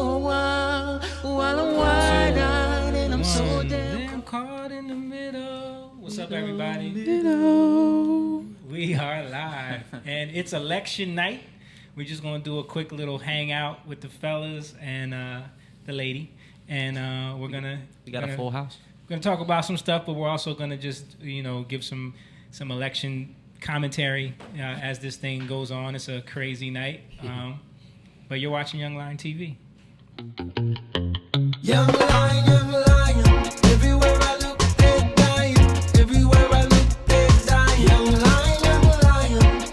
for a while I'm wide-eyed and I'm so damn caught in the middle. What's up, everybody? We are live, and it's election night. We're just gonna do a quick little hangout with the fellas and the lady, and we got a full house. We're gonna talk about some stuff, but we're also gonna just give some election commentary as this thing goes on. It's a crazy night, but you're watching Young Lion TV. Young lion, everywhere I look, they dying. Everywhere I look, they dying. Young lion,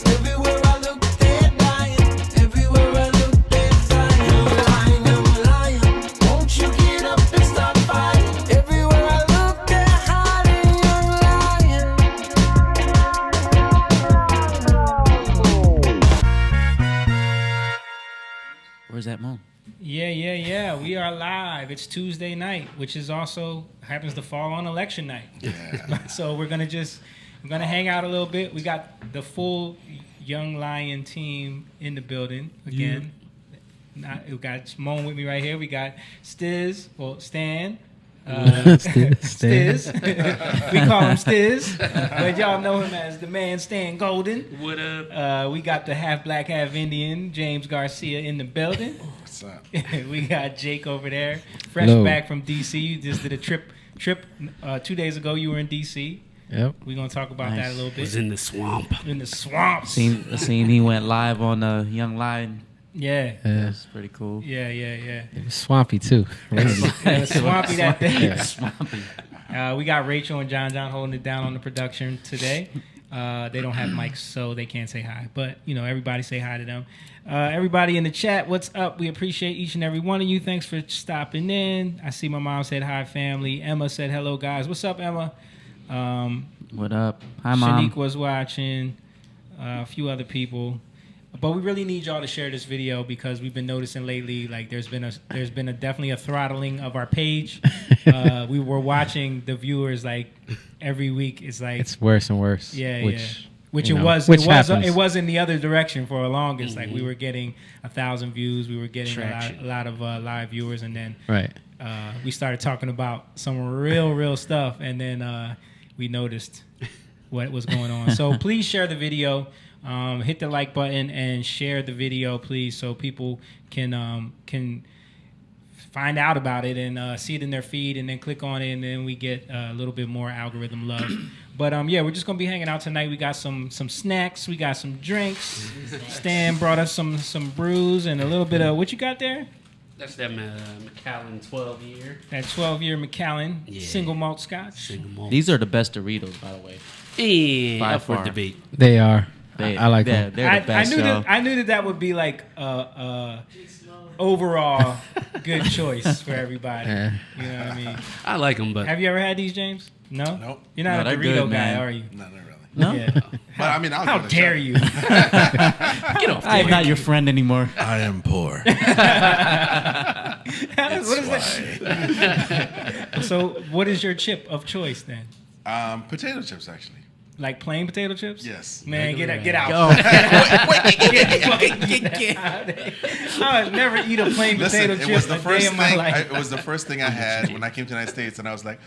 everywhere I look, they dying. Everywhere I look, they dying. Young lion, won't you get up and stop fighting? Everywhere I look, they're hiding. Young lion. Where's that moon? Yeah. We are live. It's Tuesday night, which is also happens to fall on election night. Yeah. So we're gonna hang out a little bit. We got the full Young Lion team in the building again. We got Simone with me right here. We got Stan. Stiz. We call him Stiz, but y'all know him as the man Stan Golden. What up? We got the half black, half Indian James Garcia in the building. What's up? We got Jake over there, fresh back from DC. You just did a trip 2 days ago. You were in DC. Yep. We're gonna talk about that a little bit. Was in the swamp. In the swamps. Seen he went live on Young Lion. Yeah. That's pretty cool. Yeah. It was swampy too. It was swampy that day. Yeah. Swampy. We got Rachel and John holding it down on the production today. They don't have mics, so they can't say hi. But, everybody say hi to them. Everybody in the chat, what's up? We appreciate each and every one of you. Thanks for stopping in. I see my mom said hi, family. Emma said hello, guys. What's up, Emma? What up? Hi, Mom. Shanique was watching. A few other people. But we really need y'all to share this video because we've been noticing lately, like there's been definitely a throttling of our page. We were watching the viewers like every week. It's like it's worse and worse. Yeah. Which It was in the other direction for the longest. Like we were getting 1,000 views. We were getting a lot of live viewers, and then we started talking about some real stuff, and then we noticed what was going on. So please share the video. Hit the like button and share the video, please, so people can find out about it and see it in their feed, and then click on it, and then we get a little bit more algorithm love. But we're just gonna be hanging out tonight. We got some snacks, we got some drinks. Stan brought us some brews and a little bit of what you got there. That's that Macallan 12-year. That 12-year Macallan single malt Scotch. These are the best Doritos, by the way. By up for debate. They are. I like them. They're the best. I knew that would be like overall good choice for everybody. Yeah. You know what I mean? I like them, but Have you ever had these, James? No. Nope. You're not No, a they're Dorito good, guy, man. are you? No, not really. No? Yeah. But I mean, How dare you? get off. I'm not your friend anymore. I am poor. What is that? So, what is your chip of choice then? Potato chips, actually. Like plain potato chips? Yes. Man, get out. Oh, I would never eat a plain Listen, potato it chip was the a day first in my thing. life. It was the first thing I had when I came to the United States, and I was like,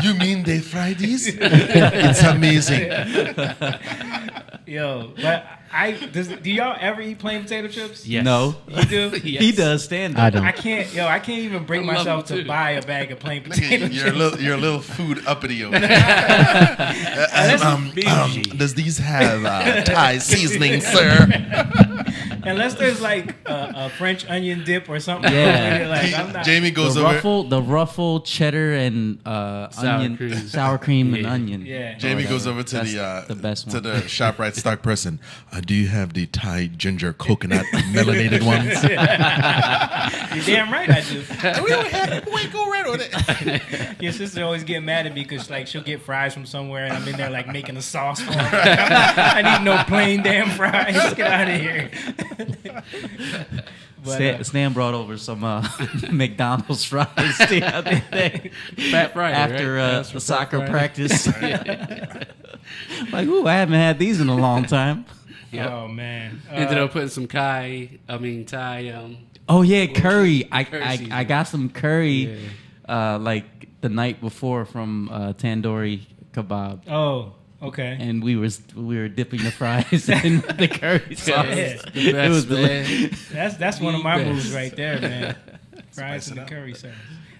"You mean they fry these? It's amazing." Yo, but do y'all ever eat plain potato chips? Yes. no. You do? Yes. He does stand up. I don't. I can't even bring I love myself them to too. buy a bag of plain Look potato at you, chips. you're a little food uppity over there. Does these have Thai seasoning, sir? Unless there's like a French onion dip or something. Yeah. Like, I'm not, Jamie goes over. The ruffle cheddar and sour cream and onion. Yeah. Jamie Whatever. goes over to That's the best to one. the ShopRite stock person. Do you have the Thai ginger coconut melanated ones? You're damn right I do. We don't have. Wait, go right on it. Your sister always get mad at me because like she'll get fries from somewhere and I'm in there like making a sauce for her. I need no plain damn fries. Get out of here. But, Stan brought over some McDonald's fries the other day Fat Friday, after right? the soccer practice. Like, ooh, I haven't had these in a long time. Yep. Oh man. Ended up putting some Thai. Oh yeah, curry. Curry I seasoning. got some curry, like the night before from Tandoori Kebab, Oh, okay. and we were dipping the fries in the curry sauce. Yeah. The best, It was man. That's one of my The best. moves right there, man. Fries Spice and it the up. curry sauce.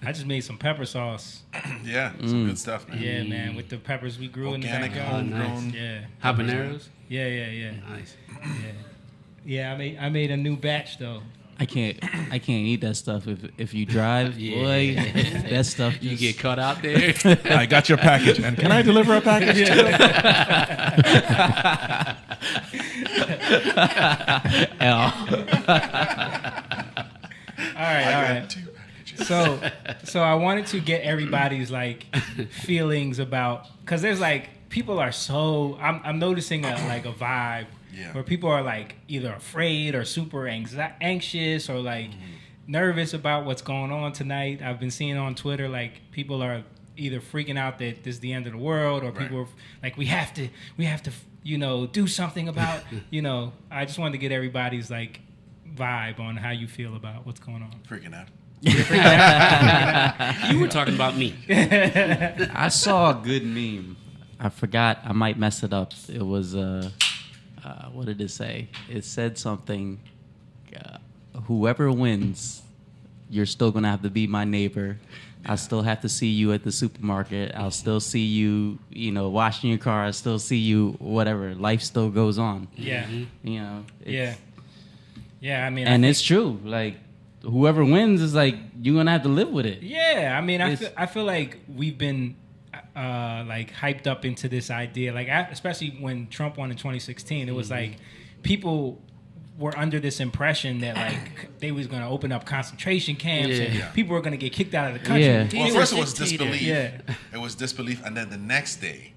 I just made some pepper sauce. Yeah, some good stuff, man. Yeah, man, with the peppers we grew Organic, in the backyard. homegrown. Yeah, Habaneros. yeah. Nice. Yeah, I made a new batch though. I can't eat that stuff if you drive, boy. That stuff You just- get caught out there. I got your package, and can I deliver a package? All right. Two packages. So I wanted to get everybody's like feelings about, because there's like people are so I'm noticing a vibe Yeah. where people are like either afraid or super anxious or like nervous about what's going on tonight. I've been seeing on Twitter like people are either freaking out that this is the end of the world, or people are like we have to do something about I just wanted to get everybody's like vibe on how you feel about what's going on. Freaking out. You were talking about me. I saw a good meme. I forgot. I might mess it up. It was what did it say? It said something. Whoever wins, you're still gonna have to be my neighbor. I still have to see you at the supermarket. I'll still see you, washing your car. I still see you, whatever. Life still goes on. Yeah. It's- Yeah, I mean, And it's true. Like, whoever wins is like, you're gonna have to live with it. yeah, I mean, It's- I feel like we've been like hyped up into this idea, like especially when Trump won in 2016. It was like people were under this impression that like they was going to open up concentration camps and Yeah. people were going to get kicked out of the country. Yeah. Well, first it was disbelief. Yeah. It was disbelief, and then the next day,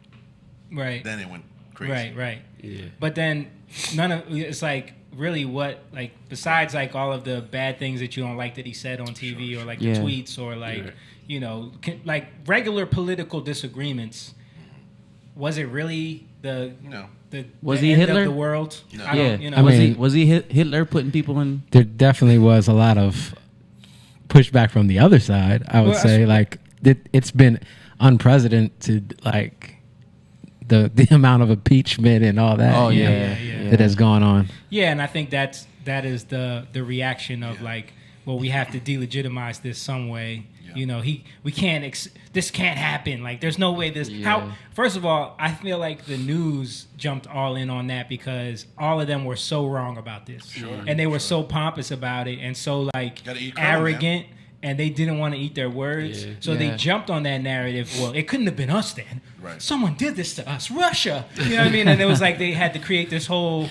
Right. then it went crazy. Right. Yeah. But then it's like really what, like, besides like all of the bad things that you don't like that he said on TV or like Yeah. the tweets or like like regular political disagreements, was it really the No. Was the he end Hitler? of the world? No. I Yeah. don't, you know, I mean- was he Hitler putting people in? There definitely was a lot of pushback from the other side. I would Well, say, like, it's been unprecedented, like the amount of impeachment and all that. Oh, you know, yeah. that has gone on. yeah, and I think that is the reaction of like, well, we have to delegitimize this some way. Yeah. We can't. This can't happen. Like, there's no way this. Yeah. How? First of all, I feel like the news jumped all in on that because all of them were so wrong about this, and they were so pompous about it, and so like Gotta eat crow, arrogant. And they didn't want to eat their words, so they Yeah. jumped on that narrative. Well, it couldn't have been us then. Right. Someone did this to us, Russia. You know what I mean? And it was like they had to create this whole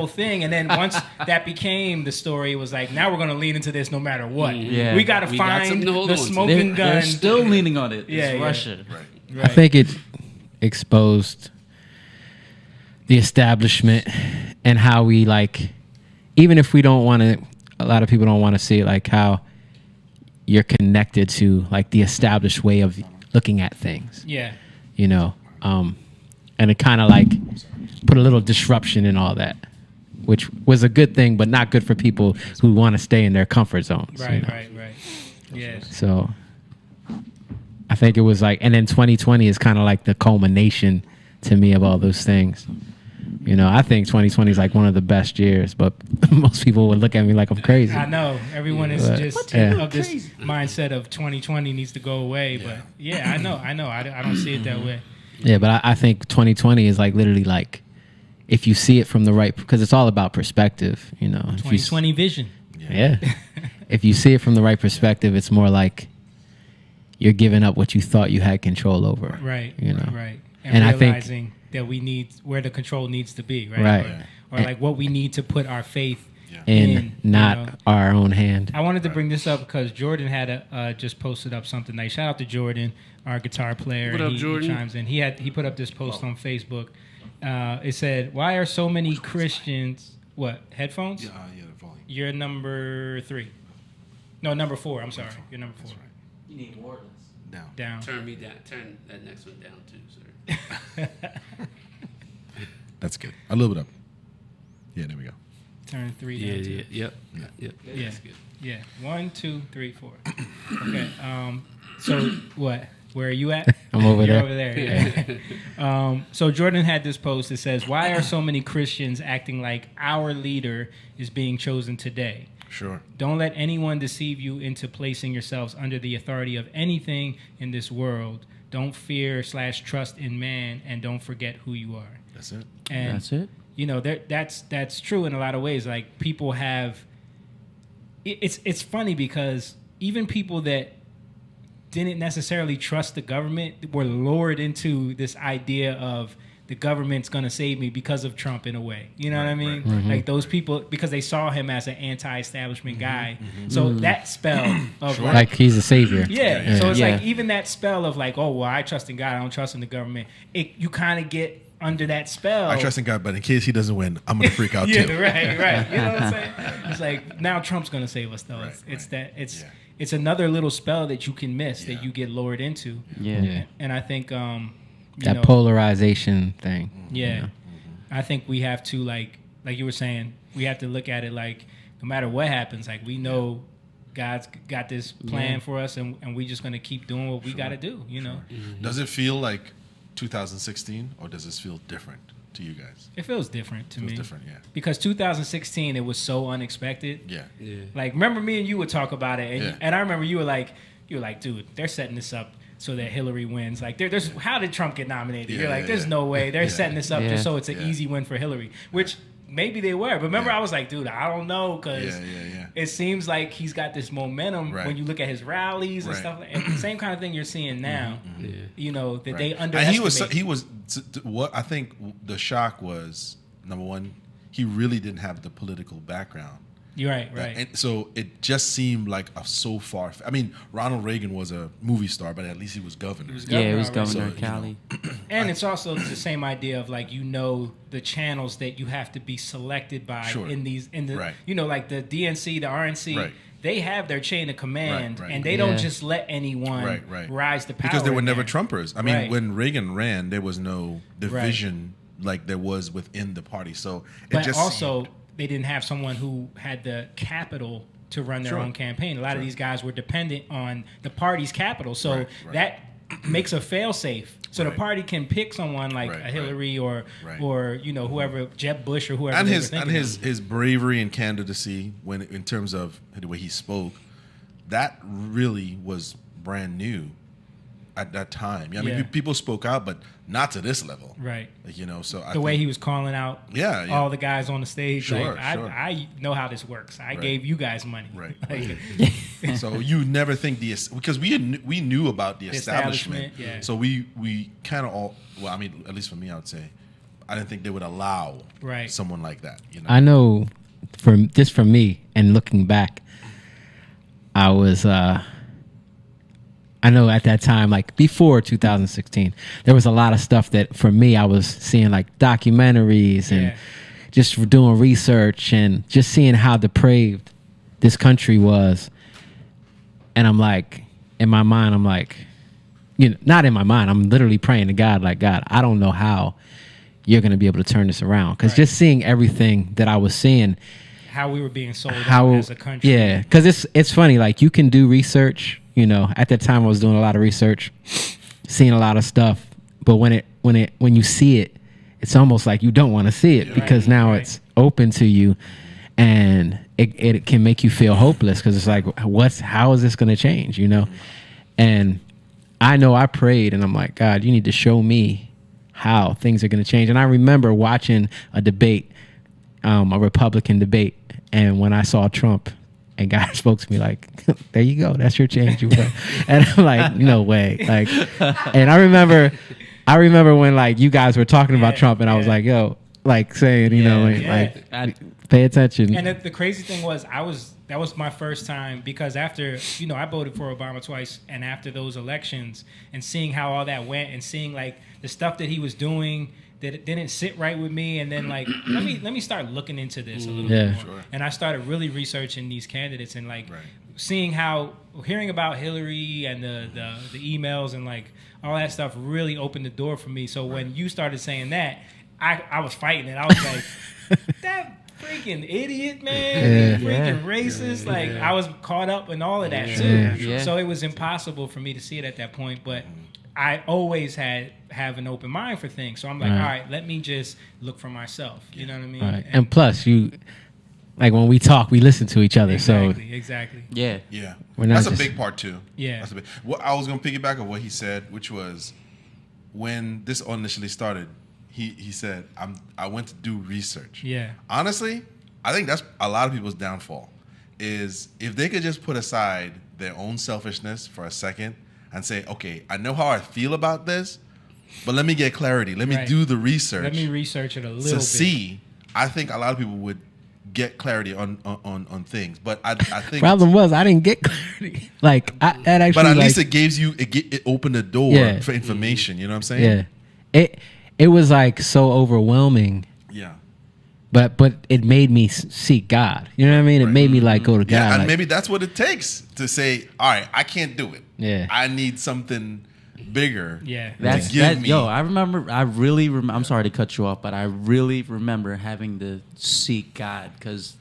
thing. And then once that became the story, it was like, now we're going to lean into this no matter what. Yeah. We got to We got find something to hold the on to. smoking They're gun. still leaning on it. Yeah, It's yeah. Russia. Right. Right. I think it exposed the establishment and how we, like, even if we don't want to, a lot of people don't want to see it, like how you're connected to like the established way of looking at things, Yeah. and it kind of like put a little disruption in all that, which was a good thing, but not good for people who want to stay in their comfort zones. Right. Yeah. So I think it was like, and then 2020 is kind of like the culmination to me of all those things. I think 2020 is like one of the best years, but most people would look at me like I'm crazy. I know everyone is But- just Yeah. of this mindset of 2020 needs to go away. But yeah, I know. I don't see it that way. Yeah, but I think 2020 is like literally like, if you see it from the right, because it's all about perspective, If you, 2020 vision. yeah. If you see it from the right perspective, it's more like you're giving up what you thought you had control over. Right. Right. And I think- realizing that we need where the control needs to be. Right. Right. Or like what we need to put our faith In not our own hand. I wanted to bring this up because Jordan had just posted up something nice. Shout out to Jordan, our guitar player. What up, he Jordan? chimes in. He put up this post on Facebook. It said, "Why are so many Christians what headphones? Yeah, the volume. You're number 3. No, number 4. I'm sorry. You're number 4. You need wireless. Down. Turn me down. Turn that next one down too, sir. That's good. A little bit up. Yeah, there we go. Turn 3 Yeah, down. yeah, yep, yep. Yeah. That's good. Yeah. 1, 2, 3, 4. Okay. So what? Where are you at? I'm over You're there. over there. Yeah. So Jordan had this post that says, "Why are so many Christians acting like our leader is being chosen today? Sure. Don't let anyone deceive you into placing yourselves under the authority of anything in this world. Don't fear/trust in man, and don't forget who you are." That's it. And That's it. you know, that's true in a lot of ways. Like, people have it's funny because even people that didn't necessarily trust the government were lured into this idea of the government's going to save me because of Trump, in a way. You know what I mean? Like, those people, because they saw him as an anti-establishment guy. So that spell of Like he's a savior. yeah. So it's Yeah. like, even that spell of like, oh, well, I trust in God, I don't trust in the government. You kind of get under that spell. I trust in God, but in case he doesn't win, I'm gonna freak out Yeah, too. right. You know what I'm saying? It's like, now Trump's gonna save us, though. It's another little spell that you can miss, that you get lured into. Yeah. And I think you That know, polarization thing. yeah, I think we have to, like you were saying, we have to look at it like, no matter what happens, like, we know God's got this plan for us, and we just gonna keep doing what we got to do. You know, Does it feel like 2016, or does this feel different to you guys? it feels different to Feels me. different, yeah. Because 2016, it was so unexpected. Yeah. Yeah. Like, remember, me and you would talk about it, and, Yeah. and I remember you were like, dude, they're setting this up so that Hillary wins. Like, there's how did Trump get nominated? Yeah, You're like, yeah, there's yeah. no way. They're Yeah. setting this up Yeah. just so it's an Yeah. easy win for Hillary, which maybe they were. But remember, Yeah. I was like, dude, I don't know, because Yeah. it seems like he's got this momentum Right. when you look at his rallies and Right. stuff. And the same kind of thing you're seeing now. Yeah. You know, that they Right. underestimate. And he was what I think the shock was, number one, he really didn't have the political background. You're right. And so it just seemed like so far. I mean, Ronald Reagan was a movie star, but at least he was governor. Yeah, he was already. governor So, of Cali. And it's also the same idea of, like, you know, the channels that you have to be selected by Sure. in the Right. you know, like the DNC, the RNC, Right. they have their chain of command, Right. and they Yeah. don't just let anyone Right. rise to power. Because they were in never there. Trumpers. I mean, Right. when Reagan ran, there was no division like there was within the party. So it But just also, they didn't have someone who had the capital to run their Sure. own campaign. A lot of these guys were dependent on the party's capital, so Right. that makes a fail-safe. So the Right. party can pick someone like Right, a Hillary or Right. you know, whoever, Jeb Bush or whoever. and they his were and thinking his of. his bravery and candidacy when in terms of the way he spoke, that really was brand new at that time. I mean, Yeah. people spoke out, but not to this level, Right. Like, you know. So The way he was calling out Yeah, yeah. all the guys on the stage. Sure, like, sure. I know how this works. I Right. gave you guys money. Right. Like, So you never think because we knew about the establishment. establishment, yeah. So we kind of all, well, I mean, at least for me, I would say, I didn't think they would allow Right. someone like that. You know. I know for me and looking back, I was I know at that time, like before 2016, there was a lot of stuff that for me I was seeing, like documentaries and Yeah. just doing research and just seeing how depraved this country was. And I'm like, in my mind, I'm like, you know, not in my mind, I'm literally praying to God, like, God, I don't know how you're going to be able to turn this around. Because Right. just seeing everything that I was seeing, how we were being sold how out as a country. yeah, because it's funny, like you can do research, you know. At that time I was doing a lot of research, seeing a lot of stuff, but when you see it, it's almost like you don't want to see it because now right. it's open to you, and it can make you feel hopeless because it's like, how is this going to change, you know? And I know I prayed and I'm like, God, you need to show me how things are going to change. And I remember watching a debate, a Republican debate, and when I saw Trump, and God spoke to me like, there you go, that's your change. And I'm like, no way. Like, and I remember when like you guys were talking about Trump, and I was like, yo, like saying, you know, like pay attention. And the crazy thing was, that was my first time, because after, you know, I voted for Obama twice, and after those elections and seeing how all that went and seeing like the stuff that he was doing that it didn't sit right with me, and then like let me start looking into this a little bit more. Sure. And I started really researching these candidates and like Right. seeing hearing about Hillary and the emails and like all that stuff really opened the door for me. So when you started saying that, I was fighting it. I was like, freaking idiot, man. You Yeah. freaking racist. Like, I was caught up in all of that, too. Yeah. So it was impossible for me to see it at that point. But I always have an open mind for things. So I'm like, Right. all right, let me just look for myself. You know what I mean? Right. And plus, like when we talk, we listen to each other. Exactly. Yeah. Yeah, We're not that's a just- big part too. Yeah. That's a big. Well, I was gonna piggyback on what he said, which was when this initially started. He said, I went to do research. Yeah. Honestly, I think that's a lot of people's downfall. Is if they could just put aside their own selfishness for a second and say, okay, I know how I feel about this, but let me get clarity. Let me Right. do the research. Let me research it a little to bit. see. I think a lot of people would get clarity on things, but I think. Problem was, I didn't get clarity. Like, that actually. But at like, least it gives you it opened the door Yeah. for information. You know what I'm saying? yeah. It was like so overwhelming, Yeah. but it made me seek God. You know what I mean? It made me like go to God. Yeah, and like, maybe that's what it takes to say, all right, I can't do it. Yeah. I need something bigger. Yeah. That's give that. me- Yo, I really remember. I'm sorry to cut you off, but I really remember having to seek God because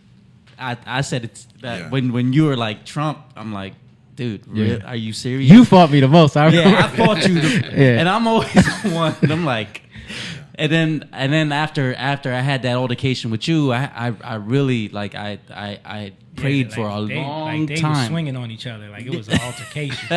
I said it's that Yeah. when you were like Trump, I'm like, dude, Yeah. are you serious? you fought me the most. I remember. Yeah, I fought you, Yeah. and I'm always the one. And I'm like, and then after I had that altercation with you, I really like I prayed Yeah, for a they, long they time. were swinging on each other like it was an altercation.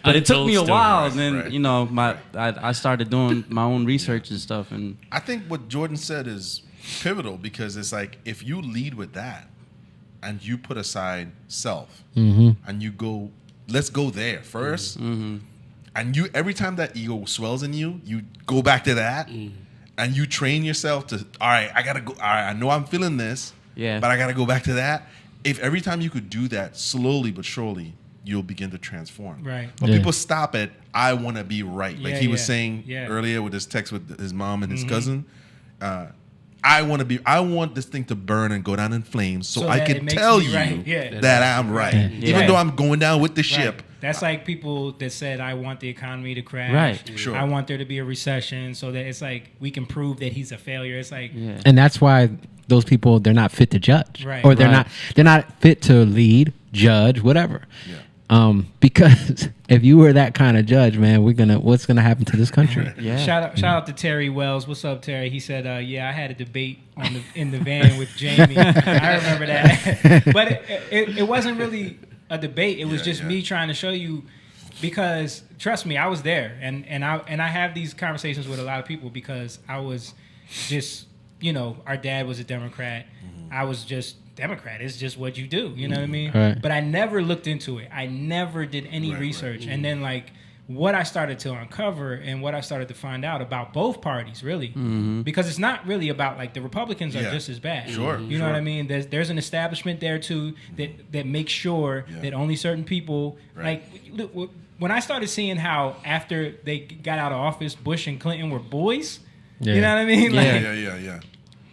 But it took me a Untold while, stories. and then Right. you know I started doing my own research and stuff, and I think what Jordan said is pivotal because it's like if you lead with that and you put aside self and you go, let's go there 1st and you every time that ego swells in you, you go back to that and you train yourself to, all right, I gotta go. All right, I know I'm feeling this, Yeah. but I gotta go back to that. If every time you could do that slowly but surely, you'll begin to transform. Right. But Yeah. people stop at I want to be right. Like Yeah, he was yeah, saying yeah. earlier with his text with his mom and his cousin. I want this thing to burn and go down in flames so I that can it makes tell me you right. Yeah. that I'm right. Even Right. though I'm going down with the Right. ship. That's like people that said, I want the economy to crash. Right. Sure. I want there to be a recession so that it's like we can prove that he's a failure. It's like, yeah. And that's why those people, they're not fit to judge, Right. or they're Right. not fit to lead, judge, whatever. Yeah. Because if you were that kind of judge, man, what's gonna happen to this country? Yeah. shout out to Terry Wells. What's up, Terry? He said, yeah, I had a debate in the van with Jamie. I remember that. But it wasn't really a debate. It was Yeah, just yeah. me trying to show you, because trust me, I was there, and I have these conversations with a lot of people because I was just, our dad was a Democrat. I was just Democrat. It's just what you do. You know what I mean? Right. But I never looked into it. I never did any Right, research. And then what I started to uncover and what I started to find out about both parties, really, because it's not really about the Republicans are Yeah. just as bad. Sure, You know sure. what I mean? There's an establishment there too that makes sure Yeah. that only certain people Right. look, when I started seeing how after they got out of office, Bush and Clinton were boys. Yeah. You know what I mean? Yeah. Yeah.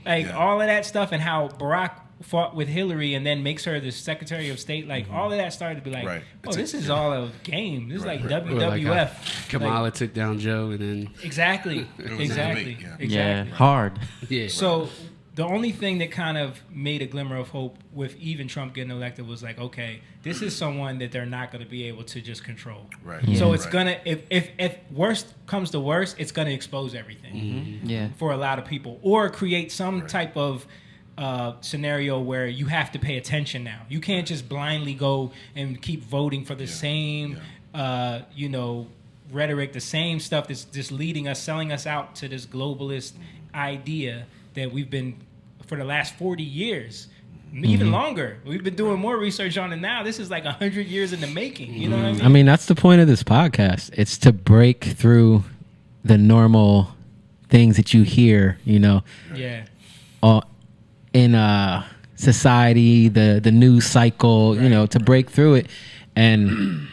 Yeah. All of that stuff, and how Barack fought with Hillary and then makes her the Secretary of State. All of that started to be like, Right. oh, this is all a game. This Right, is right, like right. WWF. Kamala took down Joe, and then Exactly. was Exactly. a debate, Yeah. Exactly. Hard. yeah. So the only thing that kind of made a glimmer of hope with even Trump getting elected was like, okay, this is someone that they're not going to be able to just control. Right. So it's Right. gonna, if worst comes to worst, it's gonna expose everything Yeah. for a lot of people, or create some type of scenario where you have to pay attention now. You can't just blindly go and keep voting for the same, rhetoric, the same stuff that's just leading us, selling us out to this globalist idea that we've been for the last 40 years. Even longer. We've been doing more research on it now. This is like 100 years in the making. You know what I mean? I mean, that's the point of this podcast. It's to break through the normal things that you hear, Yeah. in society, the news cycle, to break through it and,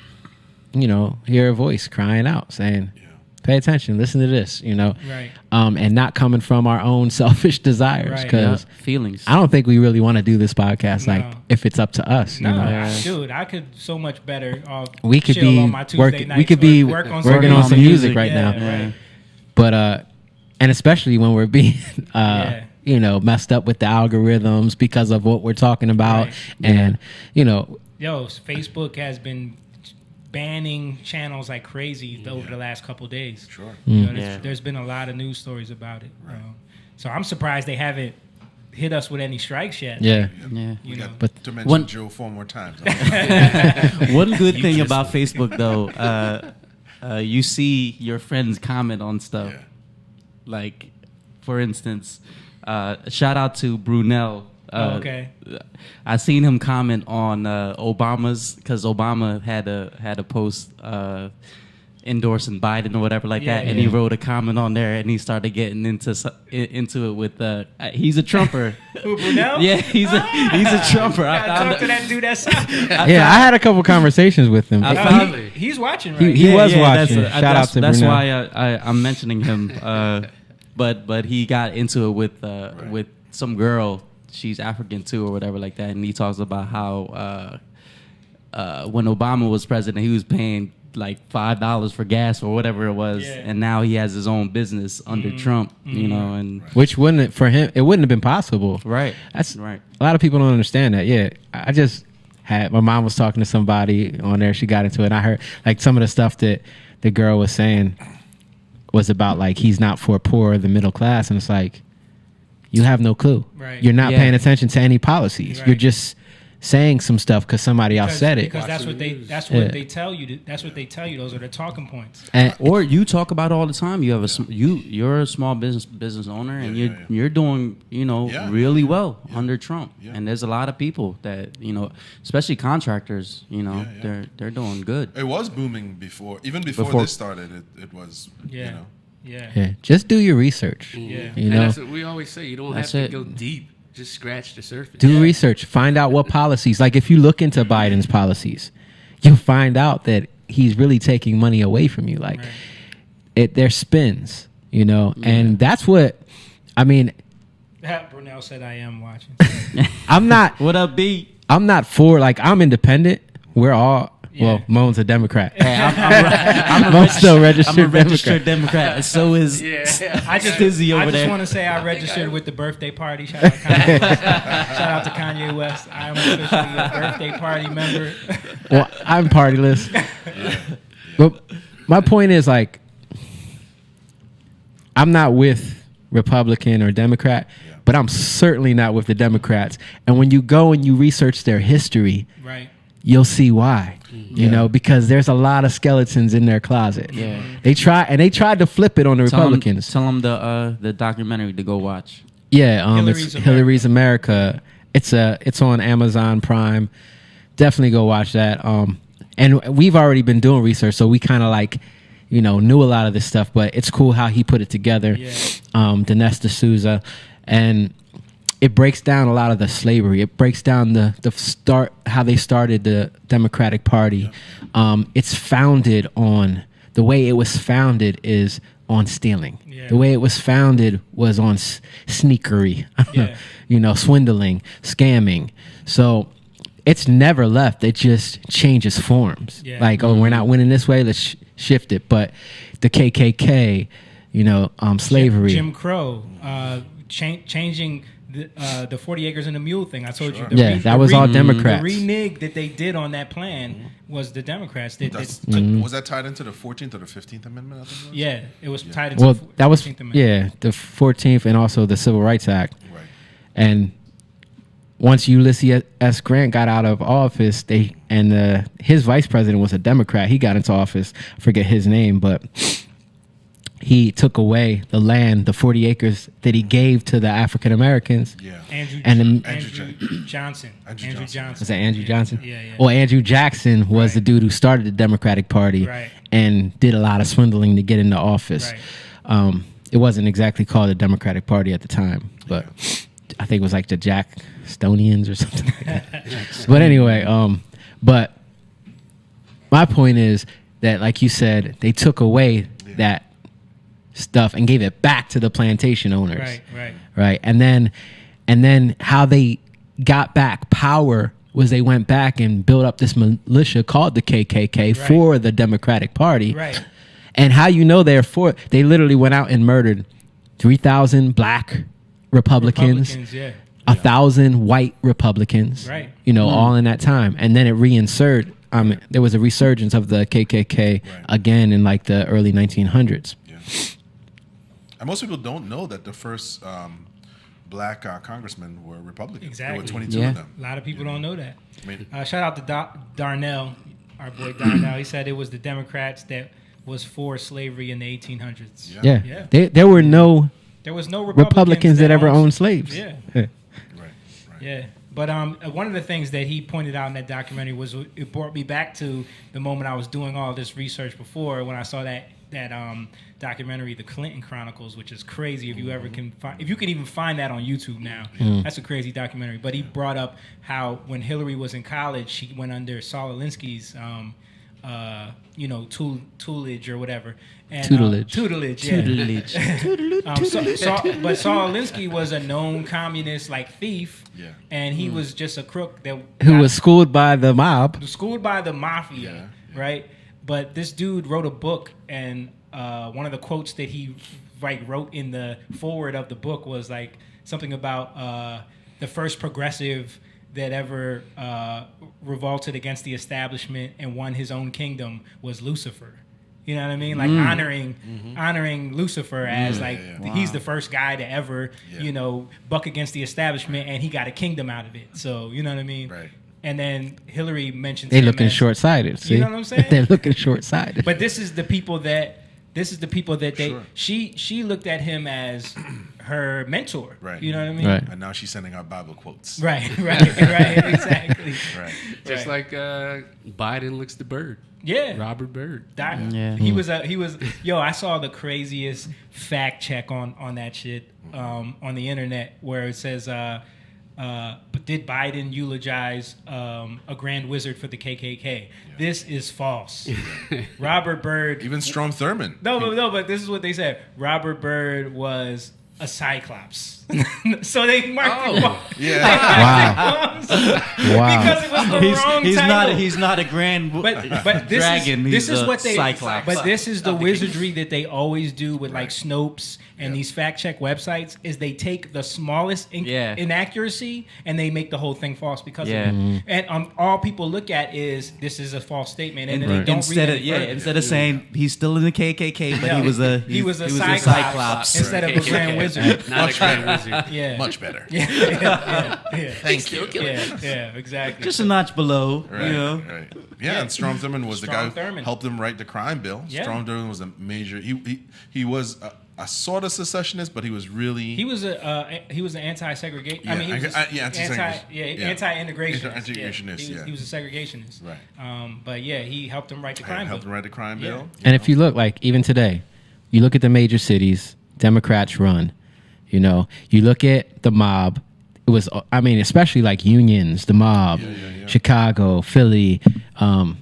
hear a voice crying out saying, pay attention, listen to this, Right. and not coming from our own selfish desires. Right. Because Feelings. I don't think we really want to do this podcast No. if it's up to us. No, Yeah. dude, I could so much better We could chill be on my Tuesday working. nights We could or be work on working on some music right Yeah, now. right. But and especially when we're being Yeah. messed up with the algorithms because of what we're talking about. Right. And Facebook has been banning channels like crazy over the last couple days. Sure. There's been a lot of news stories about it. So I'm surprised they haven't hit us with any strikes yet. yeah. We got But to mention one- Joe 4 more times. One good thing about Facebook, though, you see your friends comment on stuff. Yeah. Like, for instance, shout out to Brunel. Okay. I seen him comment on Obama's, because Obama had a post endorsing Biden or whatever like Yeah, that, and he yeah. wrote a comment on there, and he started getting into it with he's a Trumper. Who, Brunel? Yeah, he's a Trumper. I talked to that dude that's I had a couple conversations with him. I found- he's watching right He was that's watching. Shout out to That's Brunel. why I'm mentioning him. But he got into it with some girl. She's African too, or whatever like that. And he talks about how when Obama was president, he was paying like $5 for gas or whatever it was, Yeah. and now he has his own business under Trump. You know, and Which wouldn't for him? It wouldn't have been possible. right, That's right. A lot of people don't understand that. Yeah, I just had my mom was talking to somebody on there. She got into it, and I heard like some of the stuff that the girl was saying was about like he's not for poor or the middle class, and it's like you have no clue. Right. You're not Yeah. paying attention to any policies. Right. You're just saying some stuff because somebody else said it. Because that's what Yeah. they tell you. That's what they tell you. Those are the talking points. And, Or you talk about it all the time. You have you're a small business owner, and you're doing Yeah. really well under Trump. Yeah. And there's a lot of people that especially contractors. Yeah. They're doing good. It was booming before. Even before Before- this started, it was, Yeah. you know. Yeah. yeah, just do your research. Yeah. You And know, that's what we always say. You don't That's have it. to go deep. Just scratch the surface. do research. Find out what policies. Like if you look into Biden's policies, you'll find out that he's really taking money away from you. Like they're spins, and that's what I mean. Brunel said, "I am watching." I'm not. What up, B? I'm not for like I'm independent. We're all well. Yeah. Moan's a Democrat. Hey, I'm Moan's still registered. I'm a registered Democrat. And so is I just Dizzy over I just there. want to say I registered with the birthday party. Shout out Kanye West. Shout out to Kanye West. I am officially a birthday party member. Well, I'm partyless. But my point is like I'm not with Republican or Democrat, but I'm certainly not with the Democrats. And when you go and you research their history, Right. you'll see why. Because there's a lot of skeletons in their closet. Yeah. They tried to flip it on the Republicans. Tell them the documentary to go watch. Yeah, Hillary's it's America. Hillary's America. It's on Amazon Prime. Definitely go watch that. And we've already been doing research, so we kind of like, knew a lot of this stuff. But it's cool how he put it together. Yeah. Dinesh D'Souza, and it breaks down a lot of the slavery. It breaks down the start, how they started the Democratic Party. It's founded on the way it was founded is on stealing. Yeah. The way it was founded was on sneakery, Yeah. swindling, scamming. So it's never left. It just changes forms. Yeah. Like, oh, we're not winning this way. Let's shift it. But the KKK, slavery. Jim Crow, changing the 40 acres and a mule thing. I told you. Yeah, that was all Democrats. The renege that they did on that plan was the Democrats. Was that tied into the 14th or the 15th Amendment? I think it was? Yeah, it was tied into Well, the that was 14th Amendment. the 14th and also the Civil Rights Act. Right. And once Ulysses S. Grant got out of office, his vice president was a Democrat. He got into office. I forget his name, but he took away the land, the 40 acres that he gave to the African Americans. Yeah. Andrew Johnson. Andrew Andrew Johnson. Johnson. Was that Andrew Johnson? Yeah, yeah. Well, Andrew Jackson was the dude who started the Democratic Party Right. and did a lot of swindling to get into office. Right. It wasn't exactly called the Democratic Party at the time, but I think it was like the Jackstonians or something like that. But anyway, but my point is that, like you said, they took away that stuff and gave it back to the plantation owners. Right. And then how they got back power was they went back and built up this militia called the KKK Right. for the Democratic Party. Right. And how they're for, they literally went out and murdered 3,000 black Republicans, yeah. 1,000 white Republicans, Right. you know, all in that time. And then it reinserted. There was a resurgence of the KKK again in like the early 1900s. Yeah. And most people don't know that the first black congressmen were Republicans. Exactly. There were 22 Yeah. of them. A lot of people don't know that. I mean, Shout out to Darnell, our boy Darnell. He said it was the Democrats that was for slavery in the 1800s. Yeah. Yeah. There were no There was no Republicans that ever owned slaves. Yeah. right. Yeah. But one of the things that he pointed out in that documentary was it brought me back to the moment I was doing all this research before when I saw that documentary, The Clinton Chronicles, which is crazy. If you ever can find, if you can even find that on YouTube now, that's a crazy documentary. But he brought up how when Hillary was in college, she went under Saul Alinsky's, tutelage or whatever. And, tutelage, yeah. But Saul Alinsky was a known communist, like thief, and he was just a crook who was schooled by the mob. Schooled by the mafia, right? But this dude wrote a book, and one of the quotes that he wrote in the foreword of the book was like something about the first progressive that ever revolted against the establishment and won his own kingdom was Lucifer. You know what I mean? Like honoring Lucifer as he's the first guy to ever, buck against the establishment, and he got a kingdom out of it. So, you know what I mean? Right. And then Hillary mentioned They looking short-sighted. See? You know what I'm saying? They're looking short-sighted. But this is the people that they Sure. she looked at him as her mentor. Right. You know what I mean? Right. And now she's sending out Bible quotes. Right, exactly. Right. Just like Biden looks the bird. Yeah. Robert Byrd. He was I saw the craziest fact check on that shit on the internet where it says did Biden eulogize a grand wizard for the KKK? Yeah. This is false. Robert Byrd. Even Strom Thurmond. No, but this is what they said. Robert Byrd was a cyclops. So they marked him off. Yeah. Wow. Because it was the wrong title. He's not a grand but this dragon. This he's is a what they. Cyclops. But this is the wizardry that they always do with like Snopes and these fact check websites. Is they take the smallest inaccuracy and they make the whole thing false because of it. And all people look at is this is a false statement, and then they don't read it. Instead of saying he's still in the KKK, but he was a cyclops instead of a grand wizard. Not a grand wizard. Yeah, Much better. Yeah. Thank you. Yeah, exactly. just a notch below. Right, You know, right. Yeah, and Strom Thurmond was the guy who helped him write the crime bill. Yeah. Strom Thurmond was a major. He was a sort of secessionist, but he was really he was an anti-segregation. Yeah, I mean, he was anti-integrationist. Anti-integrationist. He was a segregationist. Right. But yeah, he helped him write the crime helped him bill. write the crime bill. And if you look, like, even today, you look at the major cities, Democrats run. You know, you look at the mob. It was, I mean, especially like unions, the mob, Chicago, Philly. Well,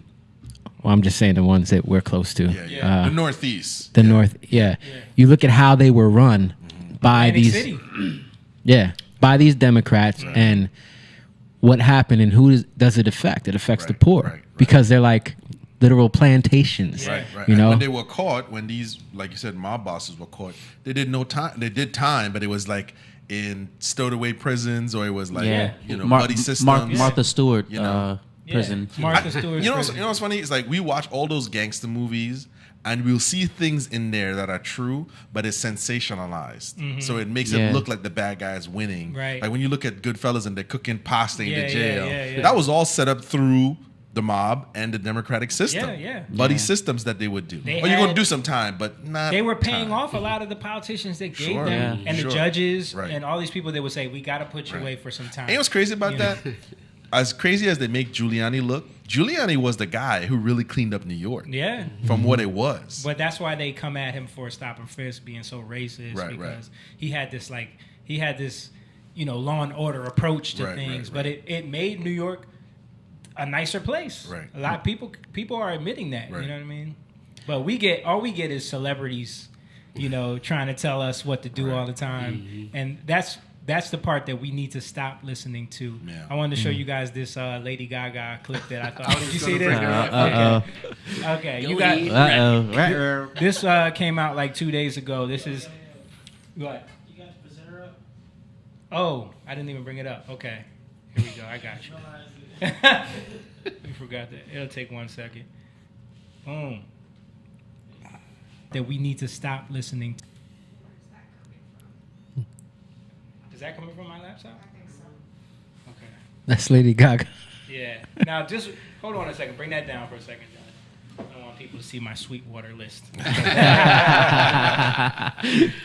I'm just saying the ones that we're close to. The Northeast. The North. Yeah. You look at how they were run by Atlantic these. City. By these Democrats, and what happened and who does it affect? It affects the poor because they're like literal plantations. Right. You know, and when they were caught, when these, like you said, mob bosses were caught, they did no time. They did time, but it was like in stowed away prisons, or it was like buddy systems. Martha Stewart prison. Martha Stewart. You know what's funny? It's like we watch all those gangster movies, and we'll see things in there that are true, but it's sensationalized. So it makes it look like the bad guy's winning. Right. Like when you look at Goodfellas and they're cooking pasta in the jail, yeah. that was all set up through the mob and the democratic system. Yeah. Buddy systems that they would do. You're going to do some time, but not They were paying time. off a lot of the politicians that gave Sure. them, and the judges, Right. and all these people that would say, we got to put you away for some time. And what's crazy about that? As crazy as they make Giuliani look, Giuliani was the guy who really cleaned up New York. Yeah. From what it was. But that's why they come at him for stop and frisk being so racist, because he had this law and order approach to things. But it made New York a nicer place. Right. A lot of people are admitting that. Right. You know what I mean? But all we get is celebrities, trying to tell us what to do all the time, and that's the part that we need to stop listening to. Yeah. I wanted to show you guys this Lady Gaga clip that I thought. Did you see bring this? it up. Okay. You got. This came out like 2 days ago. This is What? You got the presenter up? Oh, I didn't even bring it up. Okay. Here we go. I got you. We forgot that. It'll take 1 second. Boom. That we need to stop listening. Is that coming from my laptop? I think so. Okay. That's Lady Gaga. Yeah. Now, just hold on a second. Bring that down for a second, John. I don't want people to see my Sweetwater list.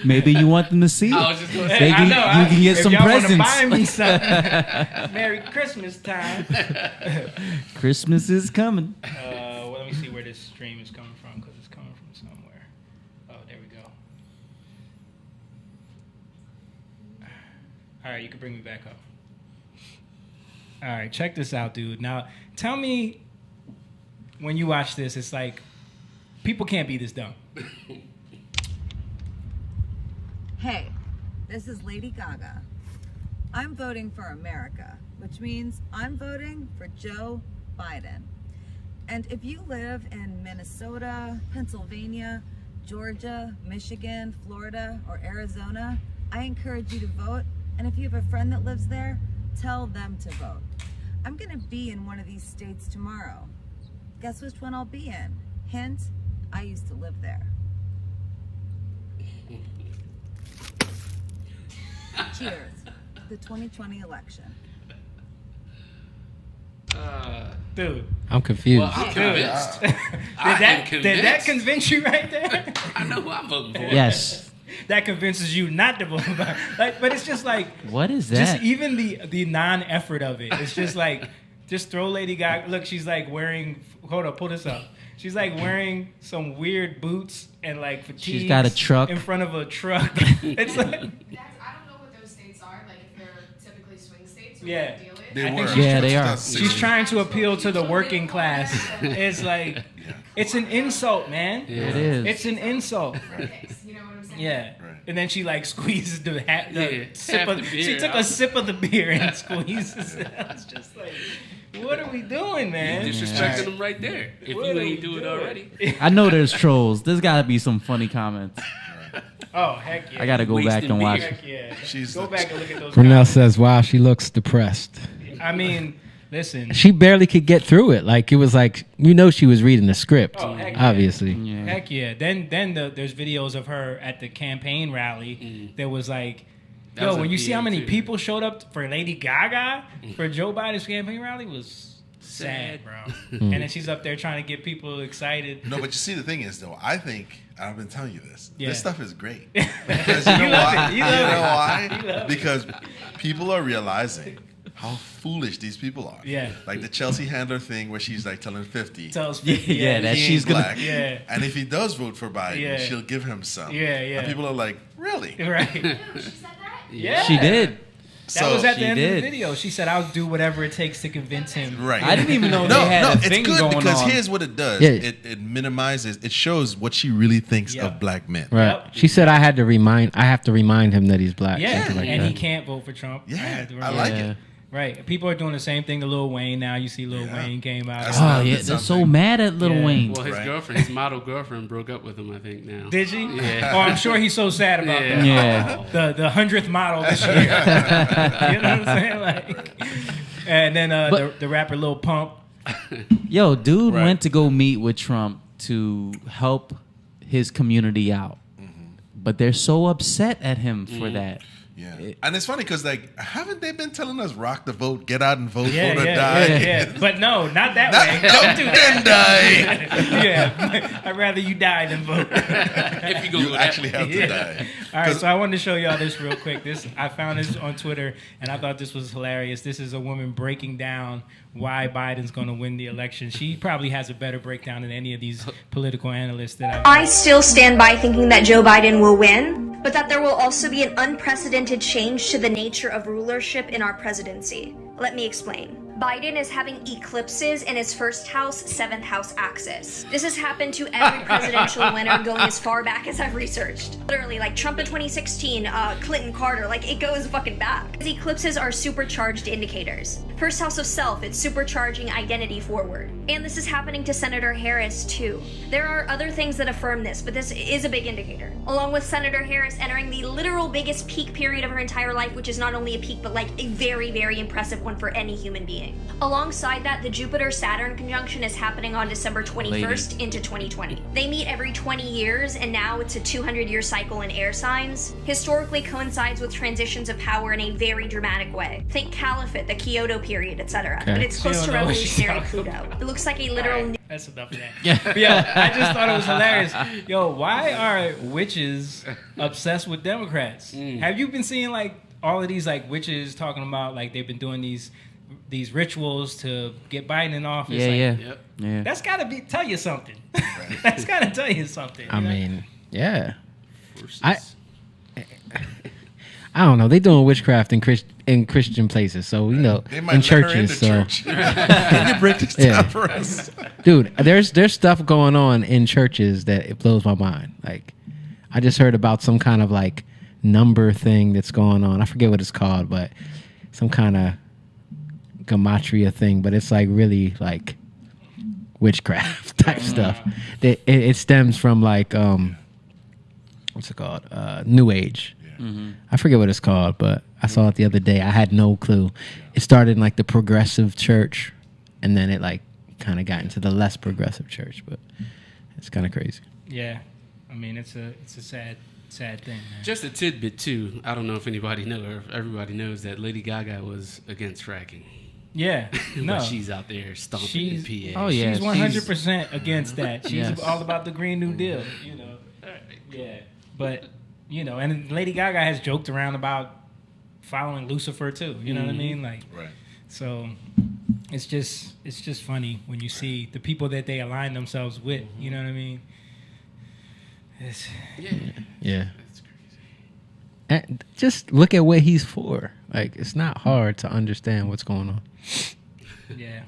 Maybe you want them to see I it. was just gonna They say. can, you can get if some y'all wanna presents. buy me something, Merry Christmas time. Christmas is coming. Well, let me see where this stream is coming from, because it's coming from somewhere. Oh, there we go. All right, you can bring me back up. All right, check this out, dude. Now, tell me, when you watch this, it's like, people can't be this dumb. Hey, this is Lady Gaga. I'm voting for America, which means I'm voting for Joe Biden. And if you live in Minnesota, Pennsylvania, Georgia, Michigan, Florida, or Arizona, I encourage you to vote. And if you have a friend that lives there, tell them to vote. I'm gonna be in one of these states tomorrow. Guess which one I'll be in? Hint, I used to live there. Cheers. The 2020 election. Dude. I'm confused. Well, I'm convinced. Did that convince you right there? I know who I'm voting for. Yes. That convinces you not to vote. Like, but it's just like, What is just that? even the non-effort of it. It's just like, just throw Lady Gaga. Look, she's like wearing. Hold up, pull this up. She's like wearing some weird boots and like fatigues. She's got a truck in front of a truck. It's like, I don't know what those states are, like if they're typically swing states or Yeah. what the deal is. They I think were. she's- Yeah, they are. she's trying to appeal to the working class. It's like, it's an insult, man. It is. It's an insult. Critics, you know what I'm saying? Yeah. Right. And then she like squeezes the Yeah, sip half of, the beer she took a out. sip of the beer and squeezes it. I was just like, what are we doing, man? Disrespecting them right there. If What you are ain't we do it doing? already. I know there's trolls. There's got to be some funny comments. Oh, heck yeah. I got to go back Wasting and watch. beer. Heck yeah. She's Go the- back and look at those Brunel comments. says, "Wow, she looks depressed." I mean, listen. She barely could get through it. Like it was like she was reading the script. Oh, heck yeah. Obviously. Yeah. Heck yeah. Then there's videos of her at the campaign rally. There was like, That was yo, a when you see how PA many too. people showed up for Lady Gaga for Joe Biden's campaign rally was sad, bro. And then she's up there trying to get people excited. No, but you see, the thing is, though, I think I've been telling you this. Yeah. This stuff is great. Because you know You love why? it. You You love know it. why? You love it. Because people are realizing how foolish these people are. Yeah. Like the Chelsea Handler thing where she's like telling 50. Tells Yeah, 50, yeah, that he she's ain't gonna. black. Yeah. And if he does vote for Biden, Yeah. she'll give him some. Yeah, yeah. And people are like, really? Right. She said that? Yeah. She did. That was at she the end of the did. video. She said, I'll do whatever it takes to convince him. Right. I didn't even know No, they had no, a it's thing good going because on. here's what it does. Yeah. It minimizes, it shows what she really thinks Yeah. of black men. Right. Yep. She said I have to remind him that he's black. Yeah. something like And that. he can't vote for Trump. Yeah, had to I remember. like Yeah. it. Right. People are doing the same thing to Lil Wayne now. You see Lil Yeah. Wayne came out. That's Oh not- yeah, did they're so something. mad at Lil Yeah. Wayne. Well, his Right. girlfriend, his model girlfriend, broke up with him. I think now. Did she? Yeah. Oh, I'm sure he's so sad about Yeah. that. Yeah. The 100th model this year. You know what I'm saying? Like, and then But- the rapper Lil Pump. Yo, dude Right. went to go meet with Trump to help his community out, but they're so upset at him for that. Yeah. And it's funny because, like, haven't they been telling us rock the vote, get out and vote, Yeah, vote or yeah, die? yeah. But no, not that Not way. vote Don't do that. and die. Yeah, I'd rather you die than vote. If you go You with actually that. have to Yeah. die. All right, 'Cause- so I wanted to show y'all this real quick. I found this on Twitter, and I thought this was hilarious. This is a woman breaking down why Biden's going to win the election. She probably has a better breakdown than any of these political analysts that I still stand by thinking that Joe Biden will win, but that there will also be an unprecedented change to the nature of rulership in our presidency. Let me explain. Biden is having eclipses in his first house, 7th house axis. This has happened to every presidential winner going as far back as I've researched. Literally, like Trump in 2016, Clinton, Carter, like it goes fucking back. These eclipses are supercharged indicators. First house of self, it's supercharging identity forward. And this is happening to Senator Harris too. There are other things that affirm this, but this is a big indicator. Along with Senator Harris entering the literal biggest peak period of her entire life, which is not only a peak, but like a very, very impressive one for any human being. Alongside that, the Jupiter-Saturn conjunction is happening on December 21st into 2020. They meet every 20 years, and now it's a 200-year cycle in air signs. Historically coincides with transitions of power in a very dramatic way. Think Caliphate, the Kyoto period, etc. Okay. But it's close to revolutionary Pluto. It looks like a literal... Right, that's enough of that. Yeah, I just thought it was hilarious. Yo, why are witches obsessed with Democrats? Have you been seeing like all of these like witches talking about like they've been doing these rituals to get Biden in office? Yeah. That's got to tell you something. That's got to tell you something. I you know? mean, yeah. I don't know. They doing witchcraft in Christian places, so They might in let her churches. into church. Can you break this down for us? Dude, there's stuff going on in churches that it blows my mind. Like, I just heard about some kind of like number thing that's going on. I forget what it's called, but some kind of gematria thing. But it's like really like witchcraft type stuff. It stems from like what's it called? New Age. I forget what it's called, but I saw it the other day. I had no clue. It started in like the progressive church, and then it like kind of got into the less progressive church. But it's kind of crazy. Yeah, I mean it's a sad thing, man. Just a tidbit too. I don't know if anybody knows or if everybody knows that Lady Gaga was against fracking. Yeah, no, but she's out there stomping in PA. Oh yeah, she's 100% against that. She's Yes. all about the Green New Deal, you know. Yeah, but you know, and Lady Gaga has joked around about following Lucifer too. You know what I mean? Like, Right. so it's just funny when you see the people that they align themselves with. You know what I mean? Yeah. And just look at what he's for. Like, it's not hard to understand what's going on. Yeah.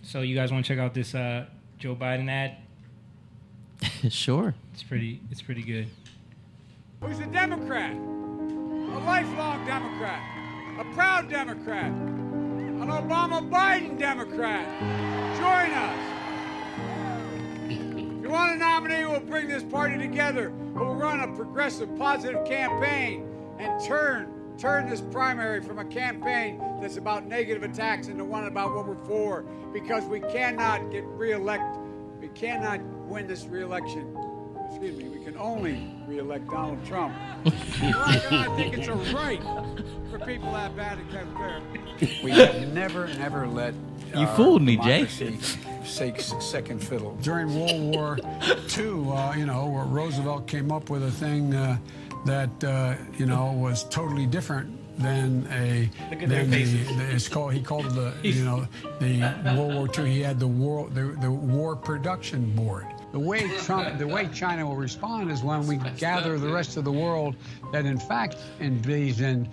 So you guys want to check out this Joe Biden ad? Sure. It's pretty good. Who's a Democrat, a lifelong Democrat, a proud Democrat, an Obama-Biden Democrat. Join us. If you want to nominate, we'll bring this party together. We'll run a progressive, positive campaign and turn this primary from a campaign that's about negative attacks into one about what we're for, because we cannot get reelected. We cannot win this reelection. Excuse me, we can only re-elect Donald Trump. I think it's a right for people that bad at care. We have never let You fooled me, Jay. Take second fiddle. During World War II, where Roosevelt came up with a thing that was totally different than he called it the World War II. He had the War Production Board. The way China will respond is when we gather the rest of the world that in fact believes in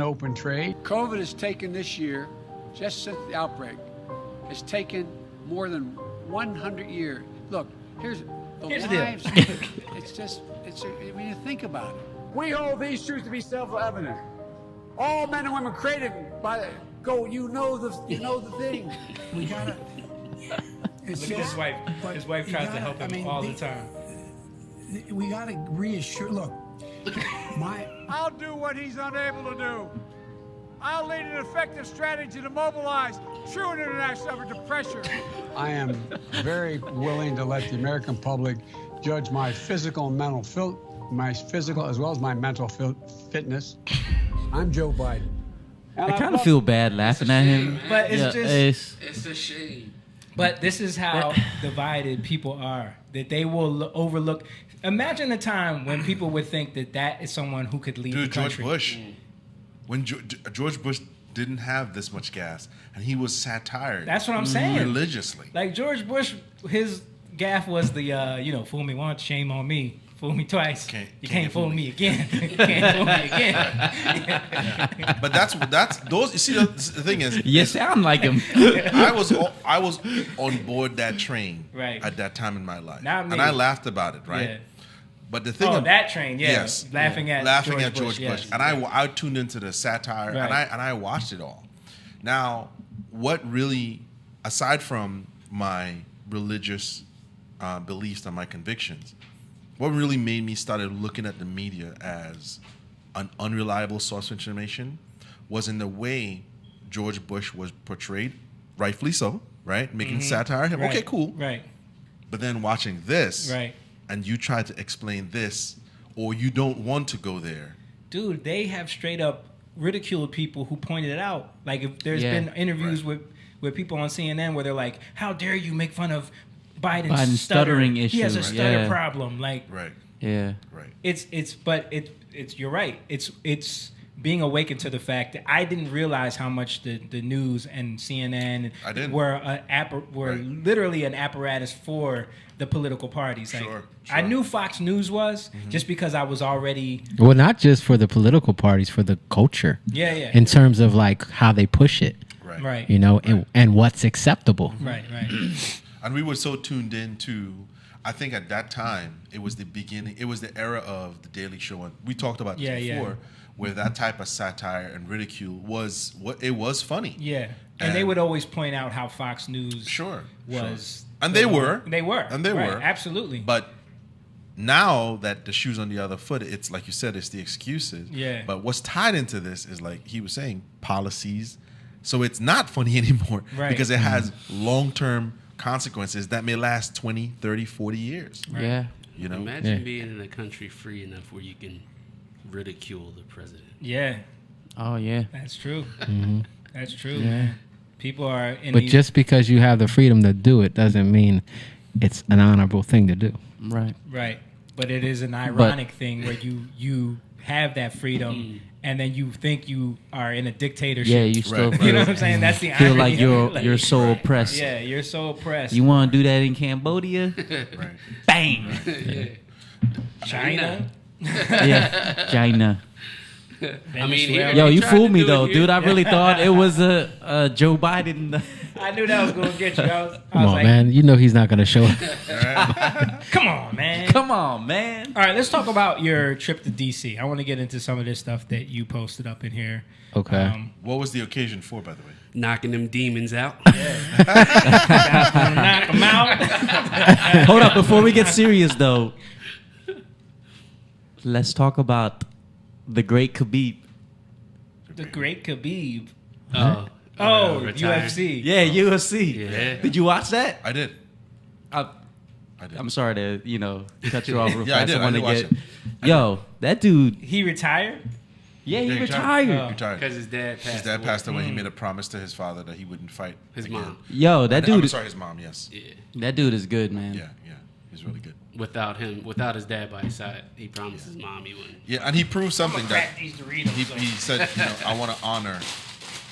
open trade. COVID has taken this year, just since the outbreak, has taken more than 100 years. Look, here's the lives. When you think about it. We hold these truths to be self-evident. All men and women created by you know the thing. We gotta. Look at his wife. His wife tries to help him all the time. We gotta reassure. Look, I'll do what he's unable to do. I'll lead an effective strategy to mobilize true international effort to pressure. I am very willing to let the American public judge my physical and mental as well as my mental fitness. I'm Joe Biden. I kind of feel bad laughing at him. But it's It's a shame. But this is how divided people are. That they will overlook. Imagine a time when people would think that is someone who could lead the country. George Bush. When George Bush didn't have this much gas, and he was satired. That's what I'm saying. Religiously. Like George Bush, his gaffe was the fool me once, shame on me. Fool me twice. You can't fool me again. You can't fool me again. But that's those. You see, the thing is, You sound like him. I was on board that train Right. at that time in my life, Not me. and I laughed about it, right? Yeah. But the thing, Oh, that train, yeah. yes, Laughing at George Bush, yes. and I tuned into the satire, Right. and I watched it all. Now, what really, aside from my religious beliefs and my convictions, what really made me started looking at the media as an unreliable source of information was in the way George Bush was portrayed, rightfully so, right? Making satire of him. Right. Okay, cool. Right. But then watching this, Right. and you try to explain this, or you don't want to go there. Dude, they have straight up ridiculed people who pointed it out. Like, if there's Yeah. been interviews with people on CNN where they're like, "How dare you make fun of Biden's Biden's stuttering stuttering He has a issue, stutter yeah. problem." Like, Right, Yeah. right. it's you're right. It's being awakened to the fact that I didn't realize how much the news and CNN I didn't. were Right. literally an apparatus for the political parties. Like, Sure, I sure. knew Fox News was just because I was already Well, not just for the political parties, for the culture. yeah. In terms of like how they push it, Right. Right. you know, and what's acceptable. Right. And we were so tuned in to, I think at that time, it was the beginning, it was the era of The Daily Show. And we talked about this Yeah, before, yeah. where that type of satire and ridicule was, it was funny. Yeah. And they would always point out how Fox News Sure. was. sure. And they were. They were. And they Right, were. Absolutely. But now that the shoe's on the other foot, it's like you said, it's the excuses. Yeah. But what's tied into this is, like he was saying, policies. So it's not funny anymore Right. because it has long-term consequences that may last 20, 30, 40 years. Yeah. You know? Imagine Yeah. being in a country free enough where you can ridicule the president. yeah, Oh yeah. that's true. That's true. Yeah. Man. People are in But these, just because you have the freedom to do it doesn't mean it's an honorable thing to do. Right. right. But it is an ironic thing where you have that freedom and then you think you are in a dictatorship. Yeah, you still Right. feel, You know what I'm saying? That's the feel irony like of you're it. Like, you're so oppressed. Yeah, you're so oppressed. You want to do that in Cambodia? Right. Bang. China. Yeah. China. I mean, here, Yo, they you tried fooled to me do it though, here. dude. I really thought it was a Joe Biden. I knew that was going to get you. I was Come on, like, man. You know he's not going to show up. come on, man. Come on, man. All right, let's talk about your trip to DC. I want to get into some of this stuff that you posted up in here. Okay. What was the occasion for, by the way? Knocking them demons out. Knock them out. Hold up, before we get serious though, let's talk about the great Khabib. The Great Khabib. Oh, retired. UFC. Yeah, UFC. Yeah. Did you watch that? I did. I, I did. I'm sorry to cut you off real Yeah, I fast. did. I wanna did watch get, it. yo, that dude. He retired. Yeah, he Yeah, he retired. Oh. Retired. Because his dad passed. His dad passed away. Mm. He made a promise to his father that he wouldn't fight His again. mom. Yo, that I'm dude. sorry, his mom. Yes. Yeah. That dude is good, man. Yeah, he's really good. Without his dad by his side, he promised his mom he wouldn't. Yeah, and he proved something that Crack these Doritos. he said, I want to honor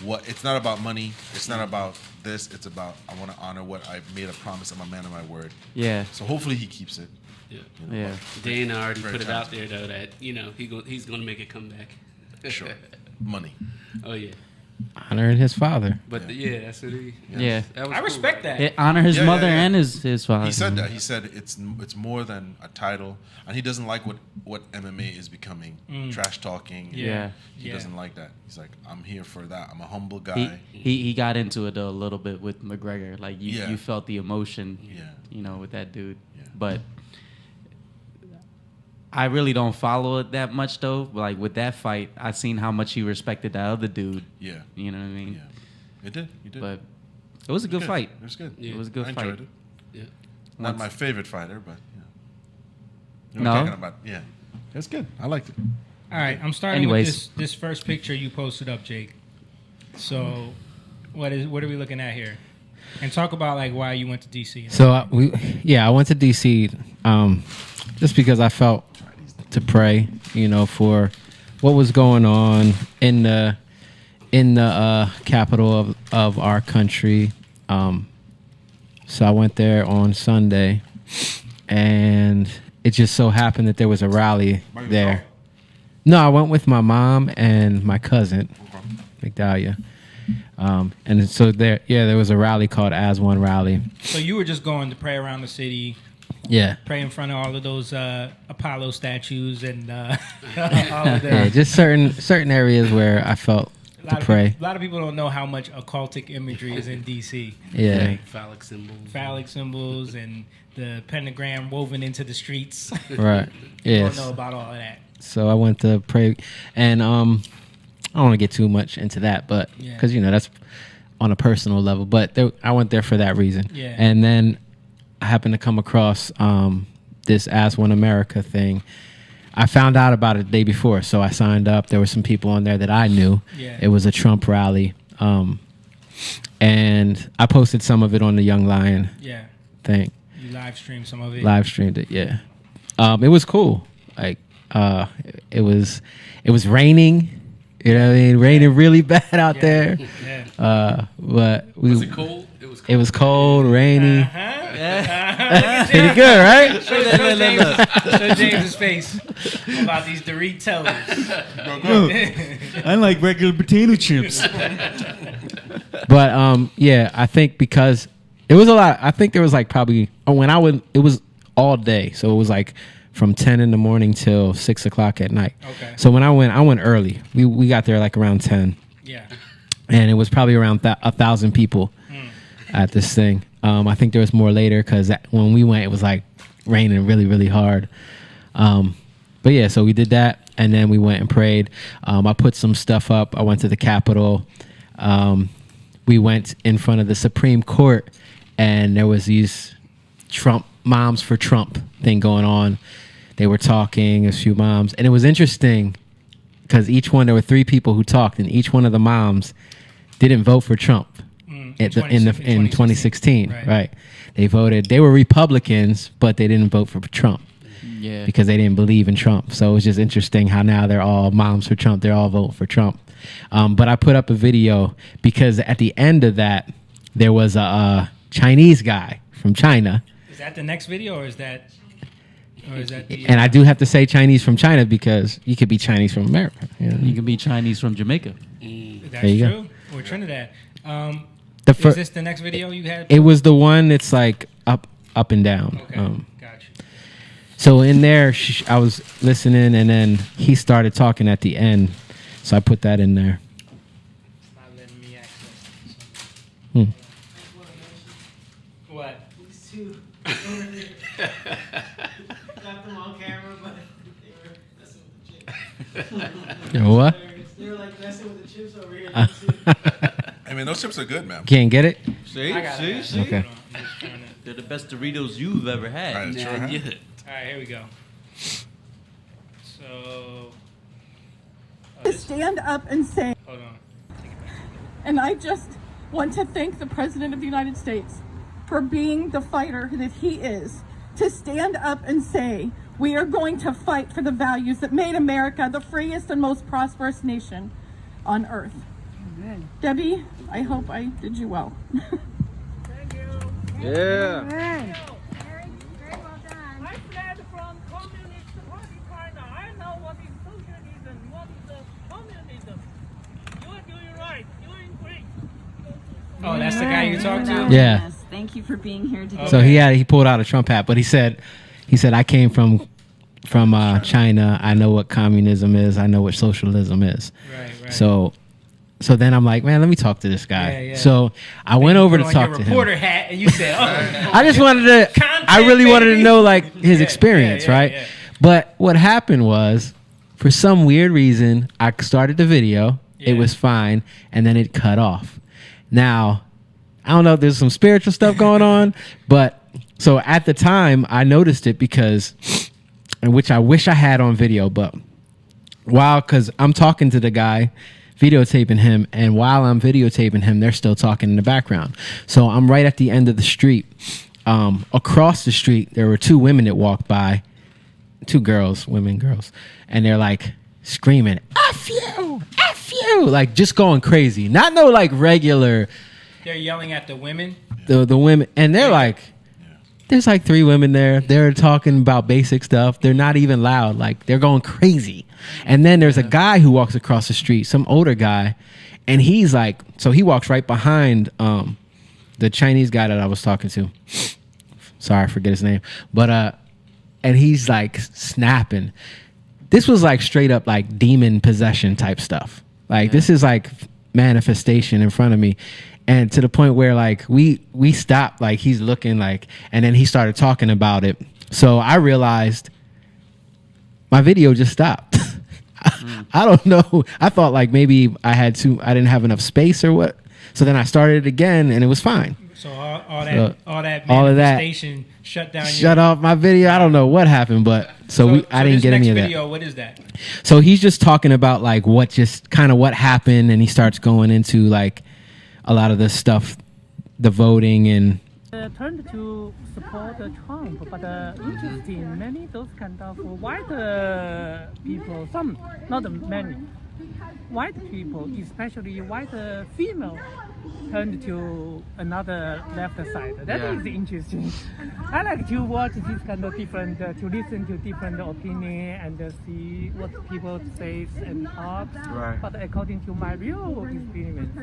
what. It's not about money. It's not about this. It's about I want to honor what I made a promise. I'm a man of my word. Yeah. So hopefully he keeps it. Yeah. Yeah. Dana already Very put it out talented. there though that he's gonna make a comeback. Sure. Money. Oh yeah. Honoring his father. But yeah, that's what he. Yeah. That was I cool. respect that. Yeah, honor his Yeah, mother yeah, yeah. and his father. He said that. He said it's more than a title, and he doesn't like what MMA is becoming. Trash talking. Yeah. He Yeah. doesn't like that. He's like, I'm here for that. I'm a humble He, guy. he got into it though, a little bit with McGregor. Like Yeah. you felt the emotion, Yeah. with that dude. Yeah. But I really don't follow it that much though. Like with that fight, I seen how much he respected that other dude. Yeah. You know what I mean? Yeah. It did. He did. But it was a good fight. It was good. It was a good I fight. enjoyed it. Yeah. Not Once- my favorite fighter, but you No? know what I'm talking about. Yeah. It's good. I liked it. All right, I'm starting Anyways. with this first picture you posted up, Jake. So, what are we looking at here? And talk about like why you went to DC. So I went to DC just because I felt to pray, for what was going on in the capital of our country. So I went there on Sunday, and it just so happened that there was a rally By yourself? there. No, I went with my mom and my cousin, McDahlia. And so there was a rally called As One Rally. So you were just going to pray around the city, Yeah. pray in front of all of those Apollo statues and all of the. Yeah, just certain areas where I felt to pray. A lot of people don't know how much occultic imagery is in DC. Yeah. Phallic symbols. Phallic symbols and the pentagram woven into the streets. Right. People Yes. don't know about all of that. So I went to pray, and I don't want to get too much into that, but Yeah. because that's on a personal level. But I went there for that reason. Yeah. And then I happened to come across this As One America thing. I found out about it the day before, so I signed up. There were some people on there that I knew. Yeah. It was a Trump rally, and I posted some of it on the Young Lion Yeah. thing. You live streamed some of it. Live streamed it, yeah. It was cool. Like it was raining. You know what I mean? Raining really bad out there. Yeah. But Was it cold? it was cold, rainy. Uh-huh. Pretty good, right? Show James' face about these Doritos. I like regular potato chips. But yeah, I think because it was a lot. I think there was like probably when I went, it was all day, so it was like from 10 in the morning till 6 o'clock at night. Okay. So when I went early. We got there like around 10. Yeah. And it was probably around 1,000 people at this thing. I think there was more later because when we went, it was like raining really, really hard. But yeah, so we did that, and then we went and prayed. I put some stuff up. I went to the Capitol. We went in front of the Supreme Court, and there was these Moms for Trump thing going on. They were talking, a few moms, and it was interesting because there were 3 people who talked, and each one of the moms didn't vote for Trump in 2016. Right. They voted. They were Republicans, but they didn't vote for Trump. Yeah. Because they didn't believe in Trump. So it was just interesting how now they're all moms for Trump. They're all voting for Trump. But I put up a video because at the end of that, there was a Chinese guy from China. Is that the next video, or is that the, And I do have to say Chinese from China because you could be Chinese from America. You can be Chinese from Jamaica. That's There you true. Or Trinidad. The Is this the next video you had? It was the one that's like up and down. Okay, gotcha. So in there, I was listening, and then he started talking at the end. So I put that in there. It's not letting me access. What? These two over there. Got them on camera, but they were messing with the chips. You know what? They were like messing with the chips over here. I mean, those chips are good, man. Can't get it? See? Okay. They're the best Doritos you've ever had. Right, sure have. Yeah. All right, here we go. So. To stand up and say, Hold on. and I just want to thank the President of the United States for being the fighter that he is, to stand up and say, we are going to fight for the values that made America the freest and most prosperous nation on earth. Amen. Debbie, I hope I did you well. Thank you. Yeah. Very well done. I fled from Communist Party China. I know what is socialism, what is communism. You are doing right. You're doing great. Oh, that's the guy you talked to? Yeah. Yes, thank you for being here today. So he pulled out a Trump hat, but he said I came from China. I know what communism is. I know what socialism is. Right. So then I'm like, man, let me talk to this guy. Yeah. So I went over to talk to him. Reporter hat, and you said, "Oh, I just wanted to. I really wanted to know like his experience, right? Yeah. But what happened was, for some weird reason, I started the video. It was fine, and then it cut off. Now, I don't know if there's some spiritual stuff going on, but so at the time I noticed it because, which I wish I had on video, but because I'm talking to the guy, videotaping him, and while I'm videotaping him, they're still talking in the background. So I'm right at the end of the street. Across the street, there were 2 women that walked by, 2 girls, and they're like screaming, F you, F you, like just going crazy. Not no like regular. They're yelling at the women. The women, and they're like, there's like 3 women there. They're talking about basic stuff. They're not even loud. Like they're going crazy. And then there's a guy who walks across the street, some older guy, and he's like, so he walks right behind the Chinese guy that I was talking to. Sorry, I forget his name. But and he's like snapping. This was like straight up like demon possession type stuff. Like this is like manifestation in front of me. And to the point where like we stopped, like he's looking like, and then he started talking about it. So I realized my video just stopped. I don't know. I thought like maybe I didn't have enough space or what. So then I started it again and it was fine. So all that manifestation shut down. Shut off my video. I don't know what happened, but I didn't get any of that. Video, what is that? So he's just talking about like what happened, and he starts going into like a lot of the stuff, the voting and. Turned to support Trump, but interesting, many those kind of white people, some, not many, white people, especially white female, turned to another left side. That is interesting. I like to watch this kind of different, to listen to different opinion and see what people say and talk. Right. But according to my real experience,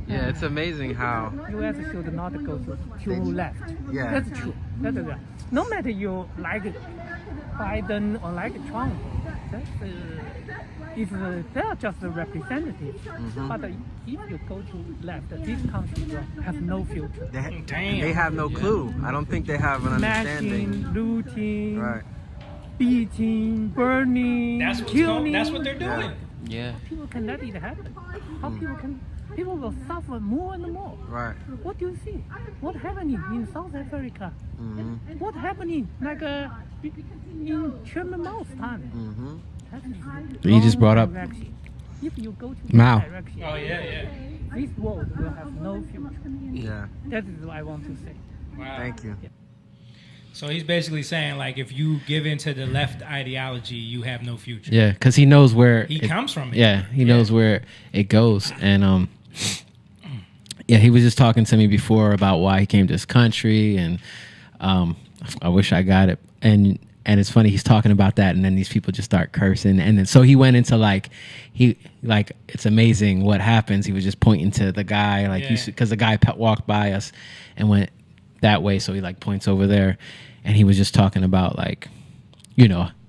yeah, it's amazing how U.S. should not go to left. Yeah. That's true. That's right. No matter you like Biden or like Trump, they're just a representative. But if you go to left, this country will have no future. They have no clue. I don't think they have an understanding. Smashing, looting, Right. beating, burning, killing. That's what they're doing. Yeah. People can let it happen. How people will suffer more and more. Right. What do you see? What happening in South Africa? What happening like in Chairman Mao's time? You just brought up Direction. If you go to Mao. that direction, this world will have no future. Yeah. That is what I want to say. Wow. Thank you. So he's basically saying like if you give into the left ideology, you have no future. Yeah, because he knows where He comes from it. Yeah, he knows where it goes, and yeah, he was just talking to me before about why he came to this country, and I wish I got it, and it's funny he's talking about that, and then these people just start cursing, and then so he went into like it's amazing what happens. He was just pointing to the guy like because the guy walked by us and went that way, so he like points over there, and he was just talking about like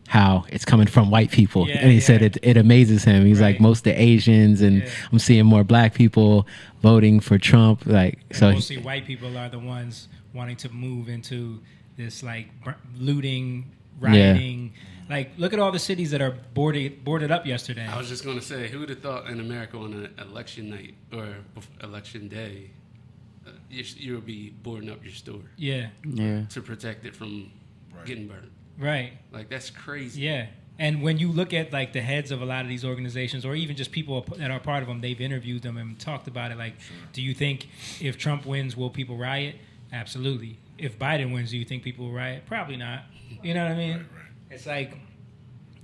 how it's coming from white people, and he said it amazes him. He's like most of the Asians, and I'm seeing more black people voting for Trump. Like and so, mostly white people are the ones wanting to move into this like looting, rioting. Like look at all the cities that are boarded up yesterday. I was just going to say, who would have thought in America on an election night or election day, you would be boarding up your store? Yeah. To protect it from getting burned. Right. Like that's crazy. Yeah. And when you look at like the heads of a lot of these organizations, or even just people that are part of them, they've interviewed them and talked about it. Like, do you think if Trump wins, will people riot? Absolutely. If Biden wins, do you think people will riot? Probably not. You know what I mean? Right. It's like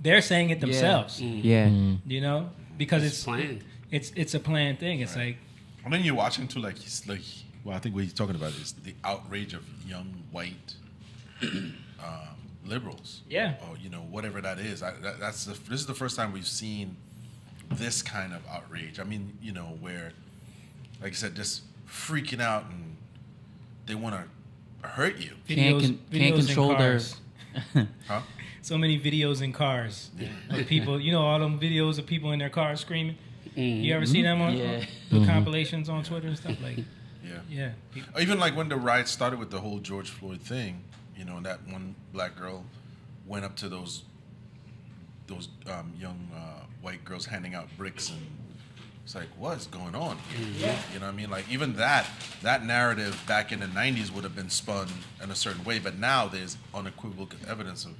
they're saying it themselves. Yeah. You know, because it's planned. It's a planned thing. It's like. And then you're watching too, like he's like. Well, I think what he's talking about is the outrage of young white liberals. Yeah. Or whatever that is. This is the first time we've seen this kind of outrage. I mean, where, like I said, just freaking out and they want to hurt you. Can't control their. Huh? So many videos in cars of people. All them videos of people in their cars screaming. You ever see them on the compilations on Twitter and stuff like? Yeah. Even like when the riots started with the whole George Floyd thing, that one black girl went up to those young white girls handing out bricks, and it's like, what's going on here? You know what I mean? Like even that narrative back in the 90s would have been spun in a certain way, but now there's unequivocal evidence of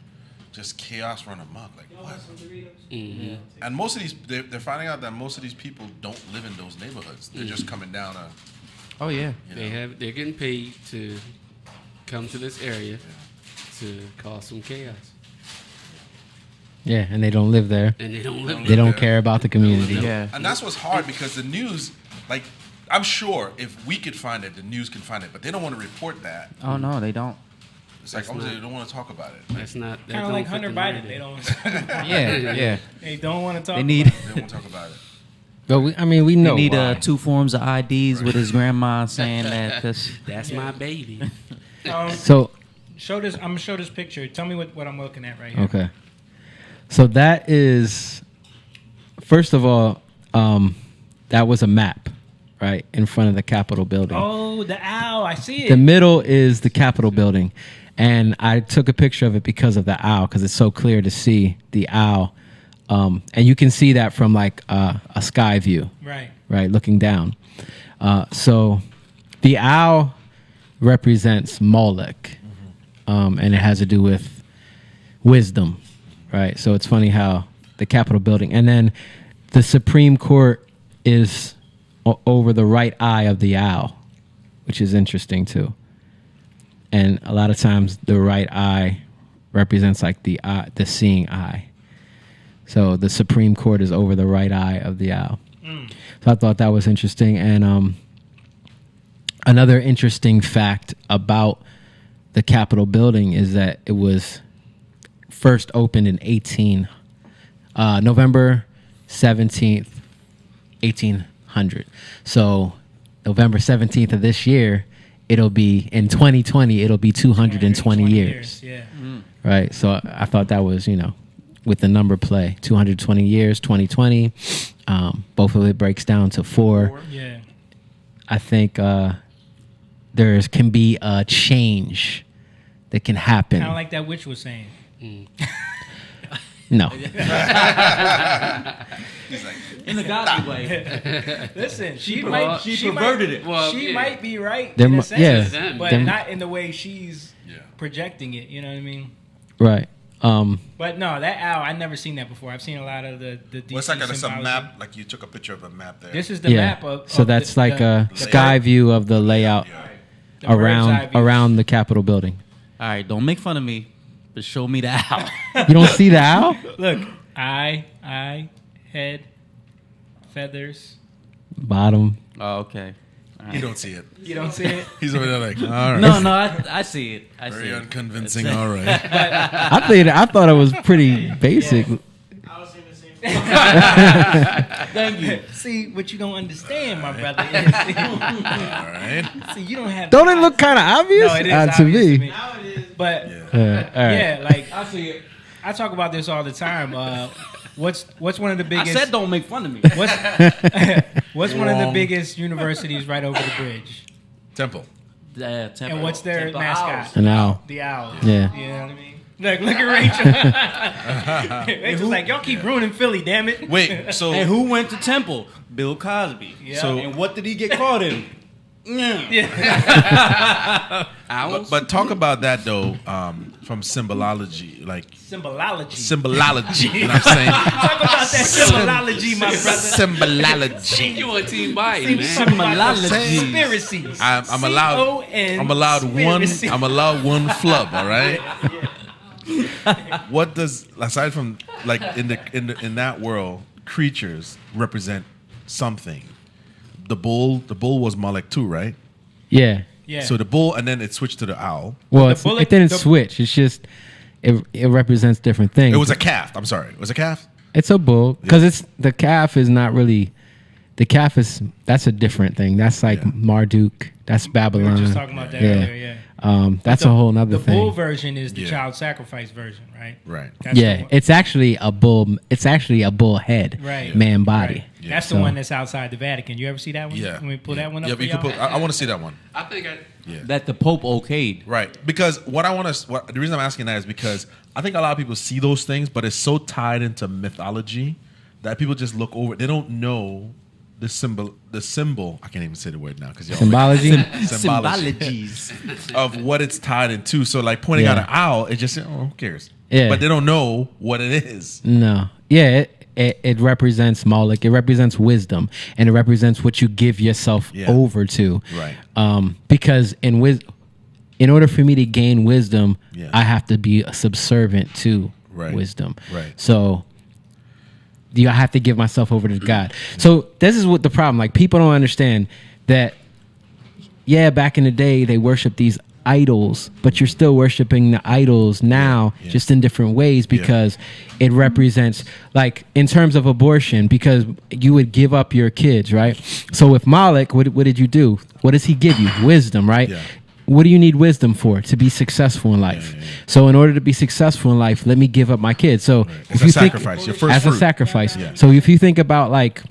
just chaos run amok. Like what? And most of these, they're finding out that most of these people don't live in those neighborhoods. They're just coming down a. Oh yeah, they're getting paid to come to this area to cause some chaos. Yeah, and they don't live there. And they don't live They don't there. care about the community. Yeah. And that's what's hard because the news, like, I'm sure if we could find it, the news can find it, but they don't want to report that. Oh no, they don't. It's like almost they don't want to talk about it. That's not Kind of like Hunter Biden. They don't. Yeah. They don't want to talk. They need. They don't want to talk about it. But we know. They need why. 2 forms of IDs with his grandma saying that that's my baby. So show this. I'm gonna show this picture. Tell me what I'm looking at right here. Okay. So that is, first of all, that was a map, right, in front of the Capitol building. Oh, the owl! I see it. The middle is the Capitol building, and I took a picture of it because of the owl, because it's so clear to see the owl, and you can see that from like a sky view, right, looking down. So the owl represents Moloch, and it has to do with wisdom, right? So it's funny how the Capitol building, and then the Supreme Court is over the right eye of the owl, which is interesting too. And a lot of times the right eye represents like the seeing eye. So the Supreme Court is over the right eye of the owl. So I thought that was interesting. And another interesting fact about the Capitol building is that it was first opened in November 17th, 1800. So November 17th of this year, it'll be in 2020, it'll be 220 years. Yeah. Right. So I thought that was, with the number play, 220 years, 2020. Both of it breaks down to 4. Yeah. I think there can be a change that can happen. Kind of like that witch was saying. No. He's like, in the godly way. Listen, she perverted it. Well, she yeah. might be right There in mu- a sense, yeah. but There- not in the way she's projecting it. You know what I mean? Right. But no, that owl, I've never seen that before. I've seen a lot of the DC Well, it's like it's a symbology. map. Like you took a picture of a map there. This is the map of. So of that's the, like the, a sky view of the layout The bird's eye view. around the Capitol building. All right, don't make fun of me, but show me the owl. You don't see the owl? Look, eye, head, feathers. Bottom. Oh, okay. All You don't see it. You don't see it? He's over there like, all right. No, I see it. I Very see it. unconvincing. It's- All right. I thought it was pretty basic. Thank you. See, what you don't understand, my brother, is All right. see, you don't have. Don't it look kind of obvious? No, it is To obvious me. to me. But all right. yeah, like I see it. I talk about this all the time. What's one of the I biggest? said don't make fun of me. What's one of the Wrong. biggest universities right over the bridge? Temple. Temple. And what's their Temple mascot? Owls. An owl. The owl. Yeah. You know what I mean? Look at Rachel. Rachel's like, y'all keep ruining Philly, damn it. Wait. So And who went to Temple? Bill Cosby. Yeah. So- And what did he get caught in? But talk about that though, from symbolology, like Symbolology. symbolology. You know what I'm saying? Talk about that symbolology, my brother. Symbolology. You on Team Biden, man. Talk about the Symbolology. Conspiracies. I'm allowed. I'm allowed one. conspiracy. I'm allowed one flub. All right. What does, aside from like in that world, creatures represent something? The bull was Moloch too, right? Yeah. Yeah. So the bull, and then it switched to the owl. Well, The bullet- it didn't the- switch. It's just it represents different things. It was a calf. I'm sorry. It was a calf. It's a bull because the calf is not really. The calf that's a different thing. That's like Marduk. That's Babylon. We were just talking about that earlier, yeah. That's a whole nother The thing. bull version is the Yeah. child sacrifice version, right? Right. That's the Yeah, one- it's actually a bull. It's actually a bull head, Right. man body. Right. That's the So- one that's outside the Vatican. You ever see that one? Yeah. Let me pull that one up. Yeah, for but you can y'all? put. I want to see that one. I think That the Pope okayed. Right. Because the reason I'm asking that is because I think a lot of people see those things, but it's so tied into mythology that people just look over it. They don't know the symbol. I can't even say the word now because Symbology? Symbologies. of what it's tied into. So like pointing out an owl, it just who cares? Yeah. But they don't know what it is. No. Yeah, it represents Moloch. It represents wisdom, and it represents what you give yourself over to. Right. Because in order for me to gain wisdom, Yeah. I have to be subservient to Right. wisdom. Right. So I have to give myself over to God. So this is what the problem. Like people don't understand that. Yeah, back in the day they worship these idols, but you're still worshiping the idols now, just in different ways, because it represents, like, in terms of abortion, because you would give up your kids, right? So with Moloch, what did you do? What does he give you? Wisdom, right? What do you need wisdom for? To be successful in life. So in order to be successful in life, let me give up my kids. So It's a sacrifice. Your first as a fruit. sacrifice. Yeah. So if you think about like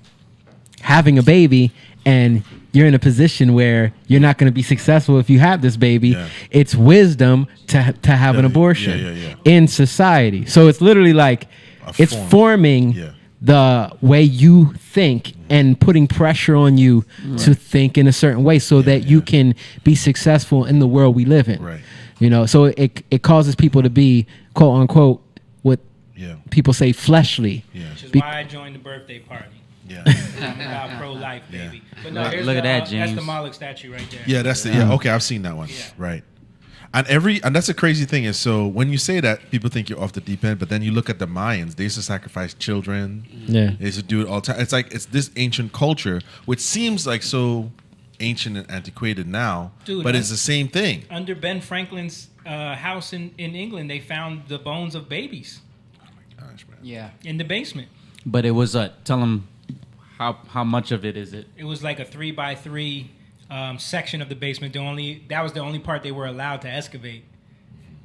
having a baby and you're in a position where you're not going to be successful if you have this baby, it's wisdom to have an abortion in society. So it's literally like it's forming the way you think and putting pressure on you to think in a certain way so that you can be successful in the world we live in. Right. You know, so it causes people to be, quote unquote, what people say, fleshly. Which is why I joined the birthday party. Yeah. I'm about pro-life, baby. But no, Look here's at that, That's James. the Moloch statue right there. Yeah, that's the okay. I've seen that one. Right. And that's a crazy thing is, so when you say that, people think you're off the deep end, but then you look at the Mayans, they used to sacrifice children. Yeah. They used to do it all the time. It's like it's this ancient culture, which seems like so ancient and antiquated now, Dude, but it's the same thing. Under Ben Franklin's house in England, they found the bones of babies. Oh my gosh, man. Yeah. In the basement. But it was tell them how much of it is it? It was like a 3x3 section of the basement. That was the only part they were allowed to excavate,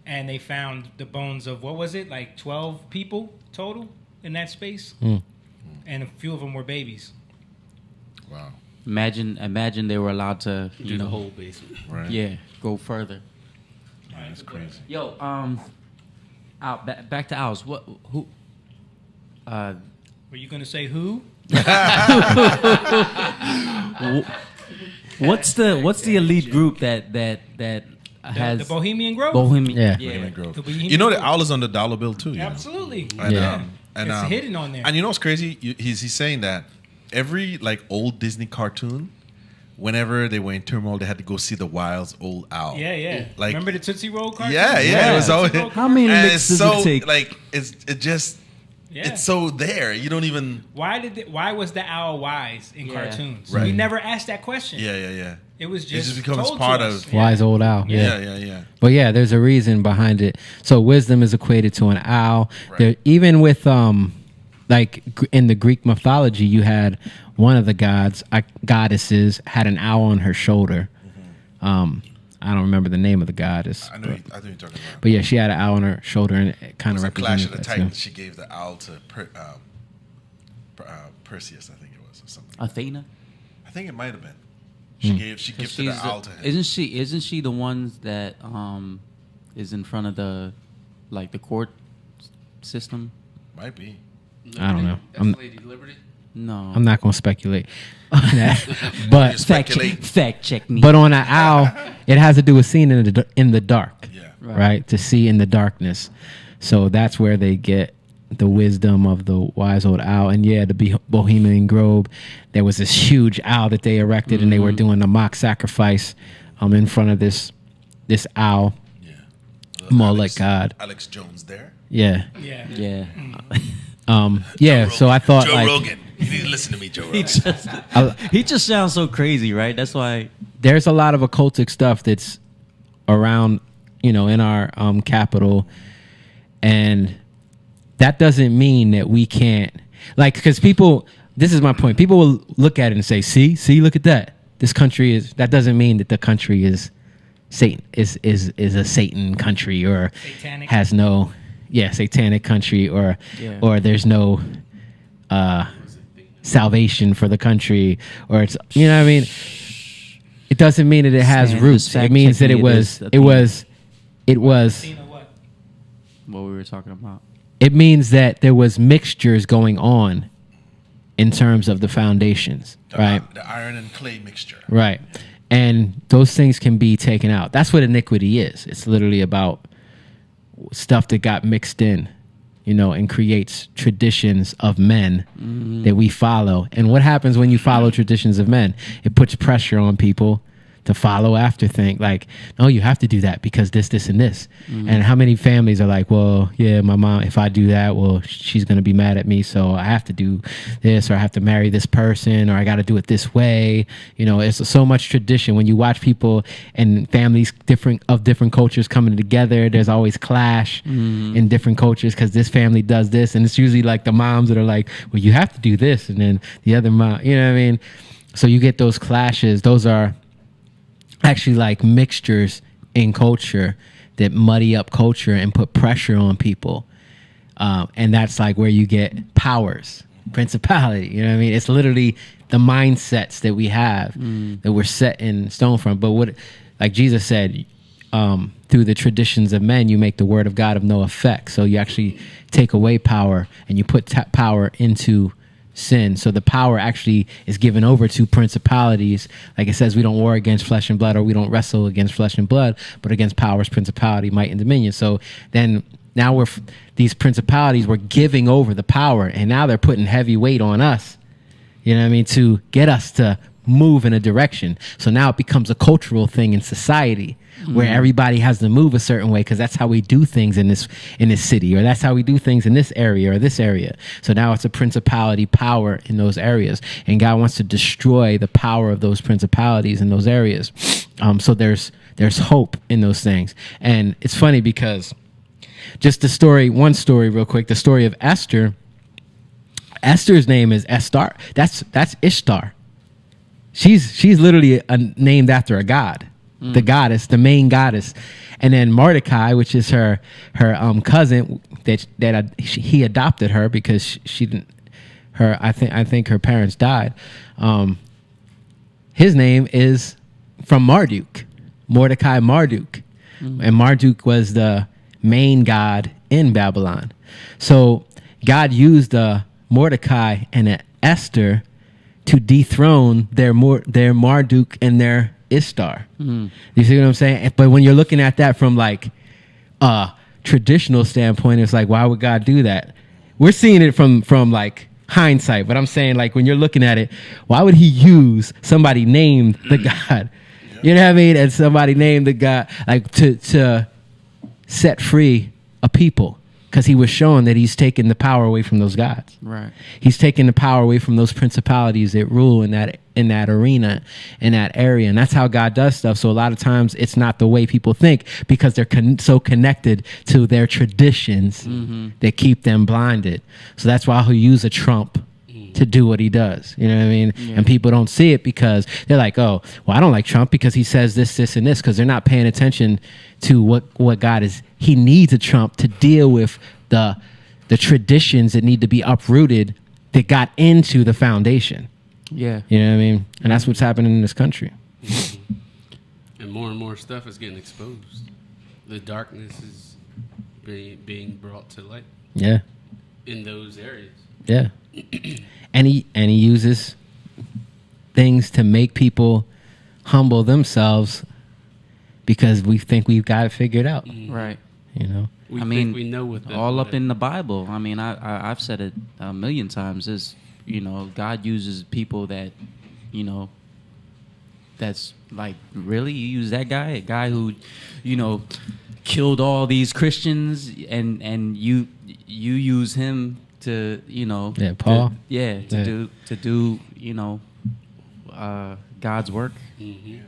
and they found the bones of, what was it, like 12 people total in that space, and a few of them were babies. Wow. Imagine they were allowed to Do the whole basement. Right. Yeah, go further. That's crazy. Yo, Al, back to Al's. Who? Were you gonna say who? What's the elite group that has the Bohemian Grove? Bohemian Grove. The Bohemian You know the Grove. owl is on the dollar bill too. You know? Absolutely. And, It's hidden on there. And you know what's crazy? He's saying that every like old Disney cartoon, whenever they were in turmoil, they had to go see the Wild's old owl. Yeah. Like, remember the Tootsie Roll cartoon? yeah. It was always How many and licks it's does so it take? like it's so there. You don't even. Why was the owl wise in cartoons? Right. We never asked that question. Yeah. It was It just just becomes told part to of us. Wise old owl. Yeah. But yeah, there's a reason behind it. So wisdom is equated to an owl. There, even with like in the Greek mythology, you had one of the goddesses had an owl on her shoulder. I don't remember the name of the goddess. I know you're talking about. But yeah, she had an owl on her shoulder, and it kind of It was a Clash represented of the that too. Titans. She gave the owl to Perseus, I think it was, or something. Athena? I think it might have been. She gifted the owl to him. Isn't she the one that is in front of the court system? Might be. I don't know. That's Lady Liberty. No, I'm not going to speculate on that. But fact check me. But on an owl, it has to do with seeing in the dark, right? To see in the darkness. So that's where they get the wisdom of the wise old owl. And yeah, the Bohemian Grove, there was this huge owl that they erected, and they were doing a mock sacrifice in front of this owl. Moloch god. Alex Jones there. Yeah. Yeah. So I thought Joe like Rogan. You need to listen to me, Joe Rogan. He just sounds so crazy, right? That's why there's a lot of occultic stuff that's around, in our capital, and that doesn't mean that we can't, because people. This is my point. People will look at it and say, "See, look at that. This country is." That doesn't mean that the country is Satan is a Satan country or Satanic. has no, satanic country or there's no salvation for the country or it's what I mean. It doesn't mean that it has roots. It means that it was what we were talking about. It means that there was mixtures going on in terms of the foundations, right? The iron and clay mixture. Right. And those things can be taken out. That's what iniquity is. It's literally about stuff that got mixed in, and creates traditions of men that we follow. And what happens when you follow traditions of men? It puts pressure on people to follow after thing. Like, no, you have to do that because this, and this. And how many families are like, well, yeah, my mom, if I do that, well, she's going to be mad at me. So I have to do this, or I have to marry this person, or I got to do it this way. You know, it's so much tradition. When you watch people and families of different cultures coming together, there's always clash in different cultures because this family does this. And it's usually like the moms that are like, well, you have to do this. And then the other mom, you know what I mean? So you get those clashes. Those are actually like mixtures in culture that muddy up culture and put pressure on people. And that's like where you get powers, principality. You know what I mean? It's literally the mindsets that we have that we're set in stone from. But what, like Jesus said, through the traditions of men, you make the word of God of no effect. So you actually take away power and you put power into sin. So the power actually is given over to principalities. Like it says, we don't war against flesh and blood, or we don't wrestle against flesh and blood, but against powers, principality, might, and dominion. So then now these principalities were giving over the power, and now they're putting heavy weight on us, you know what I mean, to get us to move in a direction. So now it becomes a cultural thing in society where everybody has to move a certain way because that's how we do things in this city, or that's how we do things in this area or this area. So now it's a principality power in those areas, and God wants to destroy the power of those principalities in those areas. So there's hope in those things. And it's funny because just one story real quick, the story of Esther. Esther's name is Estar. That's Ishtar. She's literally named after a god. The goddess, the main goddess. And then Mordecai, which is her cousin, that he adopted her because she didn't. I think her parents died. His name is from Marduk, Mordecai Marduk, and Marduk was the main god in Babylon. So God used Mordecai and Esther to dethrone their Marduk and their Ishtar. You see what I'm saying? But when you're looking at that from like a traditional standpoint, it's like, why would God do that? We're seeing it from like hindsight, but I'm saying like when you're looking at it, why would he use somebody named the God? You know what I mean? And somebody named the God like to set free a people. Because he was showing that he's taking the power away from those gods. Right. He's taking the power away from those principalities that rule in that arena, in that area. And that's how God does stuff. So a lot of times it's not the way people think because they're so connected to their traditions that keep them blinded. So that's why he'll use a Trump to do what he does. You know what I mean? Yeah. And people don't see it because they're like, oh, well, I don't like Trump because he says this, this, and this, because they're not paying attention to what God is. He needs a Trump to deal with the traditions that need to be uprooted that got into the foundation. Yeah. You know what I mean? And that's what's happening in this country. And more stuff is getting exposed. The darkness is being brought to light. Yeah. In those areas. Yeah. And he uses things to make people humble themselves because we think we've got it figured out. Right. You know? I mean, we know what all up in the Bible. I mean, I've said it a million times. Is, you know, God uses people that, you know, that's like, really, you use that guy, a guy who, you know, killed all these Christians, and you use him to, you know, Paul, to do you know, God's work. You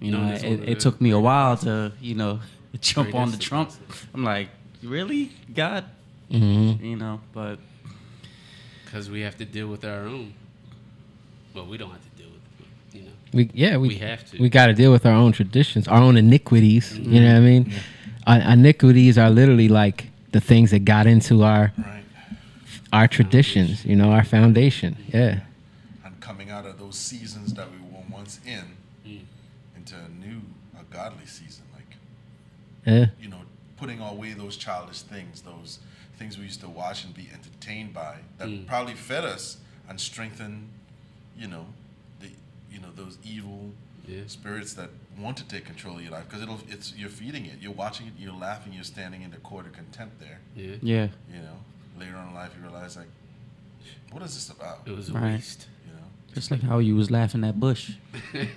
know, it took me a while to, you know, jump on the Trump. I'm like, really, God? You know, but because we have to deal with our own. Well, we don't have to deal with it, you know. We have to. We got to deal with our own traditions, our own iniquities. You know what I mean? Iniquities are literally like the things that got into our traditions. You know, our foundation. Yeah. And coming out of those seasons that we were once in, into a godly season, like, you know, putting away those childish things, those things we used to watch and be entertained by, that probably fed us and strengthened, you know, those evil spirits that want to take control of your life, because you're feeding it, you're watching it, you're laughing, you're standing in the court of contempt there. Yeah. You know, later on in life you realize, like, what is this about? It was a waste. You know, Just like how you was laughing at Bush. But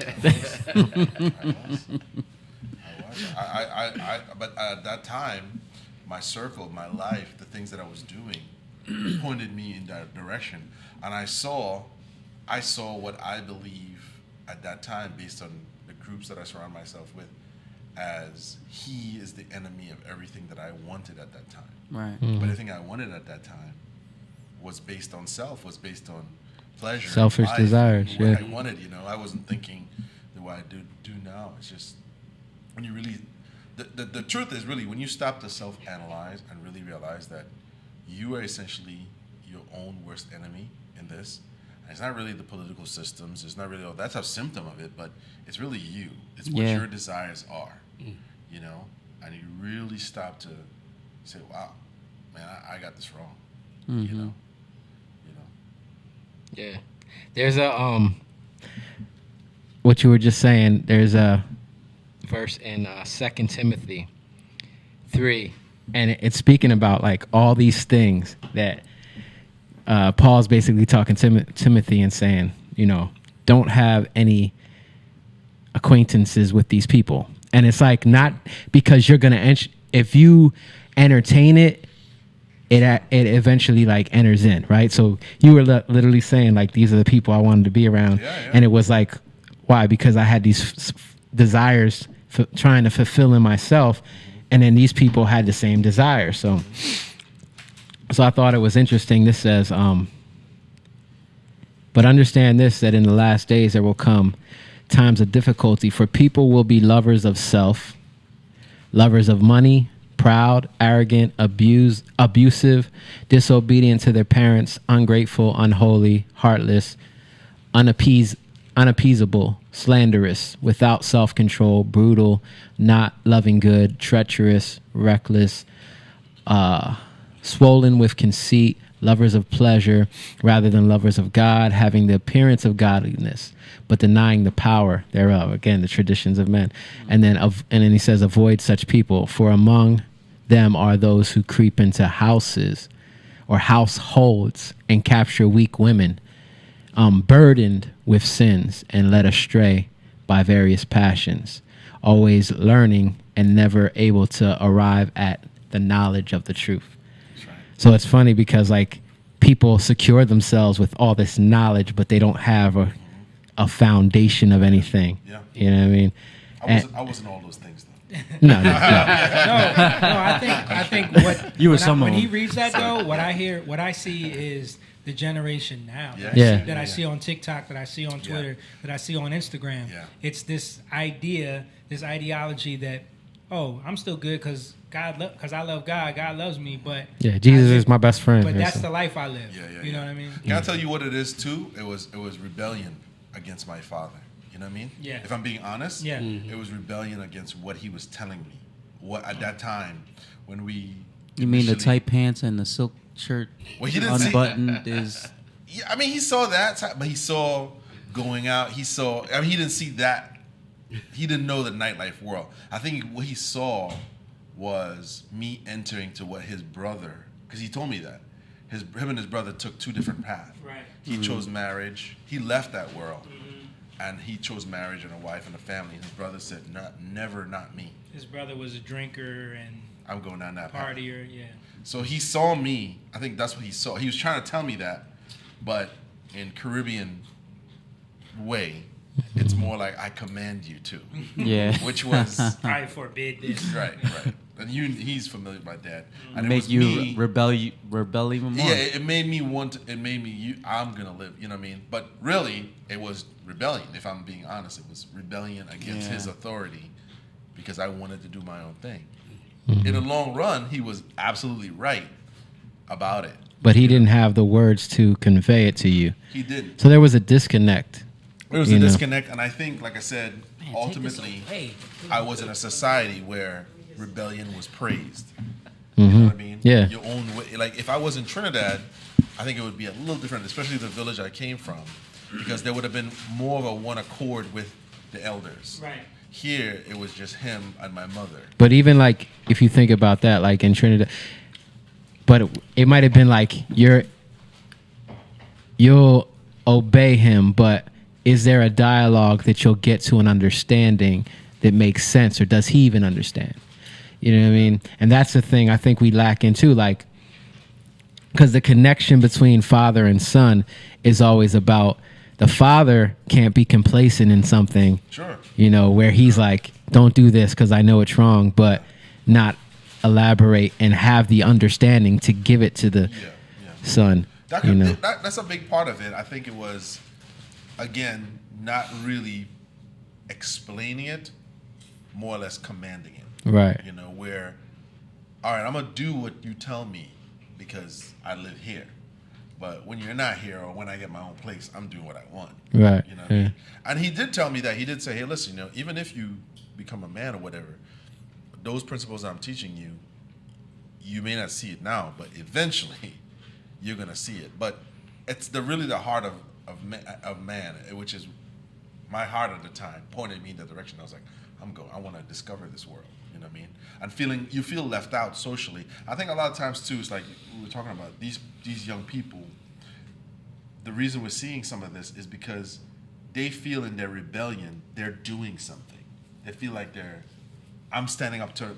at that time, my circle, my life, the things that I was doing, pointed me in that direction, and I saw what I believe at that time, based on the groups that I surround myself with, as he is the enemy of everything that I wanted at that time. Right. But everything I wanted at that time was based on self, was based on pleasure, Selfish life, desires, what yeah. I wanted. I wasn't thinking the way I do now. It's just when you really, the truth is really when you stop to self-analyze and really realize that you are essentially your own worst enemy in this. And it's not really the political systems. It's not really, that's a symptom of it, but it's really you. It's what your desires are, and you really stop to say, wow, man, I got this wrong, Yeah. There's a what you were just saying, there's a verse in 2 Timothy 3, and it's speaking about like all these things that Paul's basically talking to Timothy and saying, don't have any acquaintances with these people. And it's like, not because you're going to, if you entertain it, it eventually like enters in, right? So you were literally saying like, these are the people I wanted to be around. Yeah. And it was like, why? Because I had these desires trying to fulfill in myself. And then these people had the same desire. So I thought it was interesting. This says, but understand this, that in the last days there will come times of difficulty, for people will be lovers of self, lovers of money, proud, arrogant, abusive, disobedient to their parents, ungrateful, unholy, heartless, unappeasable, slanderous, without self-control, brutal, not loving good, treacherous, reckless, swollen with conceit, lovers of pleasure rather than lovers of God, having the appearance of godliness, but denying the power thereof. Again, the traditions of men. And then he says, avoid such people, for among them are those who creep into houses or households and capture weak women, burdened with sins and led astray by various passions, always learning and never able to arrive at the knowledge of the truth. So it's funny because like people secure themselves with all this knowledge, but they don't have a foundation of anything. Yeah. You know what I mean? I wasn't all those things though. No. I think what you were when he reads that though, what I see is the generation now that I see on TikTok, that I see on Twitter, that I see on Instagram. Yeah. It's this ideology that, oh, I'm still good because I love God. God loves me, but Jesus is my best friend. But that's the life I live. You know what I mean? Can I tell you what it is too? It was rebellion against my father. You know what I mean? Yeah. If I'm being honest, it was rebellion against what he was telling me. What at that time when we. You mean the tight pants and the silk shirt unbuttoned is? Yeah, I mean he saw that, but he saw going out. He didn't see that. He didn't know the nightlife world. I think what he saw was me entering to what his brother, because he told me that him and his brother took two different paths. Right. He chose marriage. He left that world, and he chose marriage and a wife and a family. And his brother said, "Never, not me." His brother was a drinker and I'm going down that partier. path. Yeah. So he saw me. I think that's what he saw. He was trying to tell me that, but in Caribbean way. It's more like I command you to. Yeah. Which was I forbid this. Right. And he's familiar with my dad. And make you rebel even more. Yeah, it made me I'm gonna live, you know what I mean? But really it was rebellion, if I'm being honest. It was rebellion against his authority because I wanted to do my own thing. Mm-hmm. In the long run, he was absolutely right about it. But he didn't have the words to convey it to you. He didn't. So there was a disconnect. There was a disconnect, and I think, like I said, ultimately, I was in a society where rebellion was praised. You know what I mean? Yeah. Your own way. Like, if I was in Trinidad, I think it would be a little different, especially the village I came from, because there would have been more of a one accord with the elders. Right. Here, it was just him and my mother. But even, like, if you think about that, like, in Trinidad, but it might have been, like, you'll obey him, but is there a dialogue that you'll get to an understanding that makes sense, or does he even understand? You know what I mean? And that's the thing I think we lack in too, like, because the connection between father and son is always about the father can't be complacent in something, sure, you know, where he's like, don't do this because I know it's wrong, but not elaborate and have the understanding to give it to the son. That you know? That's a big part of it. I think it was, again, not really explaining it, more or less commanding it. Right. You know, where, all right, I'm going to do what you tell me because I live here. But when you're not here or when I get my own place, I'm doing what I want. Right. You know what I mean? And he did tell me that. He did say, hey, listen, you know, even if you become a man or whatever, those principles I'm teaching you, you may not see it now, but eventually you're going to see it. But it's really the heart of man, which is my heart at the time, pointed me in that direction. I was like, I want to discover this world. You know what I mean? And you feel left out socially. I think a lot of times too, it's like we were talking about these young people. The reason we're seeing some of this is because they feel in their rebellion they're doing something. They feel like I'm standing up to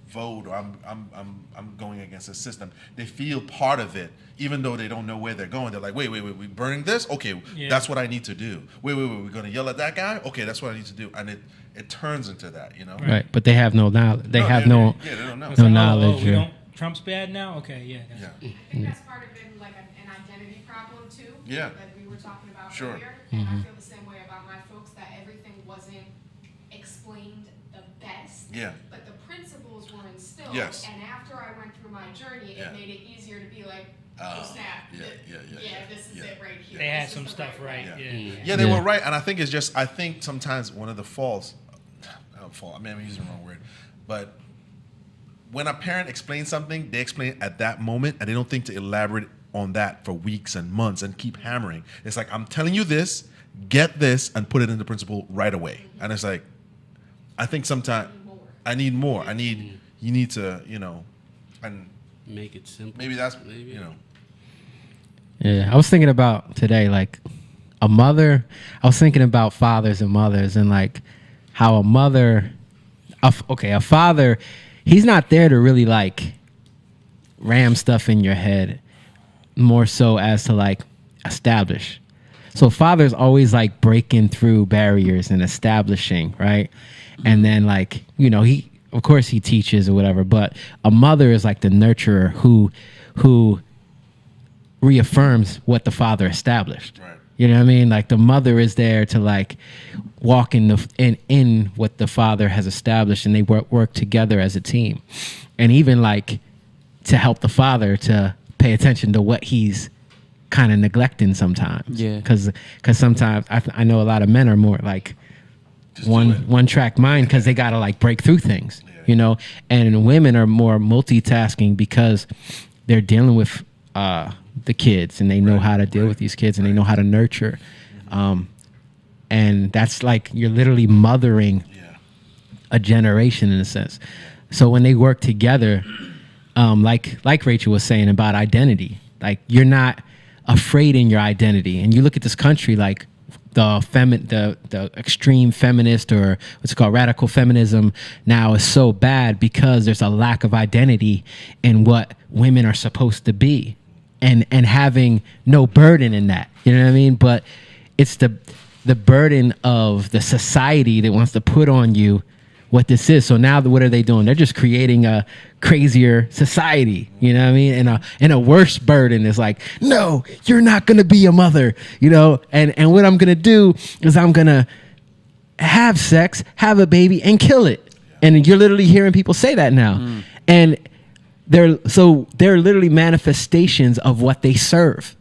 vote, or I'm going against the system. They feel part of it, even though they don't know where they're going. They're like, wait, we're burning this? Okay, that's what I need to do. Wait, we're going to yell at that guy? Okay, that's what I need to do. And it turns into that, you know? Right, but they have no knowledge. They don't know. No knowledge. Trump's bad now? Okay, yeah. I think that's part of it, like an identity problem too. Yeah. That we were talking about Sure. earlier. And I feel the same way about my folks, that everything wasn't explained the best. Yeah. But the principles were instilled. Yes. And after I went through my journey, it made it easier to be like, oh snap. Yeah, this is it right here. They had some stuff right. Yeah, they were right. And I think it's just, I think sometimes one of the faults, I mean, I'm using the wrong word, but when a parent explains something, they explain it at that moment, and they don't think to elaborate on that for weeks and months and keep hammering. It's like, I'm telling you this, get this, and put it into principle right away. And it's like, I think sometimes I need more. You need to, you know, and make it simple. Maybe that's, you know. Yeah, I was thinking about today, like a mother. I was thinking about fathers and mothers, and like how a father, he's not there to really like ram stuff in your head, more so as to like establish. So father's always like breaking through barriers and establishing, right? And then like, you know, of course he teaches or whatever, but a mother is like the nurturer who reaffirms what the father established. Right. You know what I mean? Like the mother is there to like walk in what the father has established, and they work together as a team. And even like to help the father to pay attention to what he's kind of neglecting sometimes. Yeah. Because sometimes I know a lot of men are more like one track mind because they got to like break through things, you know, and women are more multitasking because they're dealing with the kids, and they know how to deal with these kids, and they know how to nurture. And that's like you're literally mothering a generation in a sense. So when they work together, like Rachel was saying about identity, like you're not afraid in your identity. And you look at this country, like the extreme feminist, or what's called radical feminism now, is so bad because there's a lack of identity in what women are supposed to be, and having no burden in that. You know what I mean? But it's the burden of the society that wants to put on you what this is. So now what are they doing? They're just creating a crazier society. You know what I mean? And a worse burden is like, no, you're not going to be a mother, you know? And what I'm going to do is I'm going to have sex, have a baby, and kill it. And you're literally hearing people say that now. And they're literally manifestations of what they serve.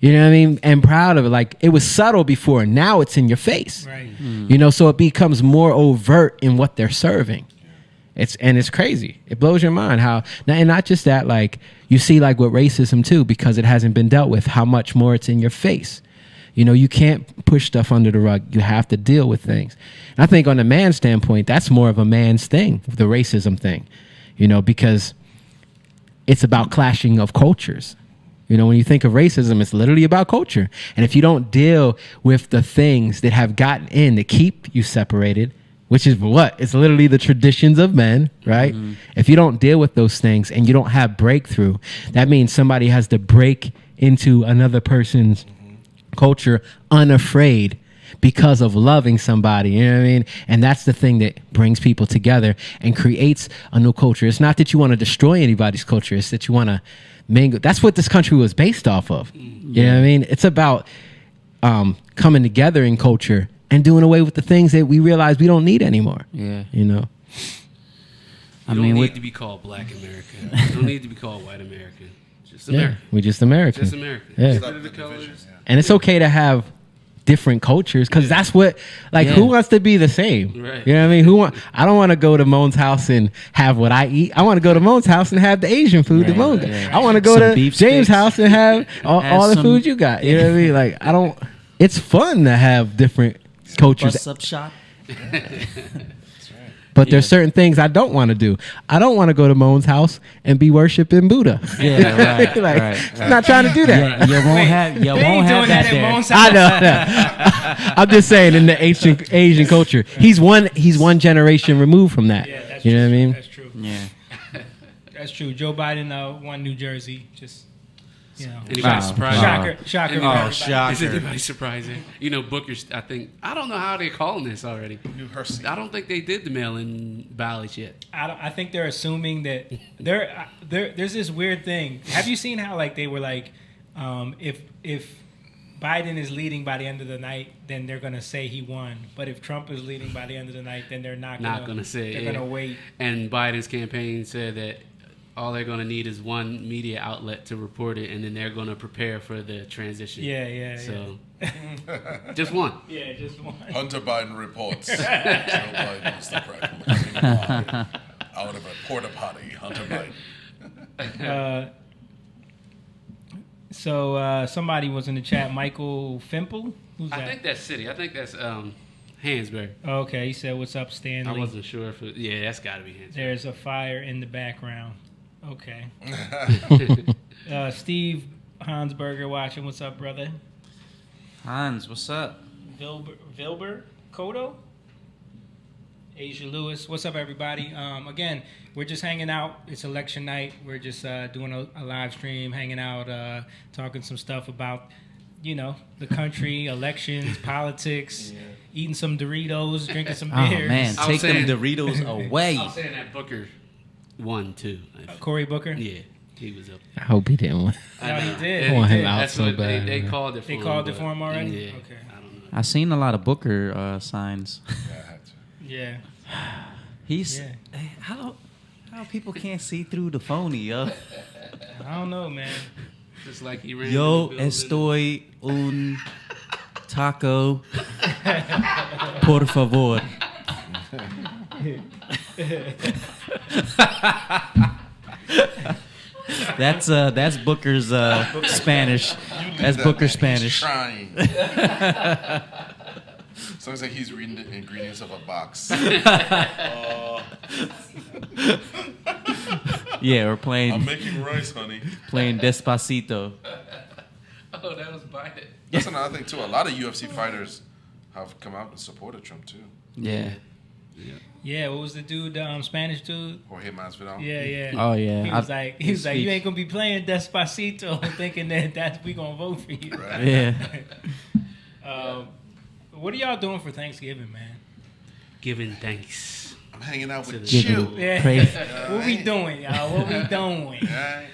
You know what I mean? And proud of it. Like, it was subtle before. Now it's in your face. Right. You know, so it becomes more overt in what they're serving. It's crazy. It blows your mind how, and not just that, like, you see like with racism too, because it hasn't been dealt with, how much more it's in your face. You know, you can't push stuff under the rug. You have to deal with things. And I think on the man's standpoint, that's more of a man's thing, the racism thing, you know, because it's about clashing of cultures. You know, when you think of racism, it's literally about culture. And if you don't deal with the things that have gotten in to keep you separated, which is what? It's literally the traditions of men, right? Mm-hmm. If you don't deal with those things and you don't have breakthrough, that means somebody has to break into another person's culture unafraid because of loving somebody, you know what I mean? And that's the thing that brings people together and creates a new culture. It's not that you want to destroy anybody's culture. It's that you want to mingle. That's what this country was based off of. You know what I mean? It's about coming together in culture and doing away with the things that we realize we don't need anymore. Yeah. You know? You don't need to be called Black America. You don't need to be called White America. Just America. We're just American. Just America. Yeah. Just the colors. And it's okay to have different cultures because that's what, like, who wants to be the same? Right. You know what I mean? I don't want to go to Moan's house and have what I eat. I want to go to Moan's house and have the Asian food that Moan got. I want to go to James' house and have all the food you got. You know what I mean? Like, it's fun to have different cultures. Bust up shop. But there's certain things I don't want to do. I don't want to go to Moan's house and be worshiping Buddha. Yeah, right, right. I'm not trying to do that. You won't have that there. I know. I'm just saying, in the ancient Asian culture, he's one generation removed from that. Yeah, that's you know true. what I mean? That's true. Yeah. That's true. Joe Biden won New Jersey. Just, you know. Anybody surprising? Shocker. Oh, shocker. Is anybody surprising? You know, Booker's, I don't know how they're calling this already. I don't think they did the mail-in ballots yet. I think they're assuming that there's this weird thing. Have you seen how, like, they were like, if Biden is leading by the end of the night, then they're going to say he won. But if Trump is leading by the end of the night, then they're not going to say it. They're going to wait. And Biden's campaign said that all they're going to need is one media outlet to report it, and then they're going to prepare for the transition. Yeah. So, just one. Yeah, just one. Hunter Biden reports. Joe Biden is the president. Out of a porta potty, Hunter Biden. So somebody was in the chat, Michael Fimple. Who's that? I think that's City. I think that's Hansberry. Okay, he said, "What's up, Stanley?" I wasn't sure if that's got to be Hansberry. There's a fire in the background. Okay. Steve Hansberger watching. What's up, brother? Hans, what's up? Vilber Kodo? Asia Lewis. What's up, everybody? Again, we're just hanging out. It's election night. We're just doing a live stream, hanging out, talking some stuff about, the country, elections, politics, eating some Doritos, drinking some beer. Oh, man. Take them Doritos away. I was saying that Booker won, too. Cory Booker? Yeah. He was up. I hope he didn't win. No, he did. I want him out That's so what bad. They called it for They him. called it for him already? Yeah. Okay. I don't know. I've seen a lot of Booker signs. Yeah. He's how people can't see through the phony, yo. I don't know, man. Just like he ran. Yo estoy un taco, por favor. That's Booker's Spanish. That's Booker's Spanish. Trying. Sounds like he's reading the ingredients of a box. Yeah, we're playing. I'm making rice, honey. Playing Despacito. Oh, that was Biden. That's another thing too. A lot of UFC fighters have come out and supported Trump too. Yeah. Yeah, what was the dude, Spanish dude? Jorge Masvidal. Yeah. Oh yeah. He was like, you ain't gonna be playing Despacito thinking that we gonna vote for you. Right. Yeah. What are y'all doing for Thanksgiving, man? Giving thanks. I'm hanging out with Giving you. Yeah. What we doing, y'all? What we doing? Right.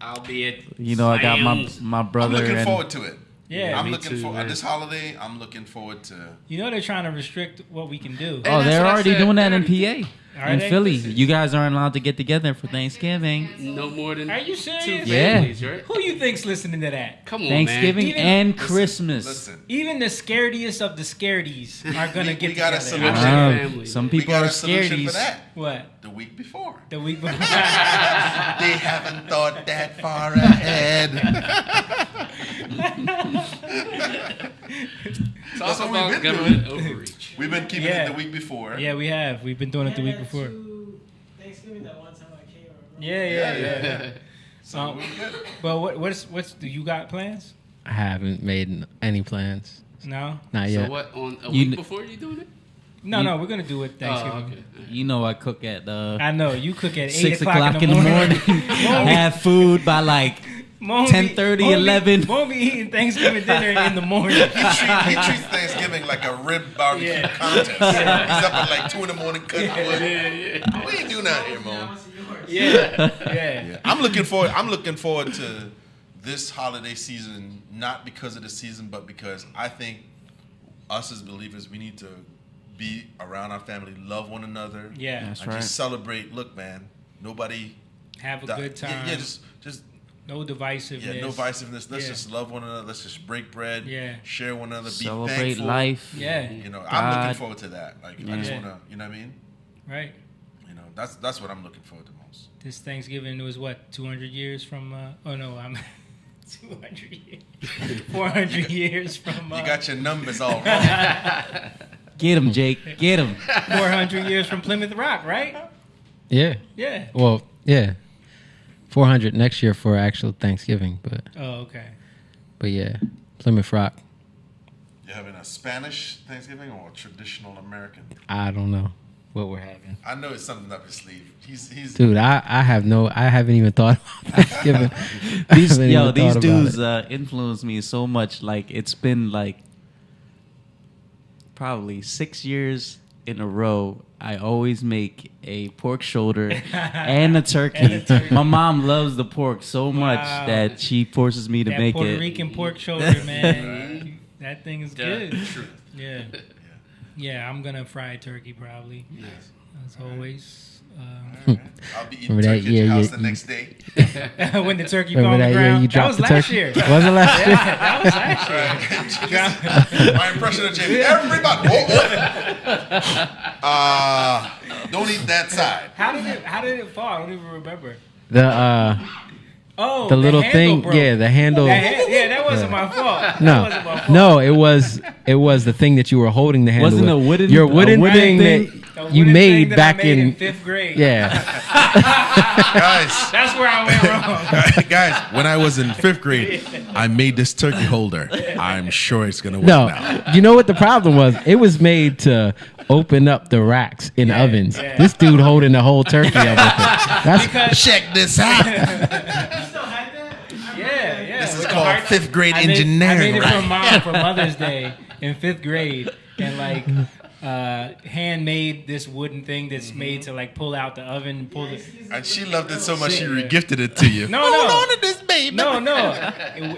Albeit, You know, I got my brother. I'm looking and forward to it. Yeah, I'm me looking too, for man. this holiday. I'm looking forward to. they're trying to restrict what we can do. Oh, that's they're what I already said. doing that in PA. Are In they? Philly. You guys aren't allowed to get together for Thanksgiving. no more than Are you 2 serious? Yeah. families, right? Who you think's listening to that? Come on, Thanksgiving Even- and Christmas. Listen, Even the scarediest of the scaredies are gonna We get got a together. solution. Family. Some we people got are a solution scaredies. for that. What? The week before. The week before. They haven't thought that far ahead. Talk That's what about we've been government doing. overreach. We've been keeping it the week before. Yeah, we have. We've been doing it the week before. Thanksgiving that one time I came. Yeah. So we're good. But what's do you got plans? I haven't made any plans. No, not yet. So what? On a week before you doing it? No, we're gonna do it Thanksgiving. Okay. You know I cook at I know you cook at 6 8:00 in the morning. Have food by like 10:30, 11. Won't be eating Thanksgiving dinner in the morning. He treats Thanksgiving like a rib barbecue contest. He's up at like 2 in the morning cutting wood. We ain't doing that here, Mo. Yeah. I'm looking forward to this holiday season, not because of the season, but because I think us as believers, we need to be around our family, love one another. Yeah, and that's right. just celebrate. Look, man, nobody have a good time. Yeah, just no divisiveness. Yeah, no divisiveness. Let's just love one another. Let's just break bread. Yeah, share one another. Be Celebrate thankful. life. Yeah, you know, God. I'm looking forward to that. Like, I just wanna, you know what I mean? Right. You know, that's what I'm looking forward to most. This Thanksgiving was what 200 years from. Oh no, I'm 200 years, 400 years from. You got your numbers all wrong. Get him, Jake. Get him. 400 years from Plymouth Rock, right? Yeah. Yeah. Well, yeah. 400 next year for actual Thanksgiving, but. Oh, okay. But yeah, Plymouth Rock. You having a Spanish Thanksgiving or a traditional American? I don't know what we're having. I know it's something up his sleeve. He's Dude, I haven't even thought about Thanksgiving. These dudes influenced me so much. Like, it's been like probably 6 years in a row. I always make a pork shoulder and a turkey. My mom loves the pork so much that she forces me to that make Puerto it. Rican pork shoulder, man. That thing is good. Yeah. Yeah, I'm gonna fry turkey probably. Yes. As always. I'll be eating turkey at your house the next day. When the turkey fell on the ground. That was last year. Was it last year? That was last year. My impression of Jamie. Everybody. Don't eat that side. How did it fall? I don't even remember. The little thing, broke. yeah, the handle. That wasn't my fault. No, That wasn't my fault. no, it was the thing that you were holding the handle. Wasn't with. a wooden- your a wooden wooden thing thing? that you made back in 5th grade. Yeah, Guys, that's where I went wrong. Guys, when I was in 5th grade, I made this turkey holder. I'm sure it's gonna work no, now. you know what the problem was? It was made to open up the racks in ovens. yeah. This dude holding the whole turkey up with it. That's Check this out. Yeah. This is with the called heart- 5th grade I made engineering. it right? for Mom for Mother's Day in 5th grade, and like handmade this wooden thing that's made to like pull out the oven and pull the. And she loved it so much she regifted it to you. No. Hold on to this, baby. No.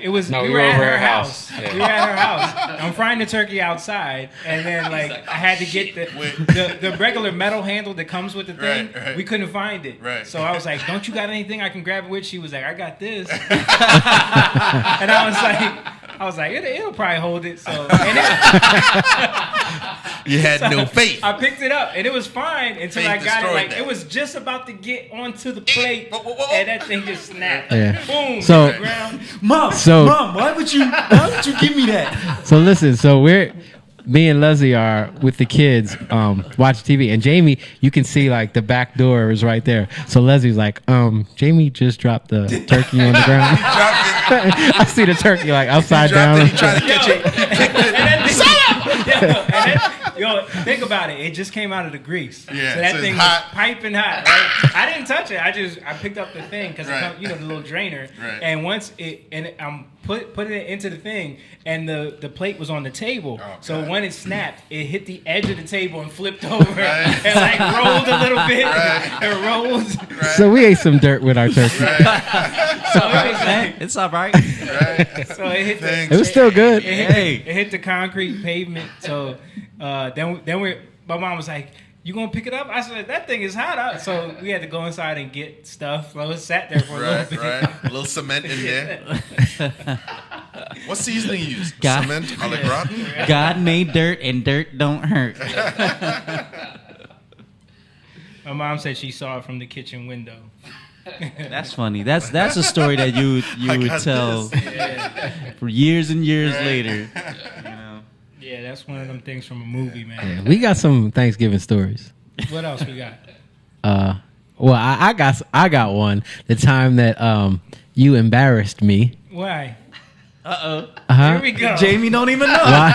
It was. No, we we were were at over her her house. house. Yeah. We were at her house. I'm frying the turkey outside, and then like I had to get the regular metal handle that comes with the thing. Right. We couldn't find it. Right. So I was like, "Don't you got anything I can grab it with?" She was like, "I got this." And I was like, it'll probably hold it. So and You had no faith. I picked it up and it was fine until Faith I got it. destroyed Like that. it was just about to get onto the plate, and that thing just snapped. Yeah. Boom. So- hit the ground. Mom, why would you give me that? So listen, me and Leslie are with the kids watching TV, and Jamie, you can see like the back door is right there. So Leslie's like, Jamie just dropped the turkey on the ground. I see the turkey like upside down. He tried to catch it. Yo, think about it. It just came out of the grease. Yeah, so that so it's thing hot. was piping hot. Right? I didn't touch it. I picked up the thing because Right. the little drainer. Right. And once I'm putting it into the thing, and the plate was on the table. Oh, so God. when it snapped, it hit the edge of the table and flipped over and like rolled a little bit. Right. It rolled. So we ate some dirt with our turkey. So it was like, It's all right. Right. so it hit Thanks. It was still good. it hit the concrete pavement. So then my mom was like, "You gonna pick it up?" I said, "That thing is hot out." So we had to go inside and get stuff. So it sat there for a little bit. Right. A little cement in there. What seasoning you use? God. Cement, au gratin? God made dirt, and dirt don't hurt. My mom said she saw it from the kitchen window. That's funny. That's a story that you I would got tell Yeah. for years and years Right. later. You know. Yeah, that's one of them things from a movie, man. Yeah, we got some Thanksgiving stories. What else we got? Well, I got one. The time that you embarrassed me. Why? Here we go. Jamie don't even know. Why?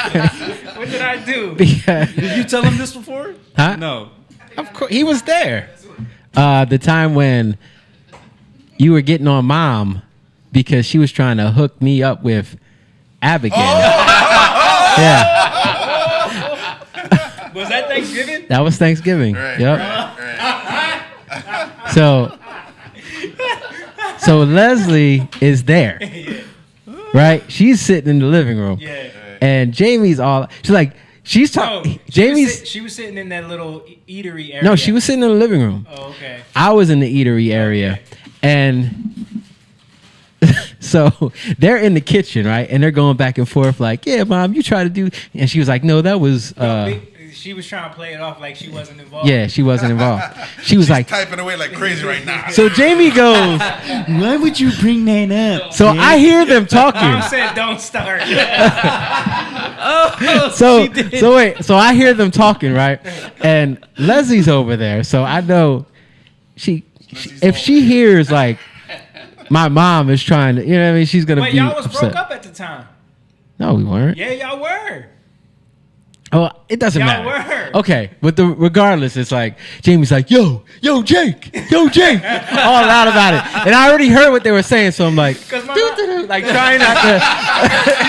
What did I do? Because, Did you tell him this before? huh? No. Of course, he was there. The time when you were getting on Mom because she was trying to hook me up with Abigail. Yeah, Was that Thanksgiving? that was Thanksgiving. Right, Yep. right. So Leslie is there, right? She's sitting in the living room, Yeah. and Jamie's all. She's talking. Jamie's. She was sitting in that little eatery area. No, she was sitting in the living room. Oh, okay. I was in the eatery area, and so they're in the kitchen, right? And they're going back and forth, like, "Yeah, Mom, you try to do," and she was like, "No, that was." She was trying to play it off like she wasn't involved. Yeah, she wasn't involved. She was like, typing away like crazy right now. So Jamie goes, "Why would you bring that up?" So I hear them talking. Mom said, "Don't start." So I hear them talking, right? And Leslie's over there, so I know if she hears like my mom is trying to, you know what I mean, she's gonna Wait, be y'all was upset. broke up at the time. No, we weren't. Yeah, y'all were. Oh, it doesn't Y'all matter. were. Okay, but regardless, it's like Jamie's like, yo, Jake, all loud about it, and I already heard what they were saying, so I'm like, like trying not to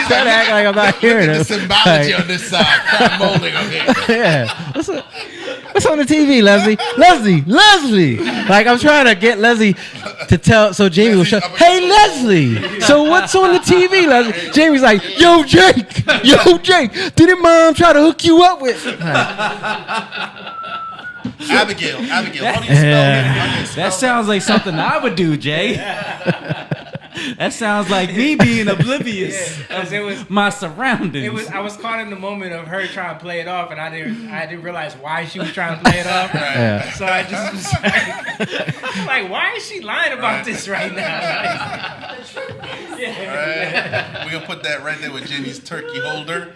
try to act like I'm not hearing it. The symbology on this side, crap molding on here. Yeah, what's on the TV, Leslie? Like I'm trying to get Leslie to tell, so Jamie will shut. Hey, Leslie, so what's on the TV, Leslie? Jamie's like, yo, Jake, didn't Mom try to hook you up with? Abigail. How do you spell it? That sounds like something I would do, Jay. That sounds like me being oblivious of my surroundings. I was caught in the moment of her trying to play it off, and I didn't realize why she was trying to play it off. Yeah. So I just was like, why is she lying about this right now? Right. We're gonna put that right there with Jenny's turkey holder.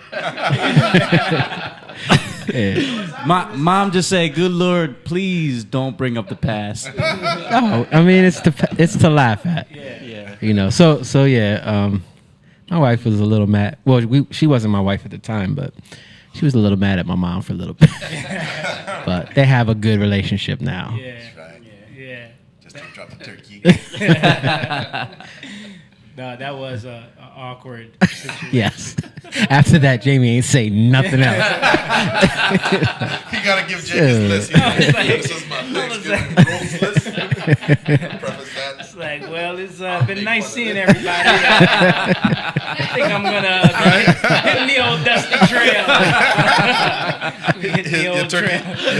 My mom just said, "Good Lord, please don't bring up the past." No, I mean it's to laugh at. Yeah. You know, so yeah. My wife was a little mad. Well, she wasn't my wife at the time, but she was a little mad at my mom for a little bit. But they have a good relationship now. Yeah. Right. Yeah. Just don't drop the turkey. No, that was an awkward situation. Yes. After that, Jamie ain't say nothing else. You gotta give Jake his list. This is my Thanksgiving roast list. Preface that. It's like, well, it's been nice seeing everybody. I think I'm gonna hit the old dusty trail. Your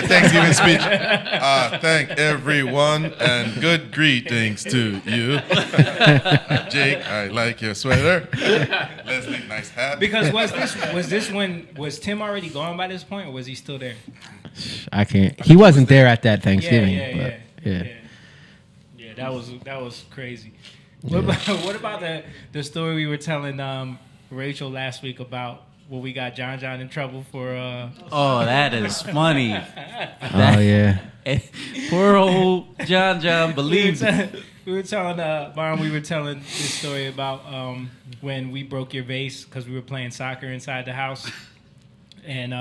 Thanksgiving speech. Thank everyone and good greetings to you. Jake, I like your sweater. Leslie, nice hat. Because was Tim already gone by this point, or was he still there? I can't. He wasn't there at that Thanksgiving. Yeah, that was crazy. What about the story we were telling Rachel last week about when we got John in trouble for? Oh, that is funny. Yeah. Poor old John believed it. We were telling Mom. We were telling this story about when we broke your vase because we were playing soccer inside the house, and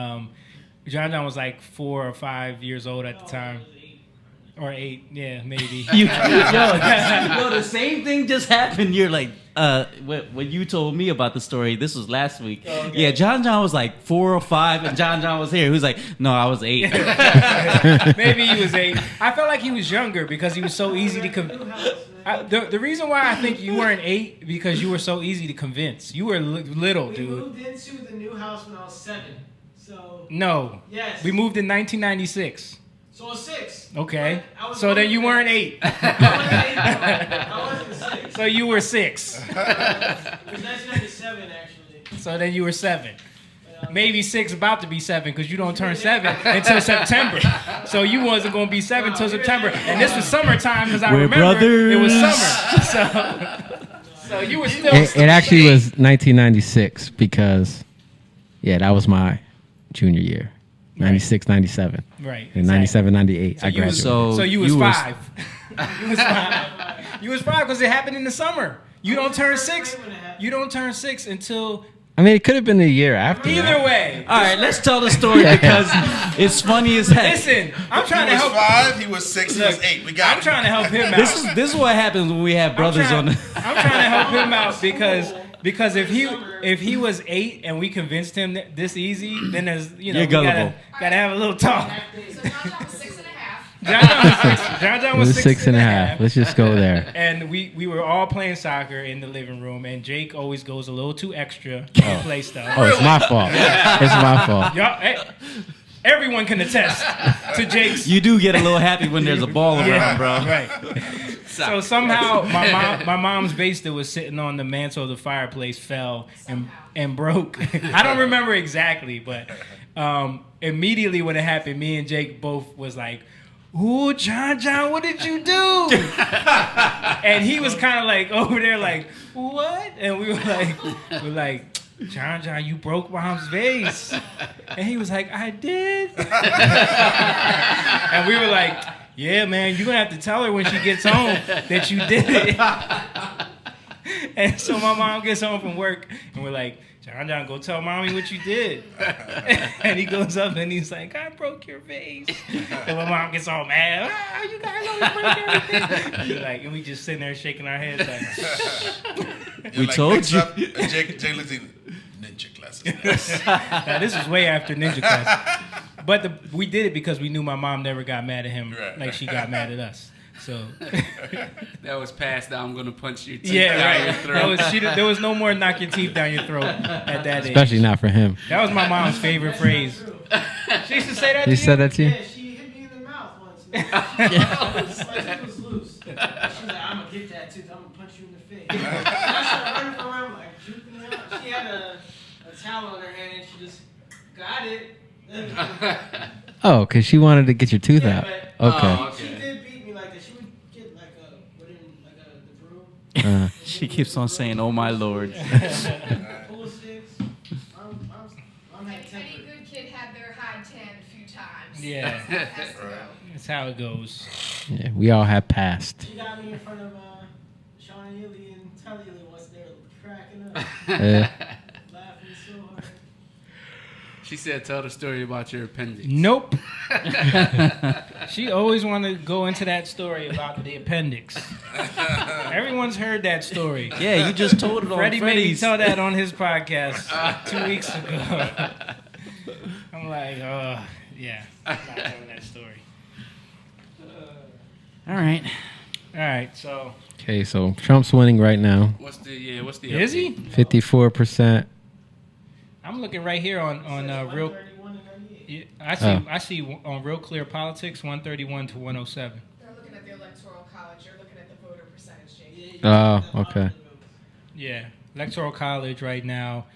John was like 4 or 5 years old at the time, or 8, yeah, maybe. Yo, the same thing just happened. You're like, when you told me about the story, this was last week. Oh, okay. Yeah, John was like 4 or 5, and John was here. He was like, no, I was 8. Maybe he was 8. I felt like he was younger because he was so easy to the reason why I think you weren't 8 because you were so easy to convince. You were little, dude. We moved into the new house when I was 7. So no. Yes. We moved in 1996. So I was 6. Okay. So then you weren't 8. I wasn't 6. So you were 6. It was 1997 actually. So then you were 7. Maybe 6, about to be 7, because you don't turn 7 until September. So you wasn't going to be 7 until September. And this was summertime because I remember brothers. It was summer. So you were still. It actually was 1996 because, yeah, that was my junior year. 96, 97. Right. And 97, 98. I graduated. So you was 5. You was 5. You was 5 because it happened in the summer. You don't turn 6. You don't turn 6 until. I mean, it could have been the year after. Either way. All right, let's tell the story because it's funny as heck. Listen, I'm trying to help. He was 5. He was 6. He was 8. We got. I'm trying to help him out. This is what happens when we have brothers on. I'm trying to help him out because if he was 8 and we convinced him that this easy, then there's You're we gullible. gotta have a little talk. So John John was 6.5. John It was was 6.5. Let's just go there. And we were all playing soccer in the living room, and Jake always goes a little too extra to play stuff. Oh, it's my fault. It's my fault. Y'all, everyone can attest to Jake's. You do get a little happy when there's a ball around, bro. Right. So somehow my mom's vase that was sitting on the mantle of the fireplace fell and broke. I don't remember exactly, but immediately when it happened, me and Jake both was like, "Ooh, John, what did you do?" And he was kind of like over there like, "What?" And we were like, John, you broke Mom's vase. And he was like, "I did." And we were like, "Yeah, man, you're going to have to tell her when she gets home that you did it." And so my mom gets home from work, and we're like, John, go tell Mommy what you did. And he goes up, and he's like, "I broke your vase." And my mom gets all mad. "You guys always break everything." And we just sitting there shaking our heads like, We told you. And Jake looks at ninja classes. Now, this is way after ninja class. But we did it because we knew my mom never got mad at him like she got mad at us. So that was past. Now I'm gonna punch your teeth yeah, down right. your throat. There was no more knock your teeth down your throat at that age. Especially not for him. That was my mom's favorite phrase. She used to say that. She said that to you? Yeah, she hit me in the mouth once. My tooth was loose. She was like, "I'm gonna get that tooth. I'm gonna punch you in the face." And I started running around like juking out. She had a towel on her hand and she just got it. Oh, because she wanted to get your tooth out. Okay. She did beat me like that. She would get the broom. She keeps on saying, "Oh my Lord." Pull sticks. Any good kid had their hide tanned a few times. Yeah. That's how it goes. Yeah, we all have passed. She got me in front of Sean Ely and Tully once they were cracking up. Laughing so hard. She said, "Tell the story about your appendix." Nope. She always wanted to go into that story about the appendix. Everyone's heard that story. Yeah, you just told it on Freddie made me Freddie's. tell that on his podcast 2 weeks ago. I'm like, yeah, I'm not telling that story. All right. All right, so. Okay, so Trump's winning right now. What's the Is he? 54%. I'm looking right here on real. Yeah, I see on Real Clear Politics 131 to 107. They're looking at the Electoral College. You're looking at the voter percentage, Jake. Oh, okay. Yeah, Electoral College right now.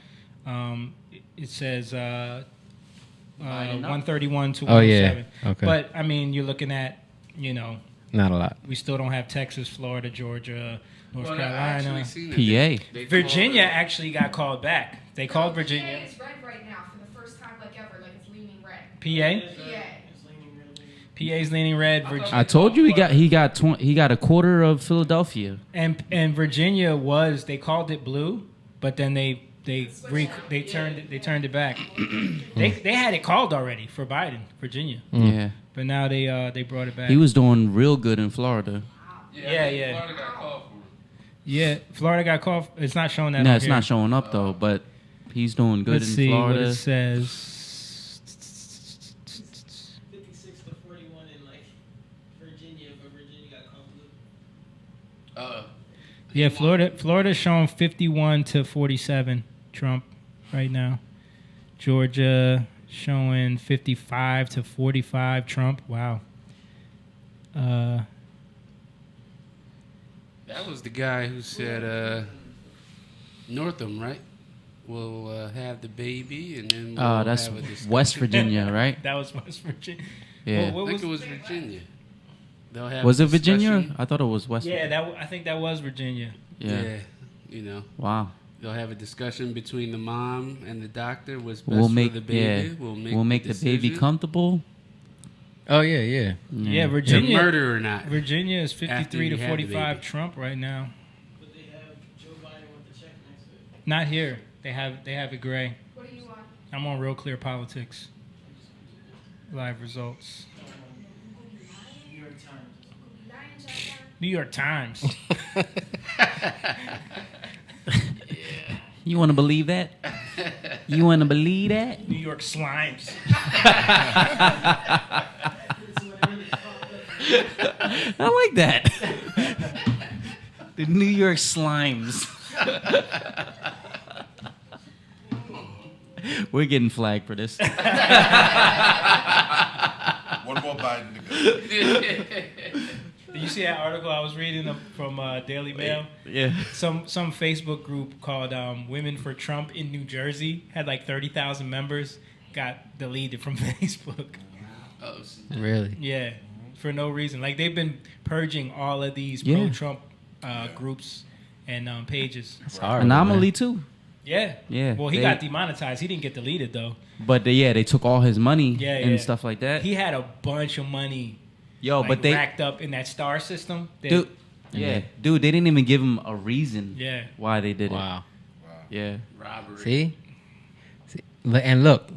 It says 131 to 107. Oh, yeah. Okay. But I mean, you're looking at Not a lot. We still don't have Texas, Florida, Georgia, North Carolina. PA. Virginia actually got called back. They called Virginia. PA is red right now for the first time like ever. Like it's leaning red. PA? PA's leaning red. I told you he got a quarter of Philadelphia. And Virginia they called it blue, but then they turned it back. they had it called already for Biden, Virginia. Yeah. But now they brought it back. He was doing real good in Florida. Yeah. Florida got called for. Yeah, Florida got called. It's not showing that. No, on it's here. not showing up though. But he's doing good Let's in see Florida. what it says. 56 to 41 in Virginia, but Virginia got called blue. Yeah, Florida's showing 51 to 47 Trump right now. Georgia showing 55 to 45 Trump. Wow. That was the guy who said Northam, right? We'll have the baby and then we'll that's have a discussion. West Virginia, right? That was West Virginia. Yeah. Well, I think it was Virginia. They'll have Was a it Virginia? discussion. I thought it was West. Yeah, I think that was Virginia. Yeah. You know. Wow. They'll have a discussion between the mom and the doctor. What's best We'll make for the baby. We'll make the baby decision. comfortable. Oh yeah. Yeah, Virginia. To murder or not. Virginia is 53 After to you have the 45 baby. Trump right now. But they have Joe Biden with the check next to it. Not here. They have it gray. What do you want? I'm on Real Clear Politics. Live results. New York Times. New York Times. You want to believe that? You want to believe that? New York Slimes. I like that. The New York Slimes. We're getting flagged for this. One more Biden to go. Did you see that article I was reading from Daily Mail? Yeah. Some Facebook group called Women for Trump in New Jersey had like 30,000 members. Got deleted from Facebook. Oh, Really? Yeah, for no reason. Like they've been purging all of these Yeah. pro-Trump groups and pages. It's hard. Anomaly man. too. Yeah. Yeah, Well, he they- got demonetized. He didn't get deleted though. But they took all his money Yeah, and yeah. stuff like that. He had a bunch of money. Yo, like, but they racked up in that star system. dude, dude, they didn't even give him a reason. Yeah. Why they did Wow. it? Yeah. Robbery. See, and look,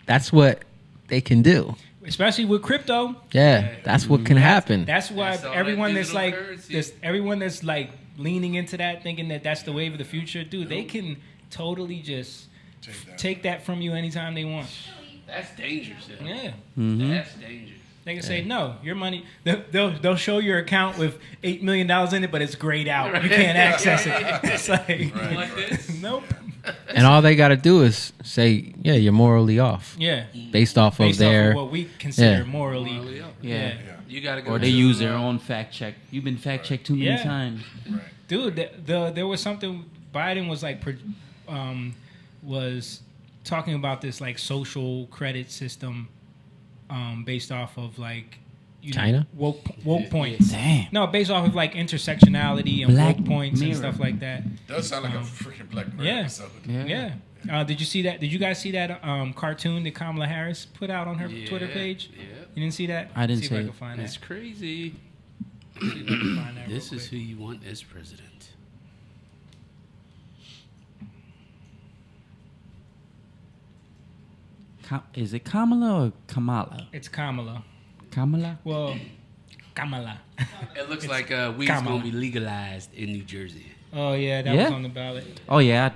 that's what they can do. Especially with crypto. Yeah, that's what can happen. That's why That's all everyone that that's like, digital currency. everyone that's like leaning into that, thinking that that's the wave of the future, dude, they can totally just take that from you anytime they want. That's dangerous. Yeah. Mhm. That's dangerous. They can say, no, your money, they'll show your account with $8 million in it, but it's grayed out. You can't access it. It's like, Like this? nope. And all they got to do is say, yeah, you're morally off. Yeah. Based off of their what we consider yeah. morally. Yeah. You gotta go. Or they use their own fact check. You've been fact checked too many Yeah. times. Dude, there was something Biden was like, was talking about this like social credit system, based off of like, China? woke points. Damn. No, based off of like intersectionality and Black woke points and Mirror. stuff like that. Does sound like a freaking Black Mirror Yeah. episode. Yeah. Did you see that? Did you guys see that cartoon that Kamala Harris put out on her Twitter page? Yeah. You didn't see that? I didn't see see if I it. can find It's that. crazy. See if I can find that This real is quick. who you want as president. Is it Kamala or Kamala? It's Kamala. Kamala? Well, Kamala. It looks like weed's Kamala. gonna be legalized in New Jersey. Oh yeah, that Yeah? was on the ballot. Oh yeah,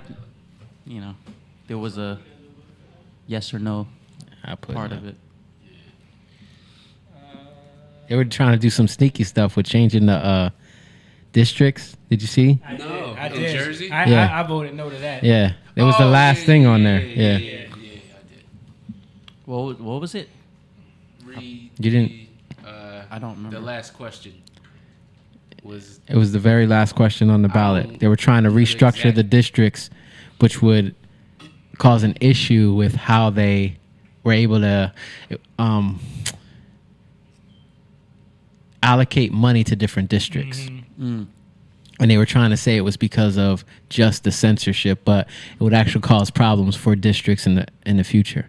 there was a yes or no I put part it of it. They were trying to do some sneaky stuff with changing the districts. Did you see? I No, did. I in did. Jersey? Yeah. I voted no to that. Yeah, it was the last thing on there. Yeah. I did. What was it? Read You didn't- I don't remember. The last question was It was the very last question on the ballot. They were trying to restructure the districts, which would cause an issue with how they were able to allocate money to different districts. Mm. And they were trying to say it was because of just the censorship, but it would actually cause problems for districts in the future.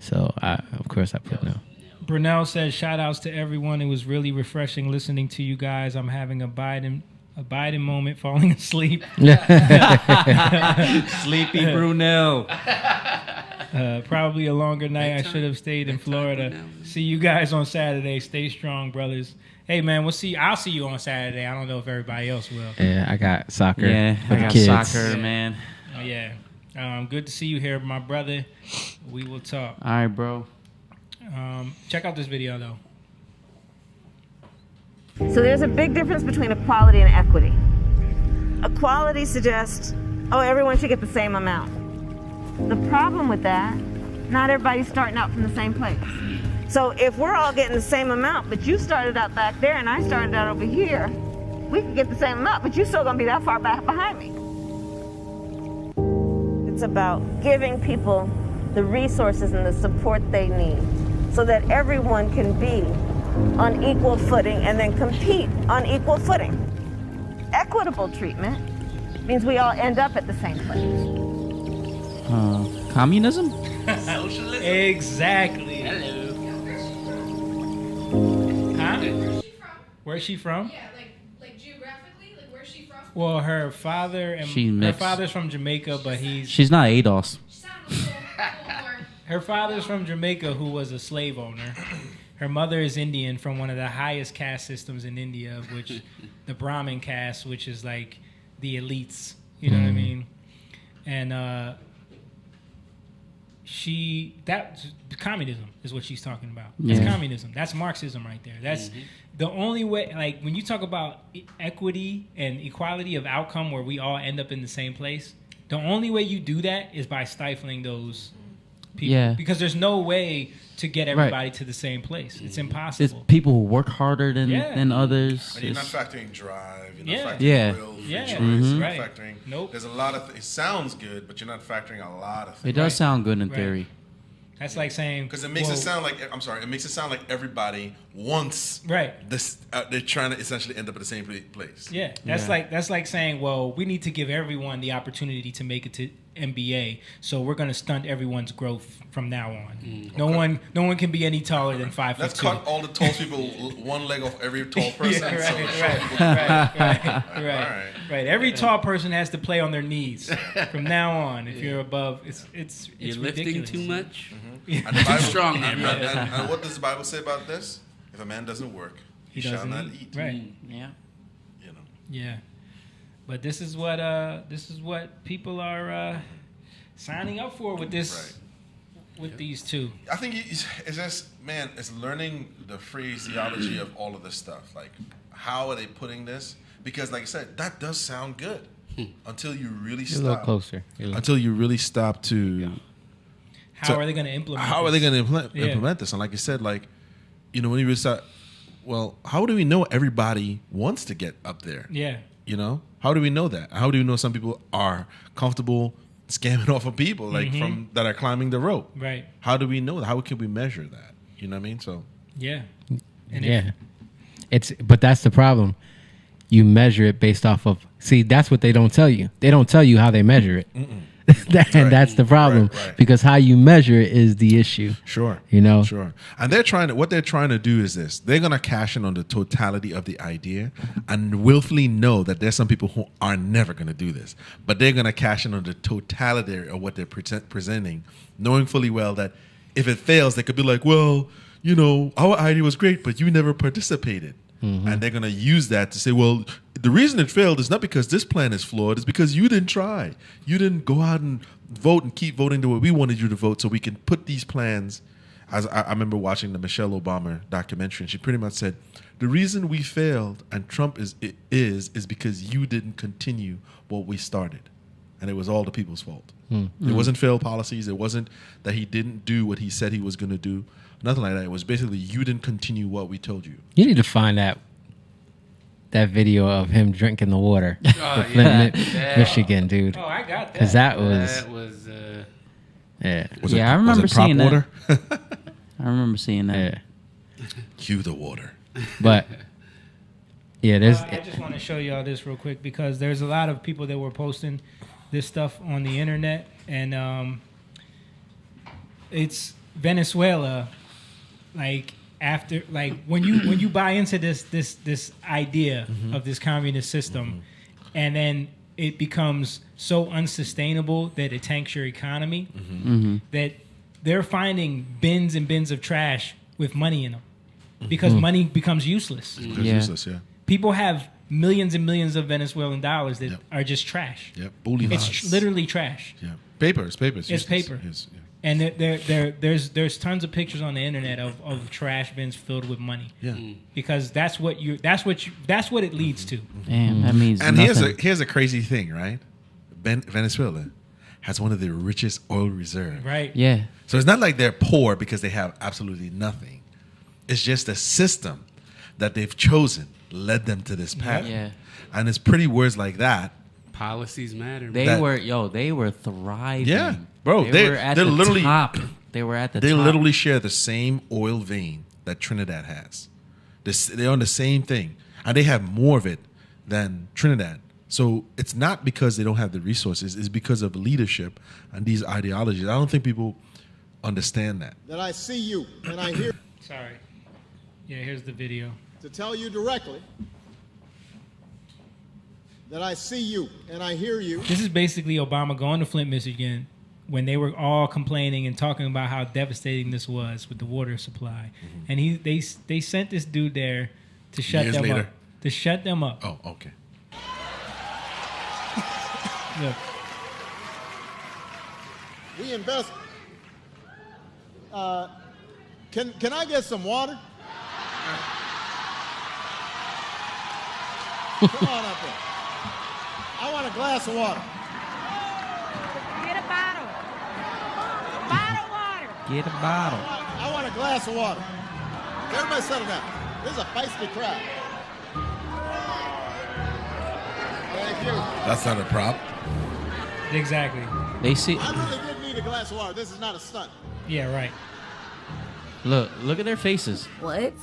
So, of course, I put no. Brunel says, shout outs to everyone. It was really refreshing listening to you guys. I'm having a Biden moment, falling asleep. Sleepy Brunel. Probably a longer night. I should have stayed in Florida. See you guys on Saturday. Stay strong, brothers. Hey man, I'll see you on Saturday. I don't know if everybody else will. Yeah, I got soccer. Yeah, for I the got kids. soccer, man. Yeah. Good to see you here, my brother. We will talk. All right, bro. Check out this video though. So there's a big difference between equality and equity. Equality suggests, oh, everyone should get the same amount. The problem with that, not everybody's starting out from the same place. So if we're all getting the same amount, but you started out back there and I started out over here, we can get the same amount, but you're still gonna be that far back behind me. It's about giving people the resources and the support they need so that everyone can be on equal footing and then compete on equal footing. Equitable treatment means we all end up at the same place. Communism? Socialism. Exactly. Hello. Huh? Where's she from? Where's she from? Yeah, like geographically, like where's she from? Well, her father and She her mixed. father's from Jamaica, but She's not ADOS. her father's from Jamaica, who was a slave owner. Her mother is Indian, from one of the highest caste systems in India, which the Brahmin caste, which is like the elites. You know what I mean? And communism is what she's talking about. That's communism. That's Marxism right there. That's the only way. Like when you talk about equity and equality of outcome, where we all end up in the same place, the only way you do that is by stifling those people. Yeah. Because there's no way to get everybody to the same place. It's impossible. It's people who work harder than others. And you're not It's- factoring drive. You're Yeah. not factoring Yeah. wills, Yeah. choice. Mhm. You're Right. not factoring. Nope. There's a lot of. It sounds good, but you're not factoring a lot of things. It does sound good in Right. theory. That's like saying, Because it makes well, it sound like it makes it sound like everybody wants this. They're trying to essentially end up at the same place. Yeah, that's like saying, well, we need to give everyone the opportunity to make it to NBA, so we're going to stunt everyone's growth from now on. No one can be any taller than 5'2". Let's cut all the tall people one leg off every tall person. Right. Every tall person has to play on their knees from now on. If you're above, it's You're lifting ridiculous. too much. And the Bible, strong, and, man. and what does the Bible say about this? If a man doesn't work, he shall doesn't not eat. eat. Right. Yeah. You know. Yeah, but this is what people are signing up for with this, with these two. I think it's just, man, it's learning the phraseology of all of this stuff. Like, how are they putting this? Because, like I said, that does sound good until you really You're stop. a little closer. Until you really stop to. How are they going to implement? How are they this? going to implement this? And like you said, like, you know, when you really start, well, how do we know everybody wants to get up there? Yeah. You know, how do we know that? How do we know some people are comfortable scamming off of people like from that are climbing the rope? Right. How do we know that? How can we measure that? You know what I mean? So Yeah. But that's the problem. You measure it based off of. See, that's what they don't tell you. They don't tell you how they measure it. And that's the problem, because how you measure it is the issue. Sure. You know. Sure. And what they're trying to do is this: they're going to cash in on the totality of the idea, and willfully know that there's some people who are never going to do this, but they're going to cash in on the totality of what they're presenting, knowing fully well that if it fails, they could be like, well, you know, our idea was great, but you never participated. And they're going to use that to say, well, the reason it failed is not because this plan is flawed. It's because you didn't try. You didn't go out and vote and keep voting the way we wanted you to vote so we can put these plans. As I remember watching the Michelle Obama documentary, and she pretty much said, the reason we failed and Trump is because you didn't continue what we started. And it was all the people's fault. It wasn't failed policies. It wasn't that he didn't do what he said he was going to do. Nothing like that. It was basically you didn't continue what we told you. You need to find that video of him drinking the water, for Flint, Michigan, dude. Oh, I got that. Because that was. Yeah. Was I it remember prop seeing water? that. I remember seeing that. Yeah. Cue the water. But yeah, there's. I just want to show y'all this real quick because there's a lot of people that were posting this stuff on the internet, and it's Venezuela. Like after, like when you buy into this idea of this communist system, and then it becomes so unsustainable that it tanks your economy, that they're finding bins and bins of trash with money in them because money becomes useless. Useless, yeah. People have millions and millions of Venezuelan dollars that are just trash. Yep. It's literally trash. Yeah. Paper. It's paper. It's paper. And there's tons of pictures on the internet of trash bins filled with money. Yeah. Because that's what it leads to. Damn, that means And nothing. here's a crazy thing, right? Venezuela has one of the richest oil reserves. Right. Yeah. So it's not like they're poor because they have absolutely nothing. It's just a system that they've chosen led them to this path. Yeah. And it's pretty words like that. Policies matter. They were thriving. Yeah. Bro, they were at the literally top. They were at the They top. literally share the same oil vein that Trinidad has. They're on the same thing. And they have more of it than Trinidad. So it's not because they don't have the resources. It's because of leadership and these ideologies. I don't think people understand that. That I see you and I hear. Sorry. Yeah, here's the video. To tell you directly that I see you and I hear you. This is basically Obama going to Flint, Michigan, when they were all complaining and talking about how devastating this was with the water supply, and they sent this dude there to shut Years them later. up. To shut them up. Oh, okay. Look. We invest. Can I get some water? Come on up here. I want a glass of water. Get a bottle. Bottle water. Get a bottle. I want a glass of water. Everybody settle down. This is a feisty crowd. Thank you. That's not a prop. Exactly. They see. I really did need a glass of water. This is not a stunt. Yeah, right. Look at their faces. What?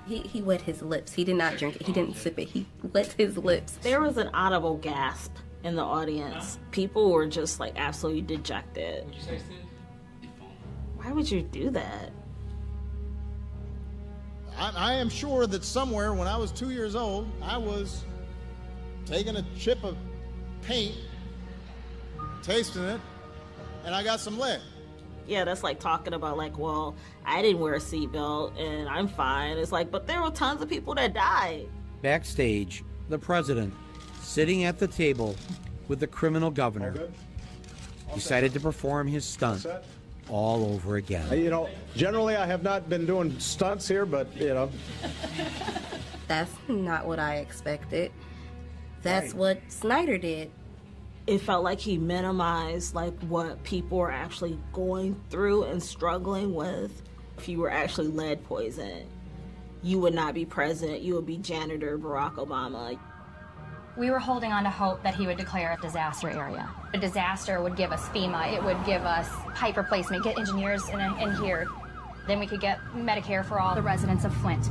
He wet his lips. He did not drink it. He didn't sip it. He wet his lips. There was an audible gasp in the audience. People were just like absolutely dejected. What'd you say, Steve? Why would you do that? I am sure that somewhere when I was 2 years old, I was taking a chip of paint, tasting it, and I got some lead. Yeah, that's like talking about like, well, I didn't wear a seatbelt and I'm fine. It's like, but there were tons of people that died. Backstage, the president, sitting at the table with the criminal governor, decided to perform his stunt all over again. You know, generally I have not been doing stunts here, but, you know. That's not what I expected. That's what Snyder did. It felt like he minimized like what people were actually going through and struggling with. If you were actually lead poisoned, you would not be president. You would be janitor Barack Obama. We were holding on to hope that he would declare a disaster area. A disaster would give us FEMA, it would give us pipe replacement, get engineers in here. Then we could get Medicare for all the residents of Flint.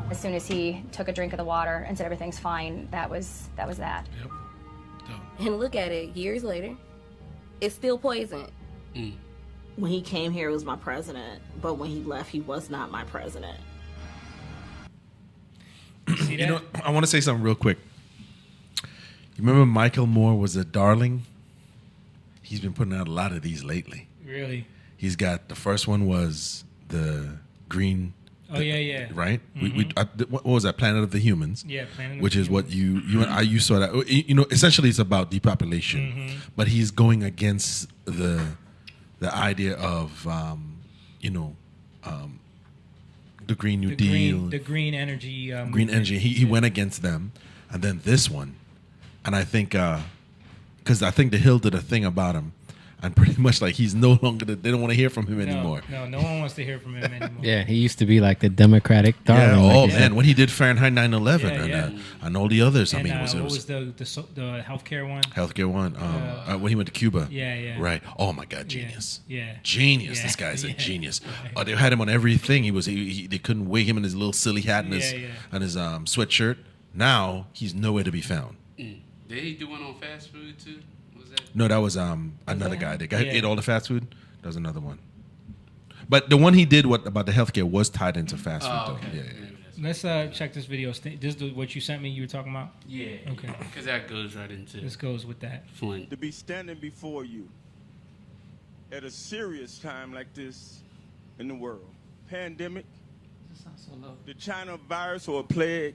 As soon as he took a drink of the water and said everything's fine, that was that. Yep. And look at it, years later, it's still poison. When he came here, he was my president, but when he left, he was not my president. You know, I want to say something real quick. You remember Michael Moore was a darling? He's been putting out a lot of these lately. Really? He's got, the first one was the green. Oh, yeah. Right? What was that? Planet of the Humans. Yeah, Planet of which the is what you and I, you saw that. You know, essentially it's about depopulation. But he's going against the idea of, the Green New Deal. The green energy. Green energy. He went against them. And then this one. And I think, because I think The Hill did a thing about him. And pretty much like he's no longer, they don't want to hear from him anymore. No one wants to hear from him anymore. Yeah, he used to be like the Democratic darling. Yeah, like man, when he did Fahrenheit 9/11 and all the others, And, I mean, it was what was the healthcare one? healthcare one. When he went to Cuba. Yeah. Right. Oh my God, genius. Yeah. Genius. Yeah. This guy's a Yeah. genius. Oh, they had him on everything. They couldn't wig him in his little silly hat and his sweatshirt. Now he's nowhere to be found. Did he do one on fast food too? Was that? No, that was another guy. The guy who ate all the fast food. That was another one. But the one he did about the healthcare was tied into fast food, though. Okay. Yeah. Let's check this video. This is what you sent me. You were talking about. Yeah. Okay. Because that goes right into. This goes with that. Flint. To be standing before you at a serious time like this in the world, pandemic, the China virus or a plague.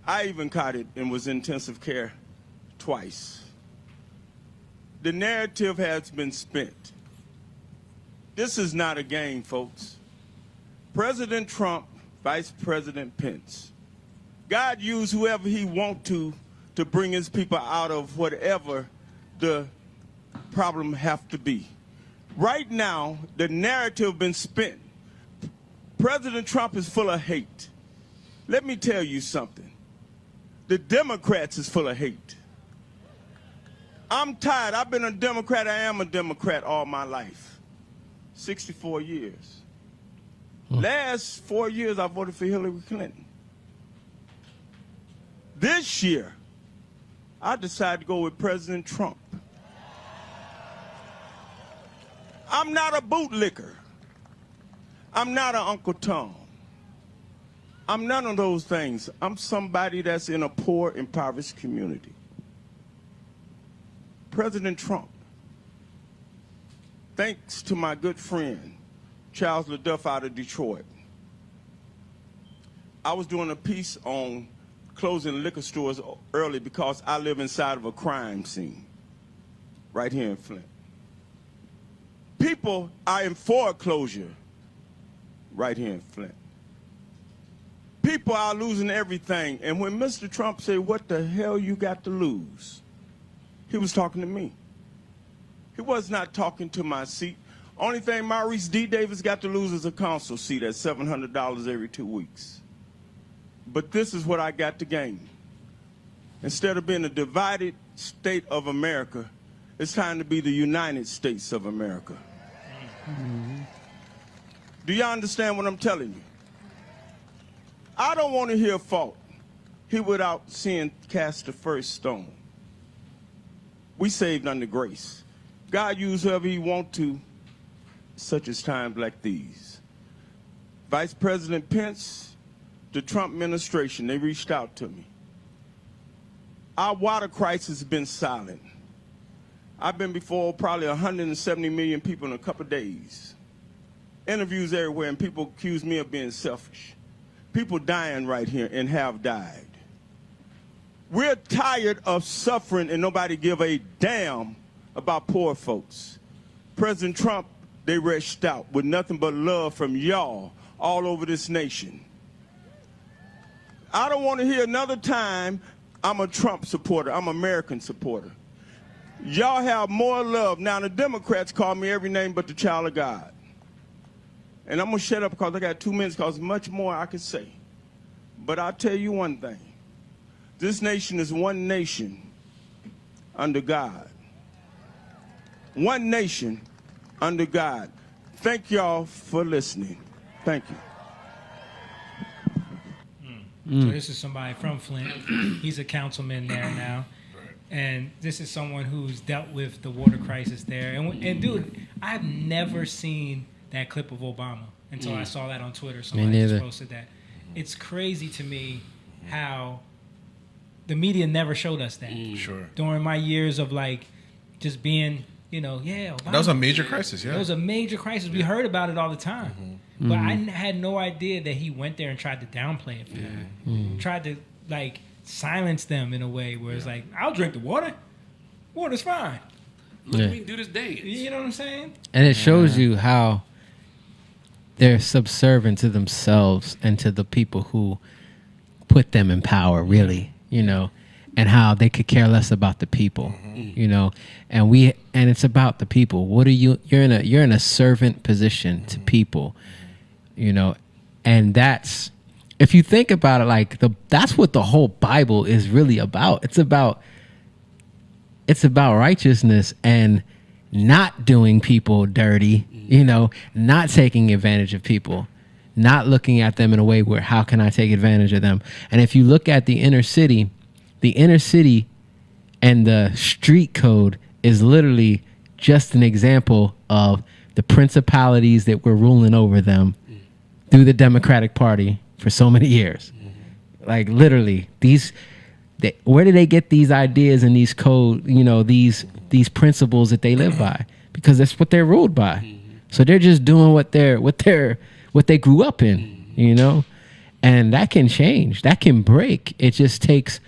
I even caught it and was in intensive care twice. The narrative has been spent. This is not a game, folks. President Trump, Vice President Pence. God used whoever he wants to bring his people out of whatever the problem have to be. Right now, the narrative been spent. President Trump is full of hate. Let me tell you something. The Democrats is full of hate. I'm tired. I've been a Democrat. I am a Democrat all my life. 64 years. Last 4 years, I voted for Hillary Clinton. This year, I decided to go with President Trump. I'm not a bootlicker. I'm not an Uncle Tom. I'm none of those things. I'm somebody that's in a poor, impoverished community. President Trump, thanks to my good friend, Charles LaDuff out of Detroit, I was doing a piece on closing liquor stores early because I live inside of a crime scene right here in Flint. People are in foreclosure right here in Flint. People are losing everything. And when Mr. Trump said, what the hell you got to lose? He was talking to me. He was not talking to my seat. Only thing Maurice D. Davis got to lose is a council seat at $700 every 2 weeks. But this is what I got to gain. Instead of being a divided state of America, it's time to be the United States of America. Mm-hmm. Do you understand what I'm telling you? I don't want to hear fault here without seeing cast the first stone. We saved under grace. God used whoever he wants to, such as times like these. Vice President Pence, the Trump administration, they reached out to me. Our water crisis has been silent. I've been before probably 170 million people in a couple of days. Interviews everywhere, and people accuse me of being selfish. People dying right here and have died. We're tired of suffering and nobody give a damn about poor folks. President Trump, they reached out with nothing but love from y'all all over this nation. I don't want to hear another time I'm a Trump supporter, I'm an American supporter. Y'all have more love. Now the Democrats call me every name but the child of God. And I'm going to shut up because I got 2 minutes because much more I could say. But I'll tell you one thing. This nation is one nation under God. One nation under God. Thank y'all for listening. Thank you. So this is somebody from Flint. He's a councilman there now. And this is someone who's dealt with the water crisis there. And dude, I've never seen that clip of Obama until I saw that on Twitter. Somebody just posted that. It's crazy to me how the media never showed us that. Sure. During my years of like just being, Obama. That was a major crisis, yeah. It was a major crisis. We heard about it all the time. But I had no idea that he went there and tried to downplay it for them. Tried to like silence them in a way where it's like, I'll drink the water. Water's fine. Look at me do this dance. You know what I'm saying? And it shows you how they're subservient to themselves and to the people who put them in power, really, and how they could care less about the people, and it's about the people. What are you're in a servant position to people, and that's, if you think about it, like that's what the whole Bible is really about. It's about righteousness and not doing people dirty, not taking advantage of people, not looking at them in a way where how can I take advantage of them? And if you look at the inner city and the street code is literally just an example of the principalities that were ruling over them through the Democratic Party for so many years. Like literally where did they get these ideas and these code, these principles that they live by? Because that's what they're ruled by. So they're just doing what they grew up in, and that can change, that can break. It just takes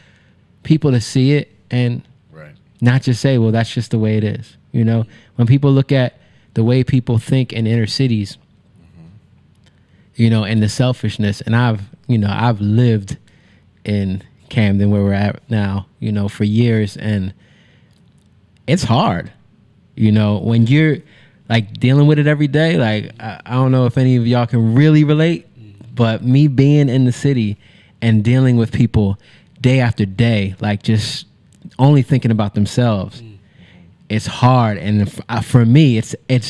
people to see it and not just say, well, that's just the way it is. When people look at the way people think in inner cities, and the selfishness, and I've lived in Camden where we're at now, for years, and it's hard, when you're like dealing with it every day. Like I don't know if any of y'all can really relate, but me being in the city and dealing with people day after day, like just only thinking about themselves, it's hard. And for me, it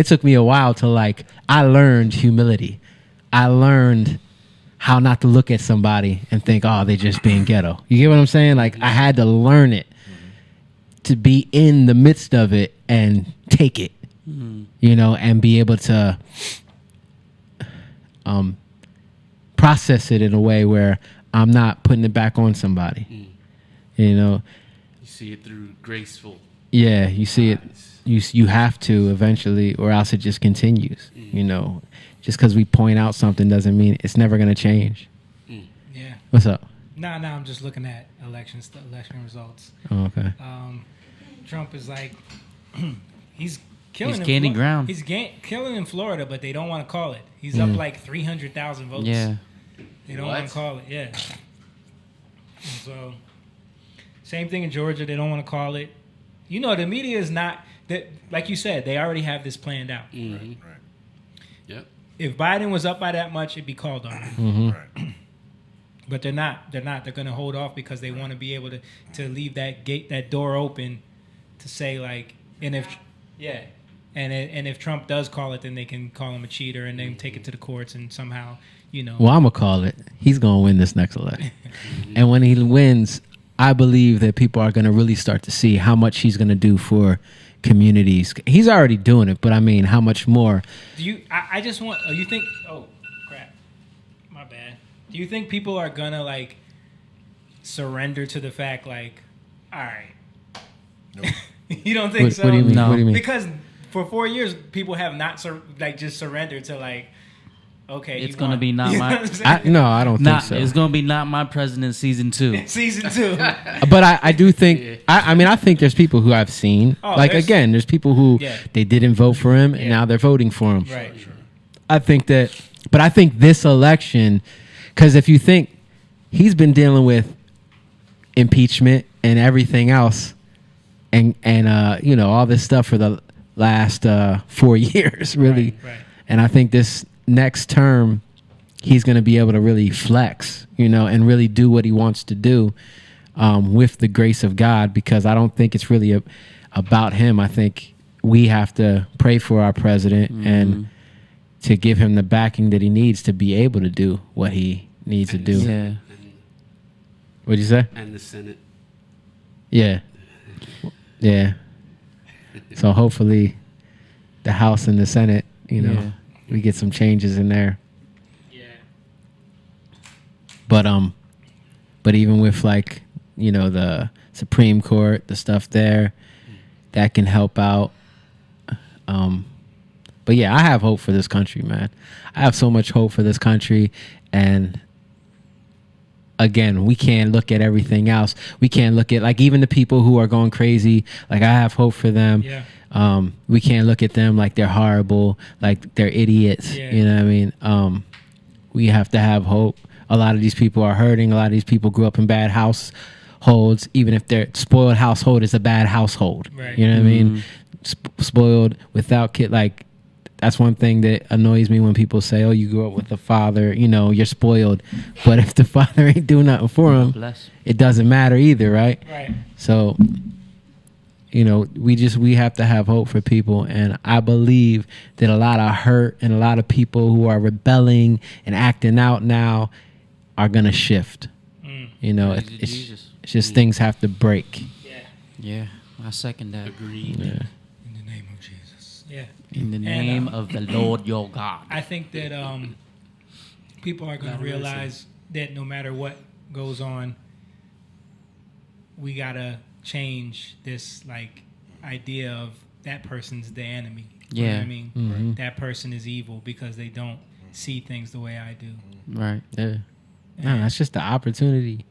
took me a while to I learned humility. I learned how not to look at somebody and think, oh, they're just being ghetto. You get what I'm saying? Like, I had to learn it to be in the midst of it and take it, you know, and be able to process it in a way where I'm not putting it back on somebody. You know, you see it through graceful. Yeah, you see it. You have to eventually, or else it just continues. You know, just because we point out something doesn't mean it's never going to change. Yeah. What's up? No, I'm just looking at election results. Oh, okay. Trump is like, he's killing. He's gaining ground. He's killing in Florida, but they don't want to call it. He's up like 300,000 votes. Yeah. They don't want to call it. Yeah. And so, same thing in Georgia. They don't want to call it. You know, the media is not that. Like you said, they already have this planned out. Right. Yep. If Biden was up by that much, it'd be called on. Right. But they're not. They're going to hold off because they want to be able to leave that door open to say like, and if if Trump does call it, then they can call him a cheater and then take it to the courts and somehow, you know. Well, I'm gonna call it. He's gonna win this next election, and when he wins, I believe that people are gonna really start to see how much he's gonna do for communities. He's already doing it, but I mean, how much more? Do you? I just want. You think? Oh, crap! My bad. Do you think people are gonna like surrender to the fact, like, all right? Nope. You don't think so? What do you mean? No. What do you mean? Because for 4 years, people have not just surrendered to like, okay, It's gonna be not You know my. what I'm saying? No, I don't think so. It's gonna be not my president season 2. Season 2. But I do think I mean I think there's people who I've seen there's people who they didn't vote for him and now they're voting for him. Right. I think this election, because if you think he's been dealing with impeachment and everything else, and you know, all this stuff for the last 4 years, really. Right. And I think this next term, he's going to be able to really flex, you know, and really do what he wants to do with the grace of God, because I don't think it's really about him. I think we have to pray for our president and to give him the backing that he needs to be able to do what he needs to do. Yeah. What'd you say? And the Senate. Yeah. Yeah. So hopefully the House and the Senate, you know, we get some changes in there. Yeah. But even with like, you know, the Supreme Court, the stuff there, that can help out. But yeah, I have hope for this country, man. I have so much hope for this country. And again, we can't look at everything else. We can't look at like even the people who are going crazy. Like, I have hope for them. Yeah. We can't look at them like they're horrible, like they're idiots. Yeah. You know what I mean? We have to have hope. A lot of these people are hurting. A lot of these people grew up in bad households. Even if their spoiled household is a bad household. Right. You know what I mean? Spoiled without kid, like, that's one thing that annoys me when people say, oh, you grew up with a father, you know, you're spoiled. But if the father ain't doing nothing for him, it doesn't matter either, right? Right. So, you know, we have to have hope for people. And I believe that a lot of hurt and a lot of people who are rebelling and acting out now are going to shift. You know, it's just things have to break. Yeah, I second that. Agreed. Yeah. Yeah. In the name of the Lord your God. I think that people are going to realize that no matter what goes on, we got to change this like idea of that person's the enemy. You know what I mean? Mm-hmm. That person is evil because they don't see things the way I do. Right. Yeah. No, that's just the opportunity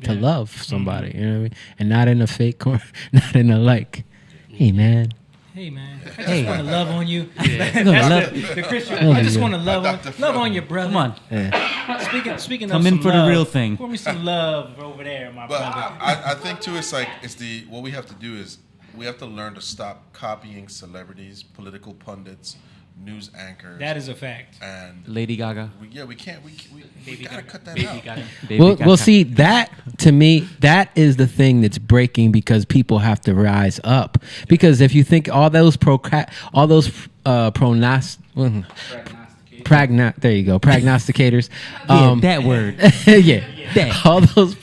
to Yeah. love somebody, you know what I mean? And not in a fake corner, not in a like, hey, man. Hey man, I just want to love on you. Yeah. That's the Christian. I just want to love on your brother. Come on. Yeah. Speaking Come of in some for the love, real thing. Pour me some love over there, my But brother. I think too, it's like what we have to do is we have to learn to stop copying celebrities, political pundits, news anchors. That is a fact. And Lady Gaga. We can't. We gotta cut that Baby out. Gaga. Well, see, that to me, that is the thing that's breaking, because people have to rise up. Because if you think all those There you go, prognosticators. That word. Yeah, that. All those.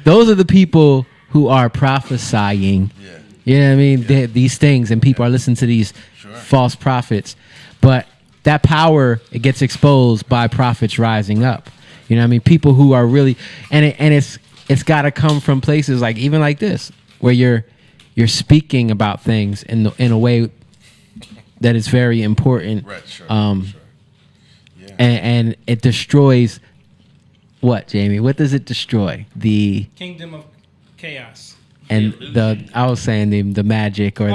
Those are the people who are prophesying. Yeah. You know what I mean? These things, and people are listening to these false prophets. But that power, it gets exposed by prophets rising up. You know what I mean? People who are really, and it's got to come from places like even like this, where you're speaking about things in a way that is very important. Right. Sure. Yeah. And it destroys what, Jamie? What does it destroy? The kingdom of chaos. And I was saying the magic or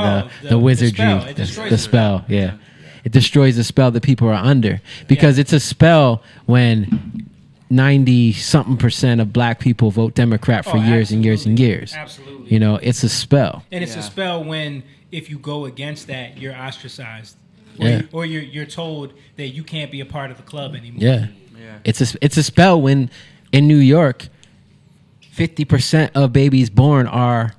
the wizardry, the spell. Yeah. It destroys the spell that people are under, because it's a spell when 90-something% of black people vote Democrat for years and years and years. Absolutely. You know, it's a spell. And it's a spell when if you go against that, you're ostracized. Or you're told that you can't be a part of the club anymore. Yeah. It's a spell when in New York 50% of babies born are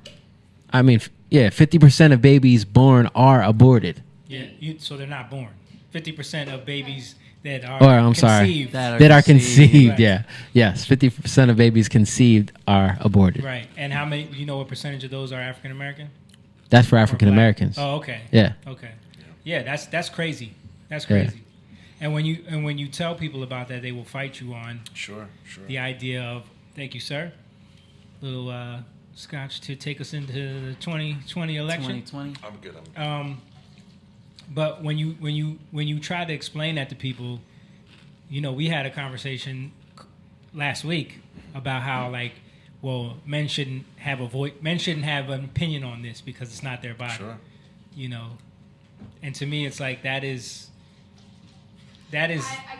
50% of babies born are aborted. Yeah, so they're not born. 50% of babies that are conceived. That are conceived. Right. Yeah. Yes, 50% of babies conceived are aborted. Right. And how many, you know what percentage of those are African American? That's for African Americans. Oh, okay. Yeah. Okay. Yeah, that's crazy. That's crazy. Yeah. And when you tell people about that, they will fight you on the idea of, thank you, sir. Little scotch to take us into the 2020 election. 2020. I'm good. But when you try to explain that to people, you know, we had a conversation last week about how men shouldn't have a voice, men shouldn't have an opinion on this because it's not their body. Sure. You know, and to me, it's like that is. I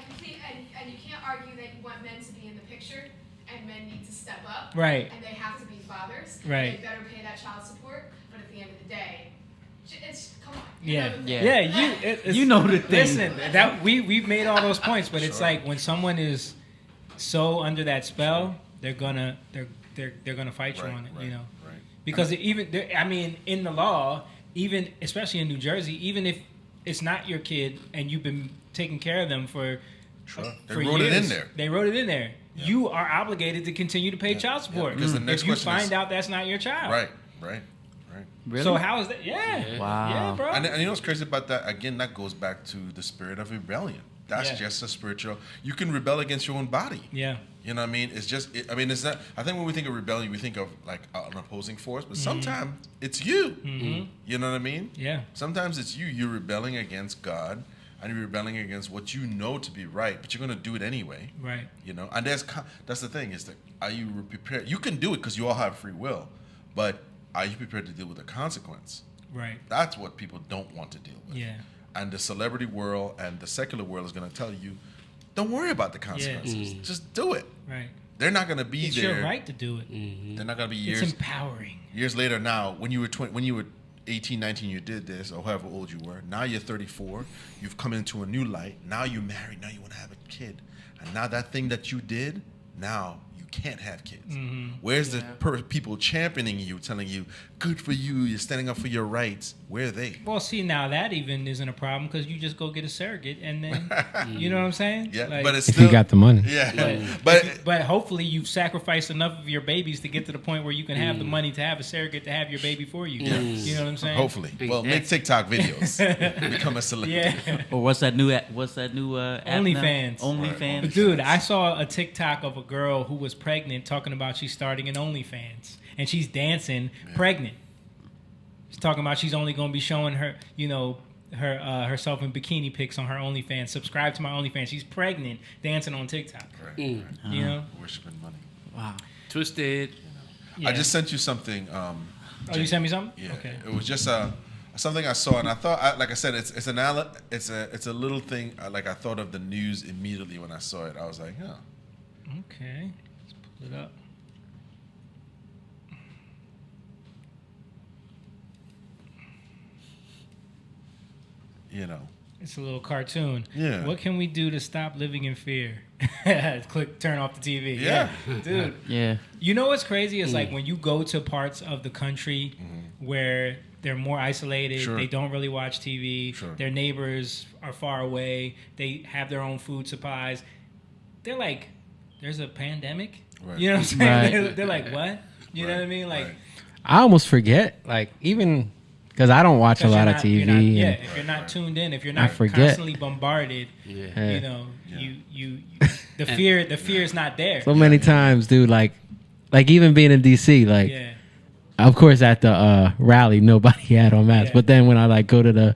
completely, and you can't argue that you want men to be in the picture, and men need to step up. Right. And they have to be fathers. Right. They better pay that child support. But at the end of the day, it's come on. You know the thing. Listen, that we've made all those points, but it's like when someone is so under that spell, they're gonna fight you on it. You know, because in the law, even especially in New Jersey, even if it's not your kid and you've been taking care of them for wrote years, it in there. They wrote it in there. Yeah. You are obligated to continue to pay child support because the next if you find out that's not your child. Right. Really? So how is that? Yeah. Wow. Yeah, bro. And you know what's crazy about that? Again, that goes back to the spirit of rebellion. That's just a spiritual. You can rebel against your own body. Yeah. You know what I mean? It's just. It's not. I think when we think of rebellion, we think of like an opposing force, but sometimes it's you. Mm-hmm. You know what I mean? Yeah. Sometimes it's you. You're rebelling against God, and you're rebelling against what you know to be right, but you're going to do it anyway. Right. You know, and that's the thing is that are you prepared? You can do it because you all have free will, but are you prepared to deal with the consequence? Right. That's what people don't want to deal with. Yeah. And the celebrity world and the secular world is going to tell you, don't worry about the consequences. Just do it. Right. They're not going to be it's there. It's your right to do it. Mm-hmm. They're not going to be years. It's empowering. Years later now, when you were 18, 19, you did this, or however old you were. Now you're 34. You've come into a new light. Now you're married. Now you want to have a kid. And now that thing that you did, now you can't have kids. Mm-hmm. Where's the people championing you, telling you, good for you, you're standing up for your rights? Where are they? Well, see, now that even isn't a problem because you just go get a surrogate and then, you know what I'm saying? Yeah, but it's if still... you got the money. Yeah. But hopefully you've sacrificed enough of your babies to get to the point where you can have the money to have a surrogate to have your baby for you. Yeah. You know what I'm saying? Hopefully. Well, make TikTok videos. Become a celebrity. Yeah. Or what's that new app OnlyFans. Now? OnlyFans. Dude, I saw a TikTok of a girl who was pregnant talking about she's starting an OnlyFans. And she's dancing pregnant. She's talking about she's only going to be showing her, you know, herself in bikini pics on her OnlyFans. Subscribe to my OnlyFans. She's pregnant, dancing on TikTok. Right. You know? Worshiping money. Wow. Twisted. I just sent you something. You sent me something? Yeah. Okay. It was just something I saw, and I thought, like I said, it's a little thing. Like I thought of the news immediately when I saw it. I was like, huh. Okay. Let's pull it up. You know. It's a little cartoon. Yeah. What can we do to stop living in fear? Turn off the TV. Yeah. Dude. Yeah. You know what's crazy? It's like when you go to parts of the country where they're more isolated. Sure. They don't really watch TV. Sure. Their neighbors are far away. They have their own food supplies. They're like, there's a pandemic. Right. You know what I'm saying? Right. They're like, what? You know what I mean? Like, I almost forget, like, even because I don't watch a lot of TV. If you're not tuned in, if you're not forget. constantly bombarded, you know, you the fear is not there. So many times, dude, like even being in DC, like, of course at the rally, nobody had on masks. But then when I like go to the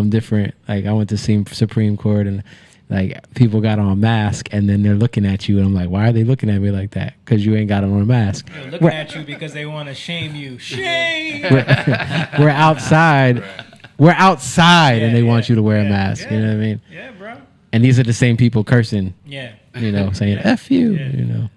different, like I went to see Supreme Court and like people got on masks and then they're looking at you and I'm like, why are they looking at me like that? Because you ain't got on a mask. They're looking at you because they want to shame you. Shame. We're outside. We're outside and they want you to wear a mask. You know what I mean? Yeah, bro. And these are the same people cursing. Yeah. You know, saying F you. You know.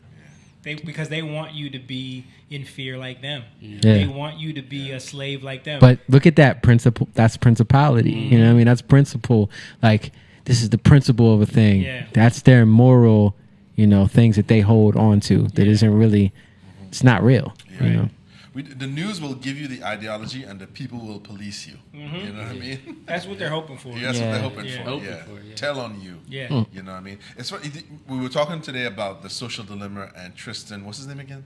Because they want you to be in fear like them. Yeah. They want you to be a slave like them. But look at that principle. That's principality. You know what I mean? That's principle. Like, this is the principle of a thing. Yeah. That's their moral, you know, things that they hold on to that isn't really, it's not real. Yeah. You know? The news will give you the ideology and the people will police you. Mhm. You know what I mean? That's what they're hoping for. Yeah, that's what they're hoping Yeah. for. Hoping Yeah. for, yeah. Tell on you. Yeah. You know what I mean? It's what, we were talking today about the social dilemma and Tristan. What's his name again?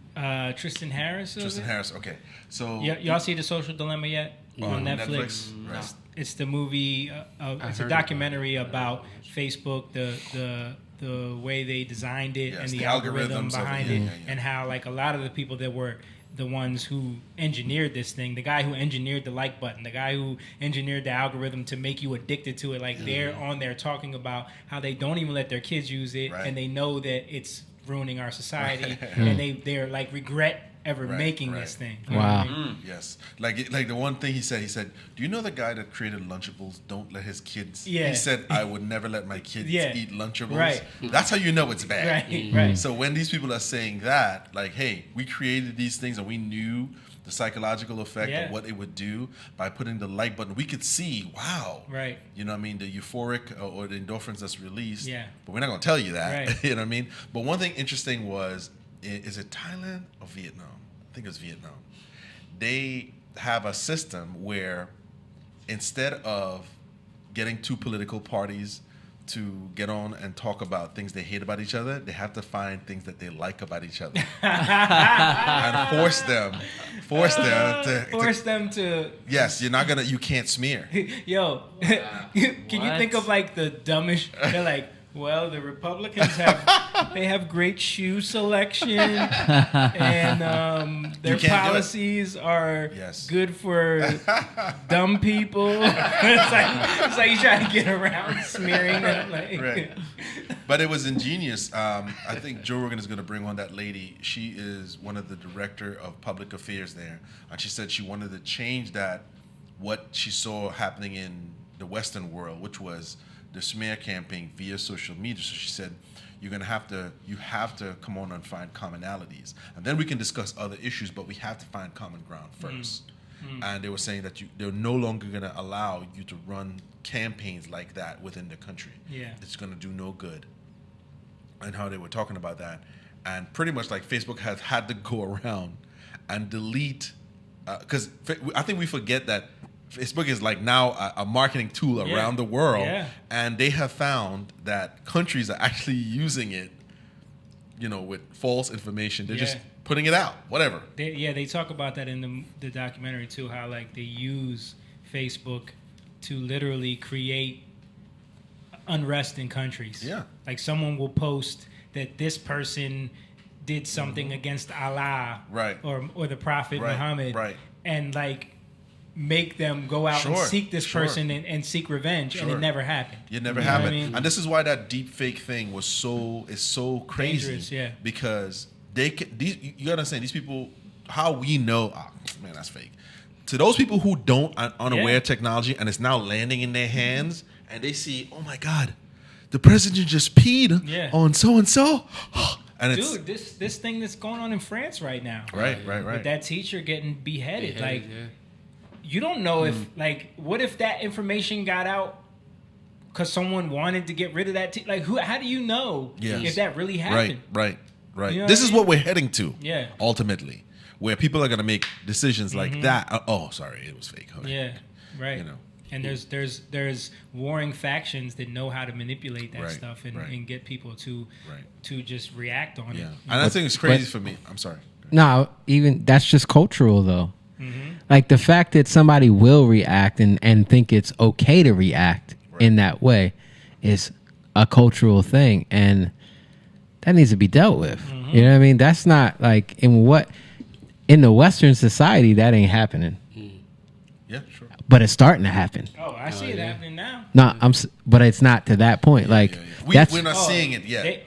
Tristan Harris. Tristan Harris. Okay. So y'all see the social dilemma yet on Netflix? Right. It's the movie. It's a documentary about Facebook. The way they designed it and the algorithm behind it, and how like a lot of the people that were the ones who engineered this thing, the guy who engineered the like button, the guy who engineered the algorithm to make you addicted to it, like they're on there talking about how they don't even let their kids use it, and they know that it's ruining our society, and they're like regret ever making this thing. You know what I mean? Yes. Like the one thing he said, do you know the guy that created Lunchables don't let his kids? Yeah. He said, I would never let my kids eat Lunchables. Right. That's how you know it's bad. Right. So when these people are saying that, like, hey, we created these things and we knew the psychological effect of what it would do by putting the like button, we could see, wow. Right. You know what I mean? The euphoric or the endorphins that's released. Yeah. But we're not going to tell you that. Right. You know what I mean? But one thing interesting was, is it Thailand or Vietnam? I think it was Vietnam. They have a system where instead of getting two political parties to get on and talk about things they hate about each other, they have to find things that they like about each other and force them to. Yes, you can't smear. Yo, can you think of like the dumbest? They're like, well, the Republicans have great shoe selection, and their policies are good for dumb people. it's like you trying to get around smearing them. Like. Right. But it was ingenious. I think Joe Rogan is going to bring on that lady. She is one of the director of public affairs there, and she said she wanted to change what she saw happening in the Western world, which was the smear campaign via social media. So she said, you have to come on and find commonalities, and then we can discuss other issues, but we have to find common ground first. And they were saying that they're no longer going to allow you to run campaigns like that within the country. Yeah. It's going to do no good. And how they were talking about that. And pretty much like Facebook has had to go around and delete, because I think we forget that Facebook is like now a marketing tool around the world, and they have found that countries are actually using it, with false information. They're just putting it out, whatever. They talk about that in the documentary too, how like they use Facebook to literally create unrest in countries. Yeah, like someone will post that this person did something against Allah, right, or the Prophet Muhammad, right, and like make them go out and seek this person and seek revenge, and it never happened. It never happened. And this is why that deep fake thing is so crazy. Dangerous, because you gotta understand, these people, how we know, man, that's fake. To those people who don't unaware of technology and it's now landing in their hands, and they see, oh my God, the president just peed on so and so. And dude, this thing that's going on in France right now. Right. With that teacher getting beheaded. You don't know if, what if that information got out because someone wanted to get rid of that? How do you know if that really happened? Right. You know This is what we're heading to. Yeah. Ultimately, where people are going to make decisions like that. Oh, sorry, it was fake. Okay. Yeah, right. You know. And there's warring factions that know how to manipulate that stuff and get people to just react on it. And I think it's crazy for me. I'm sorry. No, even that's just cultural though. Like the fact that somebody will react and think it's okay to react in that way is a cultural thing, and that needs to be dealt with. You know what I mean? That's not like in the Western society that ain't happening. Yeah, sure. But it's starting to happen. Oh, I see it happening now. No, but it's not to that point. Like we're not seeing it yet.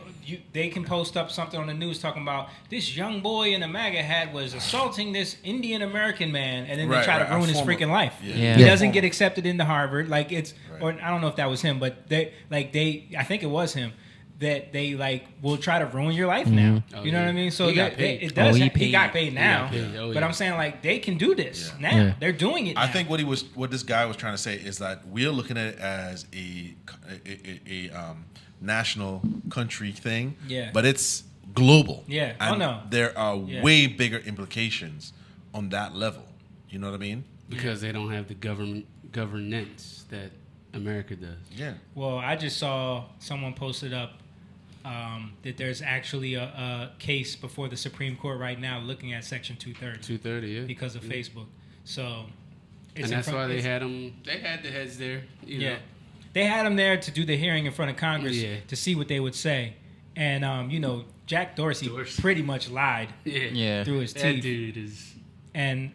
They can post up something on the news talking about this young boy in a MAGA hat was assaulting this Indian American man, and then they try to ruin his freaking life. He doesn't get accepted into Harvard. Like or I don't know if that was him, but I think it was him. That they will try to ruin your life now. You know what I mean? So it does. He got paid now. But I'm saying they can do this now. Yeah. They're doing it now. I think what this guy was trying to say is that we're looking at it as a national country thing. Yeah. But it's global. Yeah. And there are way bigger implications on that level. You know what I mean? Because they don't have the governance that America does. Yeah. Well, I just saw someone posted up that there's actually a case before the Supreme Court right now looking at Section 230. 230, yeah. Because of Facebook. So, and that's why they had them. They had the heads there. You know. They had them there to do the hearing in front of Congress to see what they would say, and Jack Dorsey pretty much lied through his teeth. That dude is. And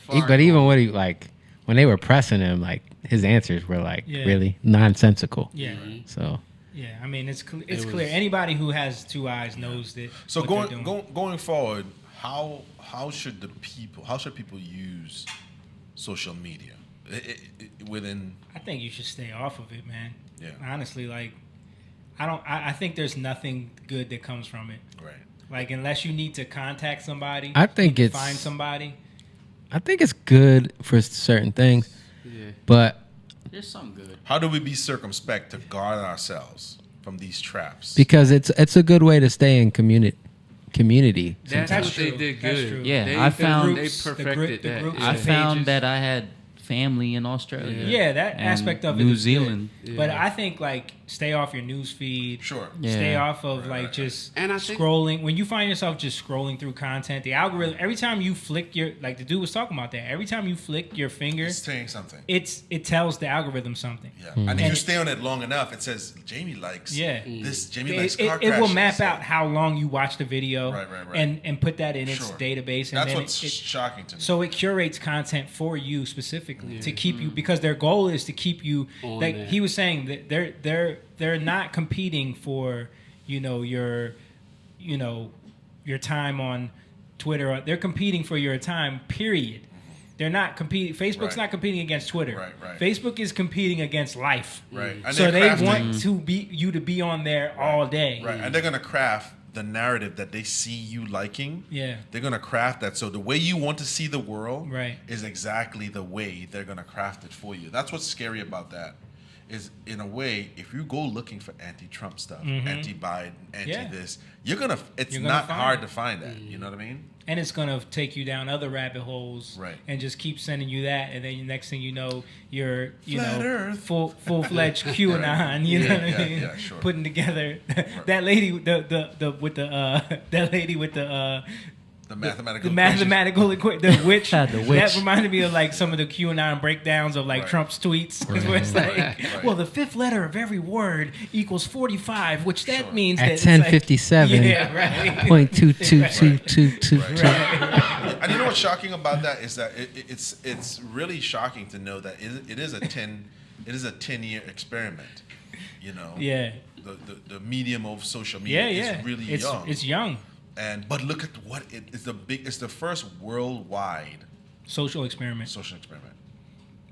but even when they were pressing him, his answers were really nonsensical. Yeah. So. Yeah, I mean it's clear. Anybody who has two eyes knows that. So going forward, how should people use social media within? I think you should stay off of it, man. Yeah. Honestly, I think there's nothing good that comes from it. Right. Unless you need to contact somebody. I think find somebody. I think it's good for certain things. Yeah. But. There's some good. How do we be circumspect to guard ourselves from these traps? Because it's a good way to stay in community. That's what they did good. Yeah, I found they perfected that. I found that I had family in Australia. Yeah, that aspect of it. New Zealand. Yeah. But I think stay off your news feed. Sure. Yeah. Stay off of just scrolling. When you find yourself just scrolling through content, the algorithm. Every time you flick your the dude was talking about that. Every time you flick your finger, it's saying something. It tells the algorithm something. Yeah. And if you stay on it long enough, it says Jamie likes this. Jamie likes car crashes. It will map out how long you watch the video. Right. And put that in its database. And that's what's shocking to me. So it curates content for you specifically to keep you, because their goal is to keep you. He was saying that they're not competing for your time on Twitter. They're competing for your time, period. They're not competing. Facebook's not competing against Twitter. Right. Facebook is competing against life. Right. And so they want you to be on there all day. Right. And they're gonna craft the narrative that they see you liking. Yeah. They're gonna craft that so the way you want to see the world right. is exactly the way they're gonna craft it for you. That's what's scary about that. Is in a way, if you go looking for anti-Trump stuff, anti-Biden, anti-this, it's not hard to find that. You know what I mean? And it's gonna take you down other rabbit holes, right? And just keep sending you that, and then the next thing you know, you're Earth. full-fledged QAnon. You know what I mean? Yeah, sure. Putting together that lady with that lady with the mathematical equation, the witch. That reminded me of some of the QAnon breakdowns of Trump's tweets, where it's well, the fifth letter of every word equals 45, which that means at that 10:57. Yeah, right. .22222. And you know what's shocking about that is that it's really shocking to know that it is a 10-year experiment. You know. Yeah. The medium of social media is really young. It's young. But look at what it's the first worldwide social experiment.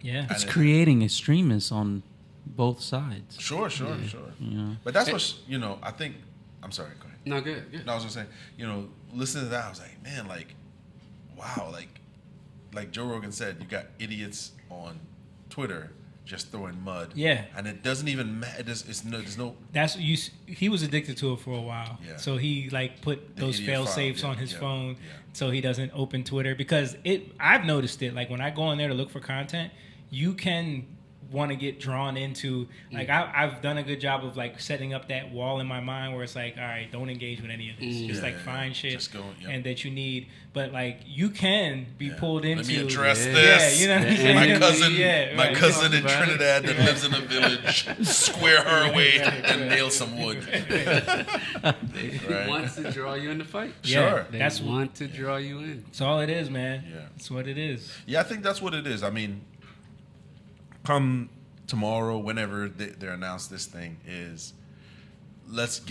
Yeah. It's creating extremists on both sides. Sure. Yeah. But that's what I think. I'm sorry, go ahead. No, good. No, I was gonna say, listening to that, I was like, man, wow, like Joe Rogan said, you got idiots on Twitter just throwing mud. Yeah. And it doesn't even matter. There's no. That's you. He was addicted to it for a while. Yeah. So he like put those fail safes on his phone so he doesn't open Twitter because I've noticed it. Like when I go in there to look for content, you can want to get drawn into like I've done a good job of like setting up that wall in my mind where it's like, all right, don't engage with any of this. Just find shit just and that you need. But like you can be pulled into. Let me address this. Yeah, you know what I'm saying? My cousin in Trinidad that lives in a village, square her away and nail some wood. They want to draw you in the fight. Sure. They want to draw you in. That's all it is, man. Yeah. That's what it is. Yeah, I think that's what it is. I mean, come tomorrow, whenever they announce this thing, is let's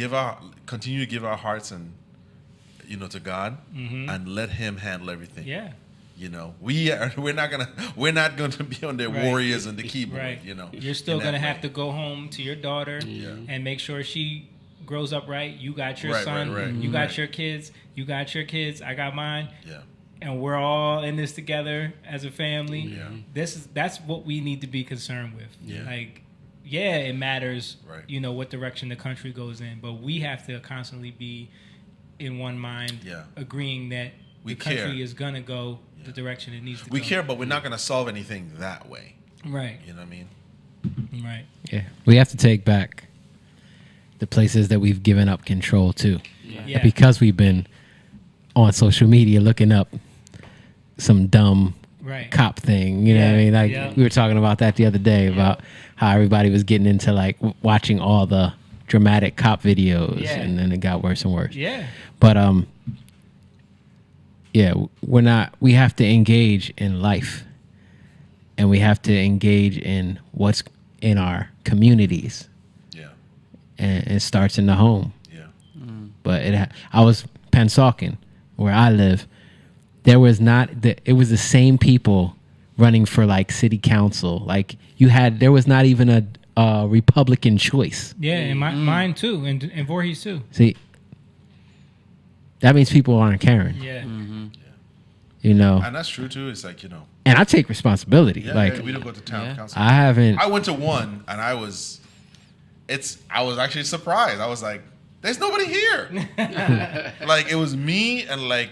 continue to give our hearts and to God and let Him handle everything. Yeah. We're not gonna be on their warriors and the keyboard. Right. You're still gonna have to go home to your daughter and make sure she grows up right. You got your son. You got your kids. You got your kids. I got mine. Yeah. And we're all in this together as a family. Yeah. That's what we need to be concerned with. Yeah. Like, it matters, what direction the country goes in, but we have to constantly be in one mind, agreeing that the country is gonna go the direction it needs to go. We care, but we're not gonna solve anything that way. Right. You know what I mean? Right. Yeah. We have to take back the places that we've given up control to. Yeah. Because we've been on social media looking up some dumb cop thing, you know what I mean? Like we were talking about that the other day about how everybody was getting into like watching all the dramatic cop videos, and then it got worse and worse. Yeah. But we have to engage in life, and we have to engage in what's in our communities. Yeah. And it starts in the home. Yeah. But I was Pennsauken, where I live. There was it was the same people running for like city council. Like there was not even a Republican choice. Yeah, and mine too, and Voorhees too. See, that means people aren't caring. Yeah. Mm-hmm. And that's true too. It's like and I take responsibility. We don't go to town council. I haven't. I went to one, and I was actually surprised. I was like, "There's nobody here." Like it was me and like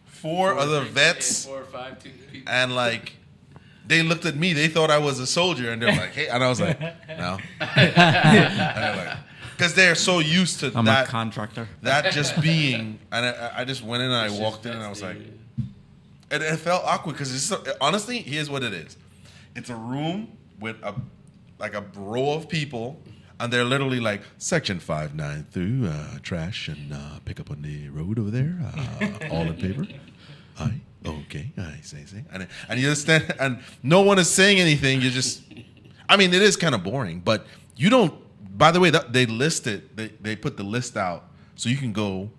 four other vets, 4 or 5 people. And like they looked at me. They thought I was a soldier, and they're like, "Hey," and I was like, "No," because they're so used to I'm that a contractor. That just being, and I just went in and I walked in and I was like, and it felt awkward because honestly, here's what it is: it's a room with a row of people. And they're literally like, Section 593, trash and pick up on the road over there. All in favor? Aye. Okay. Aye. Say. And you understand? And no one is saying anything. You just, I mean, it is kind of boring. But you don't, by the way, they list it. They put the list out so you can go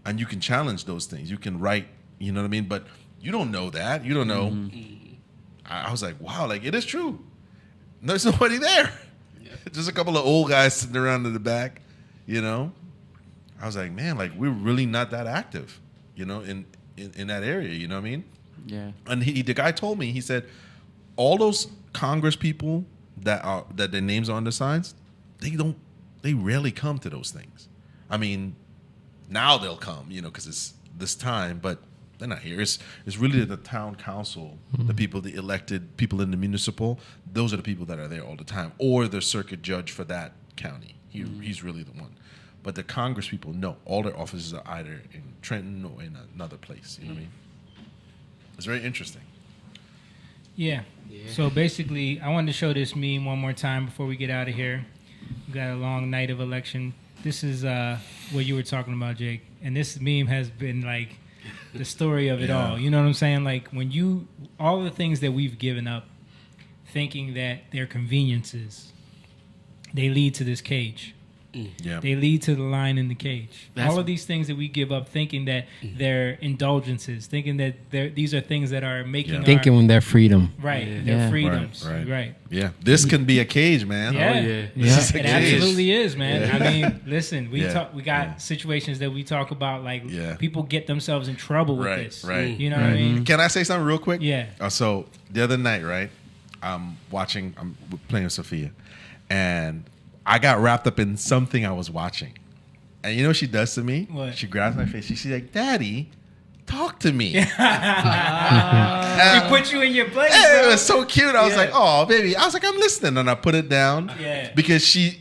and you can challenge those things. You can write, you know what I mean? But you don't know that. You don't know. Mm-hmm. I was like, wow, like it is true. There's nobody there. Just a couple of old guys sitting around in the back, I was like, man, like we're really not that active, in that area. You know what I mean? Yeah. And the guy told me, he said, all those Congress people that their names are on the signs, they rarely come to those things. I mean, now they'll come, because it's this time, but they're not here. It's really the town council, the people, the elected people in the municipal. Those are the people that are there all the time, or the circuit judge for that county. He's really the one. But the Congress people, no, all their offices are either in Trenton or in another place. You know what I mean? It's very interesting. Yeah. So basically, I wanted to show this meme one more time before we get out of here. We got a long night of election. This is what you were talking about, Jake, and this meme has been like the story of it all. You know what I'm saying? Like all the things that we've given up, thinking that they're conveniences, they lead to this cage. Yeah. They lead to the line in the cage. All of these things that we give up, thinking that they're indulgences, thinking that these are things that are making thinking they're freedom. Right. They're freedoms. Right. Yeah. This can be a cage, man. Yeah. Oh, yeah. This is a cage. Absolutely is, man. Yeah. I mean, listen, we got situations that we talk about, like people get themselves in trouble with this. Right. You know what I mean? Can I say something real quick? Yeah. So the other night, right? I'm playing with Sophia, and I got wrapped up in something I was watching. And you know what she does to me? What? She grabs my face. She's like, "Daddy, talk to me." She put you in your place. It bro. was so cute. I was like, "Oh, baby." I was like, "I'm listening," and I put it down. Yeah. Because she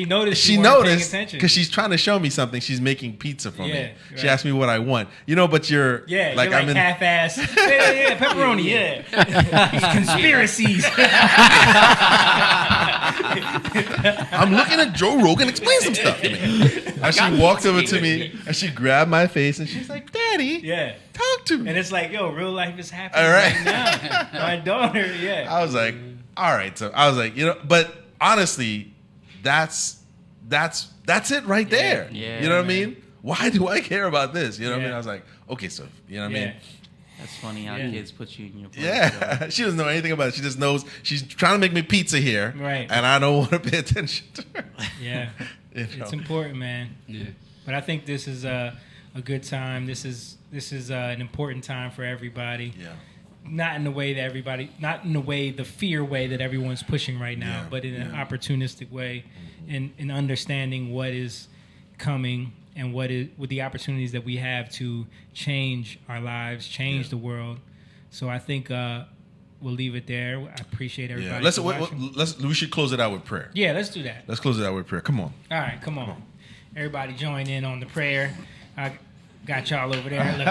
noticed. She you weren't paying noticed attention. because she's trying to show me something. She's making pizza for me. Yeah, She right. asked me what I want. But you're Yeah, like, you're I'm in half-ass. Yeah, pepperoni. Yeah. Conspiracies. I'm looking at Joe Rogan explain some stuff to me. And she walked over to me and she grabbed my face and she's like, "Daddy, Yeah. talk to me." And it's like, yo, real life is happening All right. right now. My daughter, yeah. I was like, all right. So I was like, but honestly, that's it right there. Yeah, you know what I man. mean? Why do I care about this? You know what I mean? Yeah. I was like, okay, so you know what I mean? That's funny how kids put you in your place. Yeah, she doesn't know anything about it. She just knows she's trying to make me pizza here, Right. And I don't want to pay attention to her. Yeah. You know? It's important, man. Yeah. But I think this is a good time. This is an important time for everybody. Yeah. Not in the way the fear way that everyone's pushing right now, but in an opportunistic way, in understanding what is coming and with the opportunities that we have to change our lives, change the world. So I think we'll leave it there. I appreciate everybody. Yeah. We should close it out with prayer. Yeah, let's do that. Let's close it out with prayer. Come on. All right, come on. Everybody join in on the prayer. I got y'all over there. Look,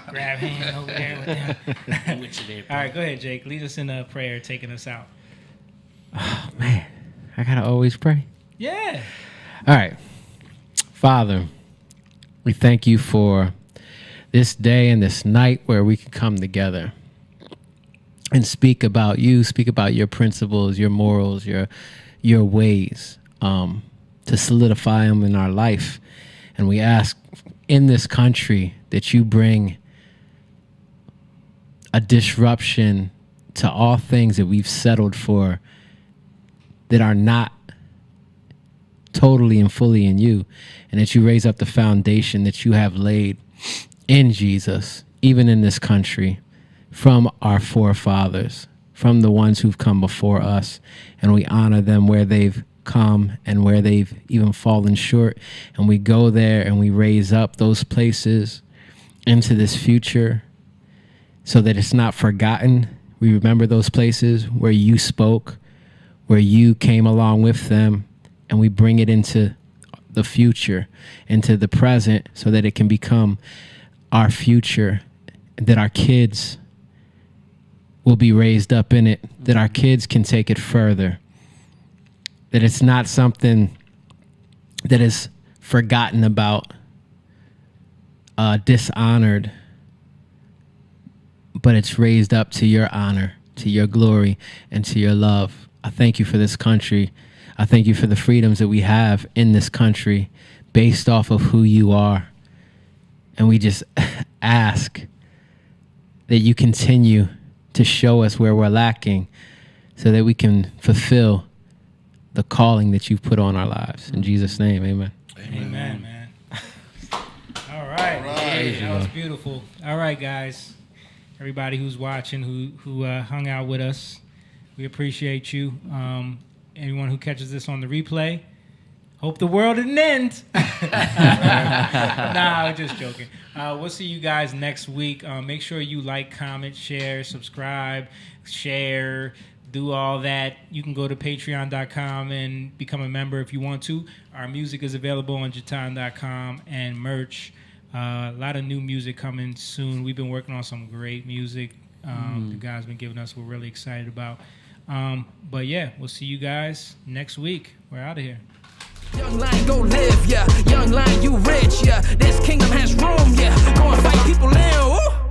grab hand over there with them. All right, go ahead, Jake. Lead us in a prayer, taking us out. Oh, man. I got to always pray. Yeah. All right. Father, we thank you for this day and this night where we can come together and speak about you, speak about your principles, your morals, your ways, to solidify them in our life. And we ask in this country that you bring a disruption to all things that we've settled for that are not totally and fully in you, and that you raise up the foundation that you have laid in Jesus, even in this country, from our forefathers, from the ones who've come before us, and we honor them where they've come and where they've even fallen short, and we go there and we raise up those places into this future so that it's not forgotten. We remember those places where you spoke, where you came along with them, and we bring it into the future, into the present, so that it can become our future, that our kids will be raised up in it, that our kids can take it further, that it's not something that is forgotten about, dishonored, but it's raised up to your honor, to your glory, and to your love. I thank you for this country. I thank you for the freedoms that we have in this country based off of who you are. And we just ask that you continue to show us where we're lacking so that we can fulfill the calling that you've put on our lives. In Jesus' name, amen. Amen, man. All right. Hey, that was beautiful. All right, guys. Everybody who's watching, who hung out with us, we appreciate you. Anyone who catches this on the replay, hope the world didn't end. Nah, I'm just joking. We'll see you guys next week. Make sure you like, comment, share, subscribe, share, do all that. You can go to patreon.com and become a member if you want to. Our music is available on Jatan.com and merch. A lot of new music coming soon. We've been working on some great music. The guys been giving us, we're really excited about. But yeah, we'll see you guys next week. We're out of here. Young lion, go live, yeah. Young lion, you rich, yeah. This kingdom has room, yeah. Go and fight people in, woo.